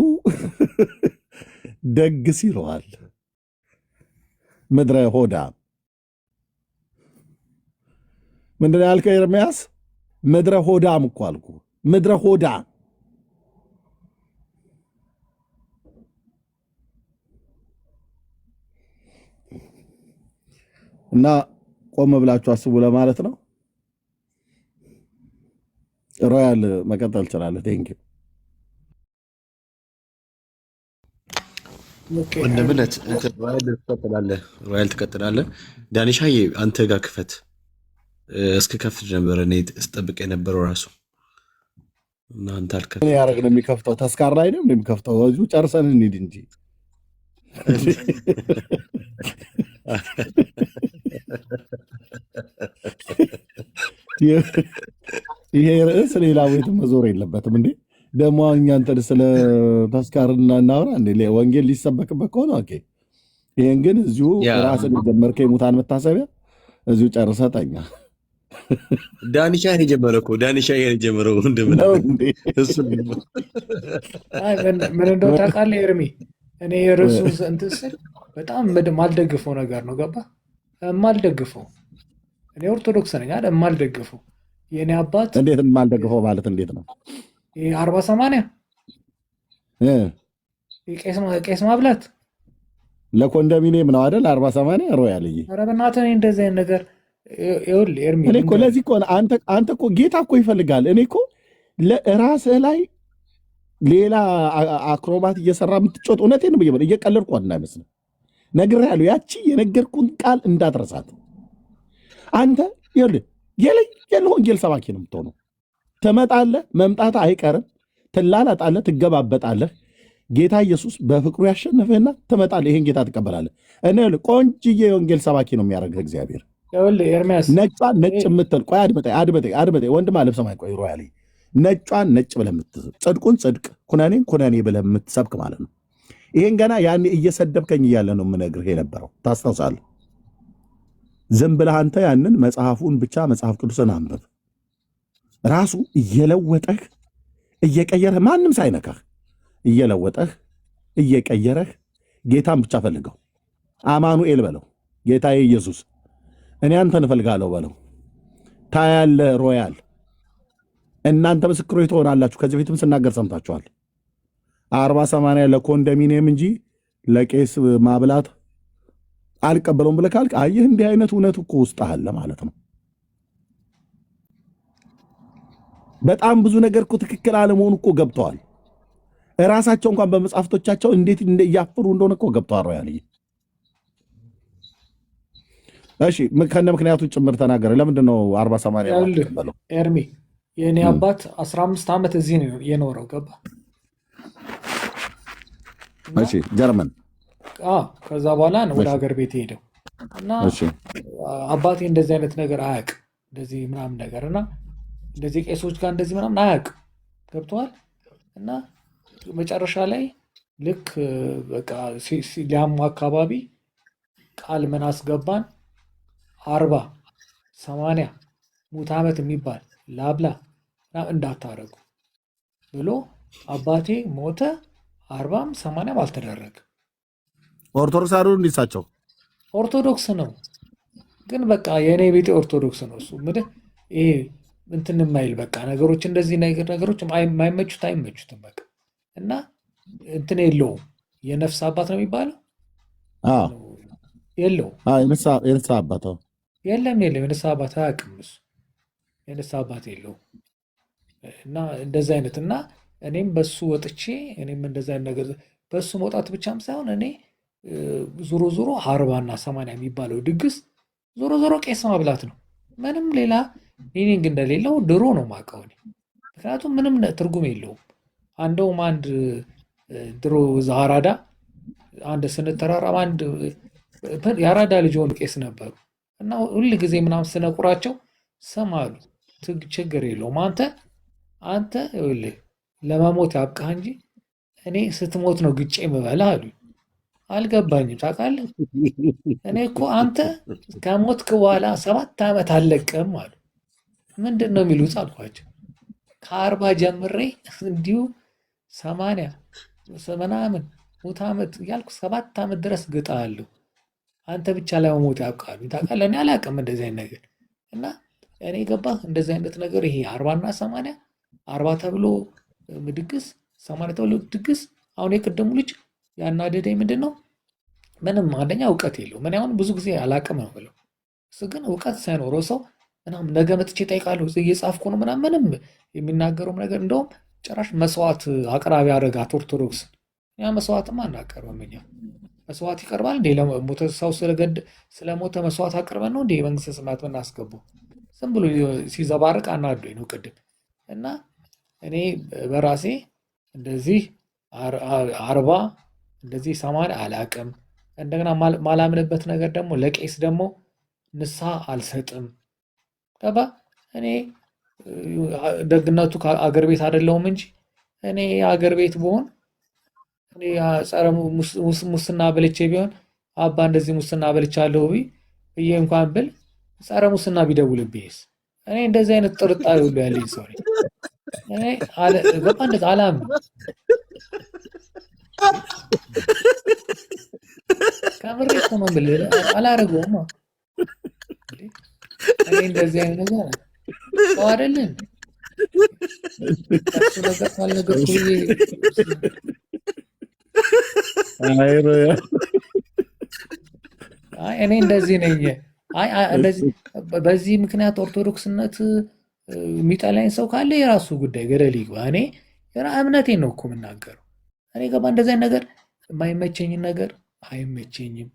B: ደግስ ይለዋል። ምድረ ሆዳ ምንድን ያልከው ኤርምያስ? ምድረ ሆዳም እኮ አልኩ። ምድረ ሆዳ እና ቆም ብላችሁ አስቡ ለማለት ነው። ሮያል መቀጠል ትችላለህ። ቴንኪው
F: ወንድምነት ሮያል ትቀጥላለህ። ዳኒሻዬ አንተ ጋር ክፈት። እስከ ከፍት ነበር እኔ ስጠብቅ የነበረው ራሱ እና አንተ አልከፍት
B: ያደረግ ነው የሚከፍተው። ተስካር ላይ ነው የሚከፍተው። እዚሁ ጨርሰን እንሂድ እንጂ ይሄ ርዕስ ሌላ ቤት መዞር የለበትም እንዴ። ደግሞ እኛ እንትን ስለ ተስካር እናውራ እንዴ? ወንጌል ሊሰበክበት ከሆነ ኦኬ። ይሄን ግን እዚሁ ራስን የጀመርከው የሙታን መታሰቢያ እዚሁ ጨርሰህ ተኛ።
F: ዳኒሻ ይሄን የጀመረው እኮ ዳኒሻ ይሄን የጀመረው
A: ምን እንደው ታውቃለህ ኤርሚ፣ እኔ የርዕሱ እንትን ስል በጣም ማልደግፈው ነገር ነው። ገባ ማልደግፈው እኔ ኦርቶዶክስ ነኝ አይደል? ማልደግፈው የኔ አባት
B: እንዴት ማልደግፈው ማለት እንዴት ነው?
A: 40/80 ቄስ ማብላት
B: ለኮንዶሚኒየም ነው አይደል? 40/80 ሮያል።
A: ኧረ በእናትህ እኔ እንደዚህ አይነት ነገር ይኸውልህ ኤርሚ፣
B: እኔ እኮ ለዚህ እኮ አንተ እኮ ጌታ እኮ ይፈልጋል። እኔ እኮ ለራስህ ላይ ሌላ አክሮባት እየሰራ የምትጮት እውነቴን ነው ብዬ እየቀለድኩ እንዳይመስልህ ነግሬሃለሁ። ያቺ የነገርኩን ቃል እንዳትረሳት። አንተ ይኸውልህ የለየለ ወንጌል ሰባኪ ነው የምትሆነው። ትመጣለህ፣ መምጣት አይቀርም። ትላላጣለህ፣ ትገባበጣለህ። ጌታ ኢየሱስ በፍቅሩ ያሸነፈህና ትመጣለህ። ይሄን ጌታ ትቀበላለህ። እኔ ቆንጅዬ የወንጌል ሰባኪ ነው የሚያደርግህ እግዚአብሔር።
A: ኤርሚያስ
B: ነጯን ነጭ የምትል ቆይ አድመጠኝ ወንድም አለም ሰማይ ቆይ ሮያሌ ነጯን ነጭ ብለህ የምትስብ ጽድቁን ጽድቅ ኩነኔን ኩነኔ ብለህ የምትሰብክ ማለት ነው። ይሄን ገና ያኔ እየሰደብከኝ እያለ ነው የምነግርህ የነበረው ታስታውሳለህ። ዝም ብለህ አንተ ያንን መጽሐፉን ብቻ መጽሐፍ ቅዱስን አንብብ። ራሱ እየለወጠህ እየቀየረህ ማንም ሳይነካህ እየለወጠህ እየቀየረህ ጌታን ብቻ ፈልገው። አማኑኤል በለው፣ ጌታዬ ኢየሱስ እኔ አንተን እፈልጋለሁ በለው። ታያለህ ሮያል። እናንተ ምስክሮች ትሆናላችሁ። ከዚህ በፊትም ስናገር ሰምታችኋል። 40/80 ለኮንዶሚኒየም እንጂ ለቄስ ማብላት አልቀበለውም ብለህ ካልክ አየህ፣ እንዲህ አይነት እውነት እኮ ውስጥ አለ ማለት ነው። በጣም ብዙ ነገር እኮ ትክክል አለመሆኑ እኮ ገብተዋል። እራሳቸው እንኳን በመጽሐፍቶቻቸው እንዴት እያፍሩ እንደሆነ እኮ ገብተዋል ሮያል። እሺ ከነ ምክንያቱ ጭምር ተናገረ። ለምንድን ነው 40/80
A: ኤርሚ? የእኔ አባት 15 ዓመት እዚህ ነው የኖረው። ገባ?
B: እሺ ጀርመን።
A: ከዛ በኋላ ነው ወደ ሀገር ቤት ሄደው እና አባቴ እንደዚህ አይነት ነገር አያውቅም፣ እንደዚህ ምናምን ነገር እና እንደዚህ ቄሶች ጋር እንደዚህ ምናምን አያውቅም። ገብተዋል? እና መጨረሻ ላይ ልክ በቃ ሊያሙ አካባቢ ቃል ምን አስገባን 40/80 ሙት ዓመት የሚባል ላብላ እንዳታረጉ ብሎ አባቴ ሞተ። 40/80 አልተደረገ።
B: ኦርቶዶክስ አሉ እንዲሳቸው
A: ኦርቶዶክስ ነው፣ ግን በቃ የእኔ ቤቴ ኦርቶዶክስ ነው። እሱ ምድ ይሄ እንትን የማይል በቃ ነገሮች እንደዚህ ነገሮች የማይመቹት አይመቹትም በቃ እና እንትን የለውም። የነፍስ አባት ነው የሚባለው የለውም።
B: የንስሐ አባት
A: የለም የንስሐ አባት አያውቅም እሱ። የንስሐ አባት የለውም። እና እንደዚ አይነት እና እኔም በሱ ወጥቼ እኔም እንደዚ አይነት ነገር በሱ መውጣት ብቻም ሳይሆን እኔ ዞሮ 40/80 የሚባለው ድግስ ዞሮ ቄስ ማብላት ነው። ምንም ሌላ ሚኒንግ እንደሌለው ድሮ ነው የማውቀው እኔ። ምክንያቱም ምንም ትርጉም የለውም። አንደውም አንድ ድሮ ዛራዳ አንድ ስንተራራም አንድ የአራዳ ልጅ ሆኑ ቄስ ነበሩ እና ሁል ጊዜ ምናምን ስነቁራቸው ሰማሉ። ችግር የለውም አንተ ይኸውልህ ለመሞት ያብቃህ እንጂ እኔ ስትሞት ነው ግጬ የምበላህ አሉኝ። አልገባኝም ታውቃለህ። እኔ እኮ አንተ ከሞትክ በኋላ 7 ዓመት አልለቅም አሉ። ምንድን ነው የሚሉት አልኳቸው። ከ40 ጀምሬ እንዲሁ 80 ምናምን ሙት ዓመት እያልኩ 7 ዓመት ድረስ ግጣለሁ። አንተ ብቻ ላይ መሞት ያብቃሉ። ታውቃለህ እኔ አላውቅም እንደዚህ አይነት ነገር እና እኔ ገባህ እንደዚህ አይነት ነገር ይሄ 40/80 40 ተብሎ ድግስ 80 ተብሎ ድግስ። አሁን የቅድሙ ልጅ ያናደደኝ ምንድን ነው? ምንም አንደኛ እውቀት የለውም። እኔ አሁን ብዙ ጊዜ አላውቅም ነው ብለው እሱ ግን እውቀት ሳይኖረው ሰው ምናምን ነገ መጥቼ እጠይቃለሁ እየጻፍኩ ነው ምናምን ምንም የሚናገረውም ነገር እንደውም ጭራሽ መስዋዕት አቅራቢ አደረጋት ኦርቶዶክስ። እኛ መስዋዕትማ አናቀርብም። እኛ መስዋዕት ይቀርባል እንዴ? ለሞተ ሰው ስለሞተ መስዋዕት አቅርበን ነው እንዴ የመንግስተ ሰማያት ምናስገባው? ዝም ብሎ ሲዘባርቅ አናዶኝ ነው ቅድም። እና እኔ በራሴ እንደዚህ 40 እንደዚህ 80 አላቅም። እንደገና ማላምንበት ነገር ደግሞ ለቄስ ደግሞ ንስሐ አልሰጥም። ገባ? እኔ ደግነቱ አገር ቤት አይደለሁም እንጂ እኔ አገር ቤት ብሆን እኔ ጸረ ሙስና በልቼ ቢሆን አባ እንደዚህ ሙስና በልቻለሁ ብዬ እንኳን ብል ጸረ ሙስና ቢደውልብኝስ? እኔ እንደዚህ አይነት ጥርጣሬ ሁሉ ያለኝ ሰው ነኝ። እኔ ገባ እንደዚህ አላምንም። ከምሬ እኮ ነው የምልህ፣ አላረገውም። እኔ እንደዚህ አይነት ነገር ሰው አይደለን ከሱ ነገር ካልነገርኩ እኔ እንደዚህ ነኝ። እንደዚህ በዚህ ምክንያት ኦርቶዶክስነት የሚጠላኝ ሰው ካለ የራሱ ጉዳይ ገደል ይግባ። እኔ እምነቴን ነው እኮ የምናገረው። እኔ ገባ እንደዚህ አይነት ነገር የማይመቸኝን ነገር አይመቸኝም።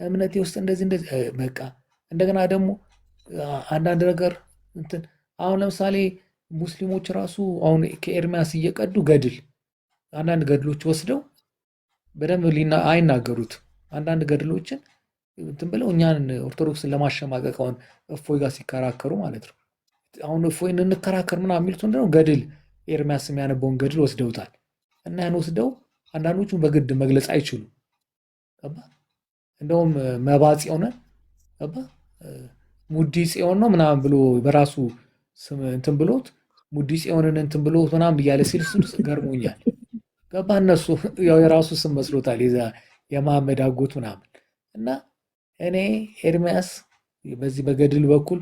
A: እምነቴ ውስጥ እንደዚህ በቃ እንደገና ደግሞ አንዳንድ ነገር እንትን አሁን ለምሳሌ ሙስሊሞች ራሱ አሁን ከኤርሚያስ እየቀዱ አንዳንድ ገድሎች ወስደው በደንብ አይናገሩትም። አንዳንድ ገድሎችን እንትን ብለው እኛን ኦርቶዶክስን ለማሸማቀቅ አሁን እፎይ ጋር ሲከራከሩ ማለት ነው። አሁን እፎይን እንከራከር ምናምን የሚሉት ምንድነው? ገድል ኤርሚያስ የሚያነበውን ገድል ወስደውታል። እና ያን ወስደው አንዳንዶቹን በግድ መግለጽ አይችሉም። እንደውም መባ ጽዮን ሙዲ ጽዮን ነው ምናምን ብሎ በራሱ ስም እንትን ብሎት ሙዲ ጽዮንን እንትን ብሎት ምናምን እያለ ሲል ገርሞኛል። ገባ እነሱ ያው የራሱ ስም መስሎታል የመሐመድ አጎት ምናምን። እና እኔ ኤርሚያስ በዚህ በገድል በኩል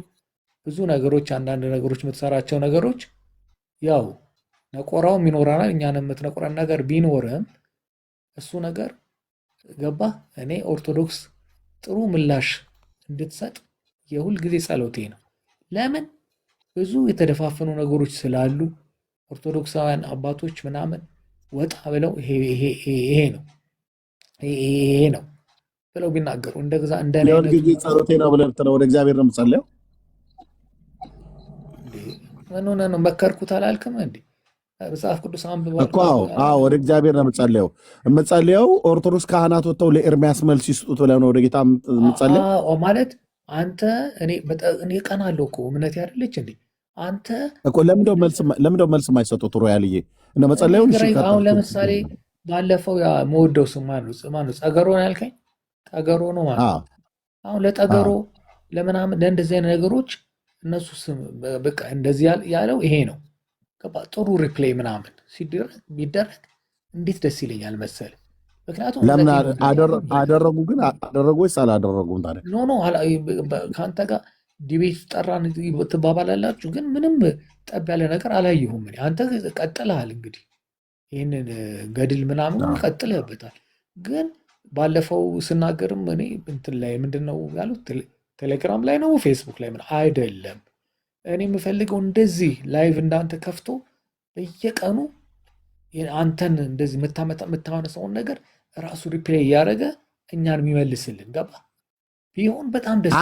A: ብዙ ነገሮች አንዳንድ ነገሮች የምትሰራቸው ነገሮች ያው ነቆራውም ይኖረናል። እኛን የምትነቆረን ነገር ቢኖርም እሱ ነገር ገባ እኔ ኦርቶዶክስ ጥሩ ምላሽ እንድትሰጥ የሁል ጊዜ ጸሎቴ ነው። ለምን ብዙ የተደፋፈኑ ነገሮች ስላሉ ኦርቶዶክሳውያን አባቶች ምናምን ወጣ ብለው ይሄ ነው ብለው ቢናገሩ እንደዛ እንደኔ
B: የሁል ጊዜ ጸሎቴ ነው ብለህ ብትለው ወደ እግዚአብሔር ነው የምጸልየው።
A: ምን ሆነህ ነው? መከርኩት አላልክም እንዴ? መጽሐፍ ቅዱስ አንብባ
B: እኮ ወደ እግዚአብሔር ነው የምጸልየው። ኦርቶዶክስ ካህናት ወጥተው ለኤርሚያስ መልስ ይስጡት ብለህ ነው ወደ ጌታ የምጸልየው ማለት አንተ እኔ ቀናለሁ እኮ እምነት ያደለች እንዴ አንተ እኮ ለምንድነው መልስ የማይሰጡት? ሮያልዬ እነ መጸለዩን
A: አሁን ለምሳሌ ባለፈው ያ መወደው ስም ማነው? ጸገሮ ነው ያልከኝ? ጠገሮ ነው ማለት አሁን ለጠገሮ ለምናምን ለእንደዚህ አይነት ነገሮች እነሱ ስም በቃ እንደዚህ ያለው ይሄ ነው። ጥሩ ሪፕሌይ ምናምን ቢደረግ እንዴት ደስ ይለኛል መሰል። ምክንያቱም
B: ለምን አደረጉ ግን አደረጉ ወይስ አላደረጉም? ታዲያ
A: ኖ ከአንተ ጋር ዲቤት ጠራን ትባባላላችሁ፣ ግን ምንም ጠብ ያለ ነገር አላየሁም። አንተ ቀጥለሃል እንግዲህ ይህንን ገድል ምናምን ቀጥለህበታል። ግን ባለፈው ስናገርም እኔ እንትን ላይ ምንድን ነው ያሉት ቴሌግራም ላይ ነው ፌስቡክ ላይ ምን አይደለም። እኔ የምፈልገው እንደዚህ ላይቭ እንዳንተ ከፍቶ በየቀኑ አንተን እንደዚህ የምታነሳውን ነገር ራሱ ሪፕሌይ እያደረገ እኛን የሚመልስልን ገባ ቢሆን በጣም ደስ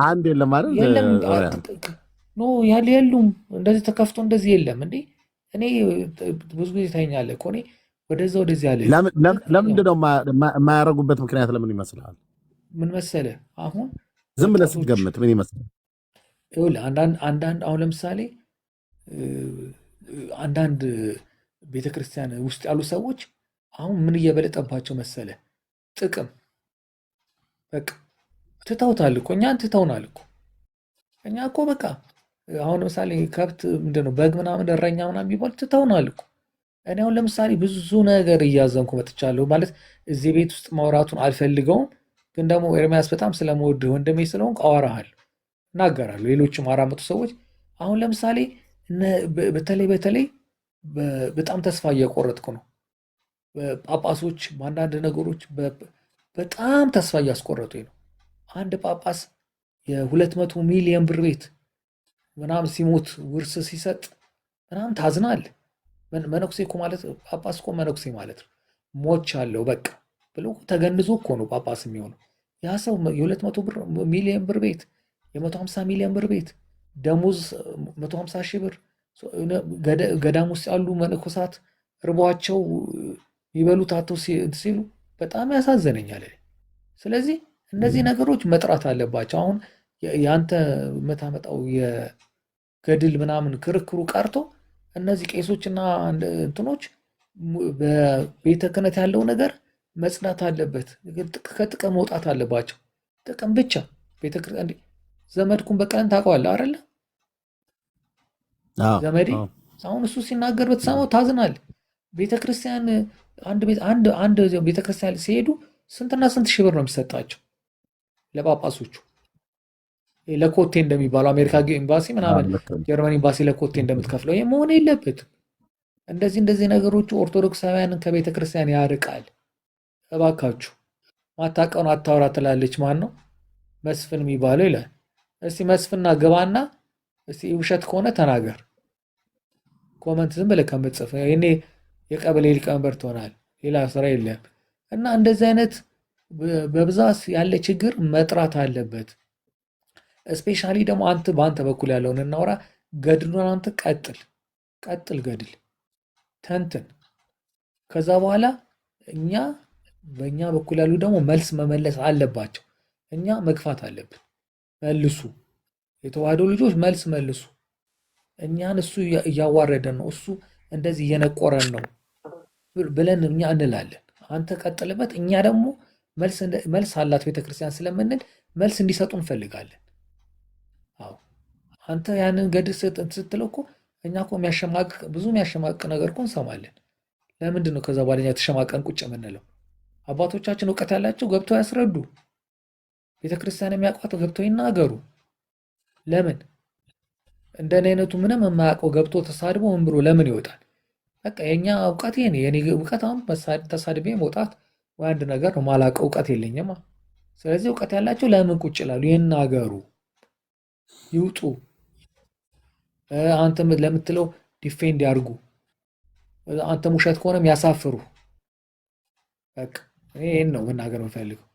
B: አንድ የለም
A: ኖ የሉም እንደዚህ ተከፍቶ እንደዚህ የለም እንዴ። እኔ ብዙ ጊዜ ታይኛለህ እኮ እኔ ወደዛ ወደዚህ ያለ
B: ለምንድን ነው የማያደርጉበት ምክንያት ለምን ይመስልሃል?
A: ምን መሰለህ አሁን
B: ዝም ብለህ ስትገምት ምን ይመስላል?
A: አንዳንድ አሁን ለምሳሌ አንዳንድ ቤተክርስቲያን ውስጥ ያሉ ሰዎች አሁን ምን እየበለጠባቸው መሰለ ጥቅም በቃ ትተውታል እኮ እኛን ትተውናል እኮ እኛ እኮ በቃ አሁን ለምሳሌ ከብት ምንድነው በግ ምናምን እረኛ ምናምን ቢባል ትተውናል እኮ። እኔ አሁን ለምሳሌ ብዙ ነገር እያዘንኩ መጥቻለሁ ማለት እዚህ ቤት ውስጥ ማውራቱን አልፈልገውም፣ ግን ደግሞ ኤርሚያስ በጣም ስለምወድህ ወንድሜ ስለሆንኩ አወራሃለሁ እናገራለሁ። ሌሎችም 400 ሰዎች አሁን ለምሳሌ በተለይ በጣም ተስፋ እየቆረጥኩ ነው። ጳጳሶች በአንዳንድ ነገሮች በጣም ተስፋ እያስቆረጡኝ ነው። አንድ ጳጳስ የ200 ሚሊዮን ብር ቤት ምናምን ሲሞት ውርስ ሲሰጥ ምናምን ታዝናል። መነኩሴ እኮ ማለት ጳጳስ እኮ መነኩሴ ማለት ነው። ሞች አለው በቃ ብሎ ተገንዞ እኮ ነው ጳጳስ የሚሆነው። ያ ሰው የ200 ሚሊዮን ብር ቤት፣ የ150 ሚሊዮን ብር ቤት ደሞዝ 150 ሺህ ብር ገዳም ውስጥ ያሉ መነኮሳት እርቧቸው ይበሉት አጥተው ሲሉ በጣም ያሳዘነኛል። ስለዚህ እነዚህ ነገሮች መጥራት አለባቸው። አሁን የአንተ የምታመጣው የገድል ምናምን ክርክሩ ቀርቶ እነዚህ ቄሶችና እንትኖች በቤተ ክህነት ያለው ነገር መጽዳት አለበት። ከጥቅም መውጣት አለባቸው። ጥቅም ብቻ ቤተክርስቲያን ዘመድኩን በቀለን ታውቀዋለህ አይደለ? ዘመዴ አሁን እሱ ሲናገር በተሰማው ታዝናል። ቤተክርስቲያን አንድ ቤተክርስቲያን ሲሄዱ ስንትና ስንት ሺህ ብር ነው የሚሰጣቸው ለጳጳሶቹ። ለኮቴ እንደሚባለው አሜሪካ ኤምባሲ ምናምን ጀርመን ኤምባሲ ለኮቴ እንደምትከፍለው ይሄ መሆን የለበትም። እንደዚህ ነገሮቹ ኦርቶዶክሳውያንን ከቤተ ክርስቲያን ያርቃል። እባካችሁ ማታውቀውን አታውራ ትላለች። ማን ነው መስፍን የሚባለው ይላል። እስቲ መስፍንና ገባና እስቲ ውሸት ከሆነ ተናገር። ኮመንት ዝም ብለህ ከምትጽፍ እኔ የቀበሌ ሊቀመንበር ትሆናል፣ ሌላ ስራ የለም። እና እንደዚህ አይነት በብዛት ያለ ችግር መጥራት አለበት። እስፔሻሊ ደግሞ አንተ በአንተ በኩል ያለውን እናውራ። ገድሉን አንተ ቀጥል ገድል ተንትን። ከዛ በኋላ እኛ በእኛ በኩል ያሉ ደግሞ መልስ መመለስ አለባቸው። እኛ መግፋት አለብን። መልሱ፣ የተዋህዶ ልጆች መልስ መልሱ። እኛን እሱ እያዋረደን ነው፣ እሱ እንደዚህ እየነቆረን ነው ብለን እኛ እንላለን። አንተ ቀጥልበት። እኛ ደግሞ መልስ አላት ቤተክርስቲያን ስለምንል መልስ እንዲሰጡ እንፈልጋለን። አዎ አንተ ያንን ገድል ስትለው እኮ እኛ እኮ ብዙ የሚያሸማቅቅ ነገር እኮ እንሰማለን። ለምንድን ነው ከዛ በኋላ እኛ ተሸማቀን ቁጭ የምንለው? አባቶቻችን እውቀት ያላቸው ገብተው ያስረዱ። ቤተክርስቲያን የሚያውቋት ገብተው ይናገሩ። ለምን እንደኔ አይነቱ ምንም የማያውቀው ገብቶ ተሳድቦ ምን ብሎ ለምን ይወጣል? በቃ የኛ እውቀት የኔ እውቀት አሁን ተሳድቤ መውጣት ወይ አንድ ነገር ነው። ማላውቀው እውቀት የለኝም። ስለዚህ እውቀት ያላቸው ለምን ቁጭ ይላሉ? ይናገሩ፣ ይውጡ። አንተ ለምትለው ዲፌንድ ያርጉ። አንተም ውሸት ከሆነም ያሳፍሩ። በቃ ይሄን ነው መናገር የምፈልገው።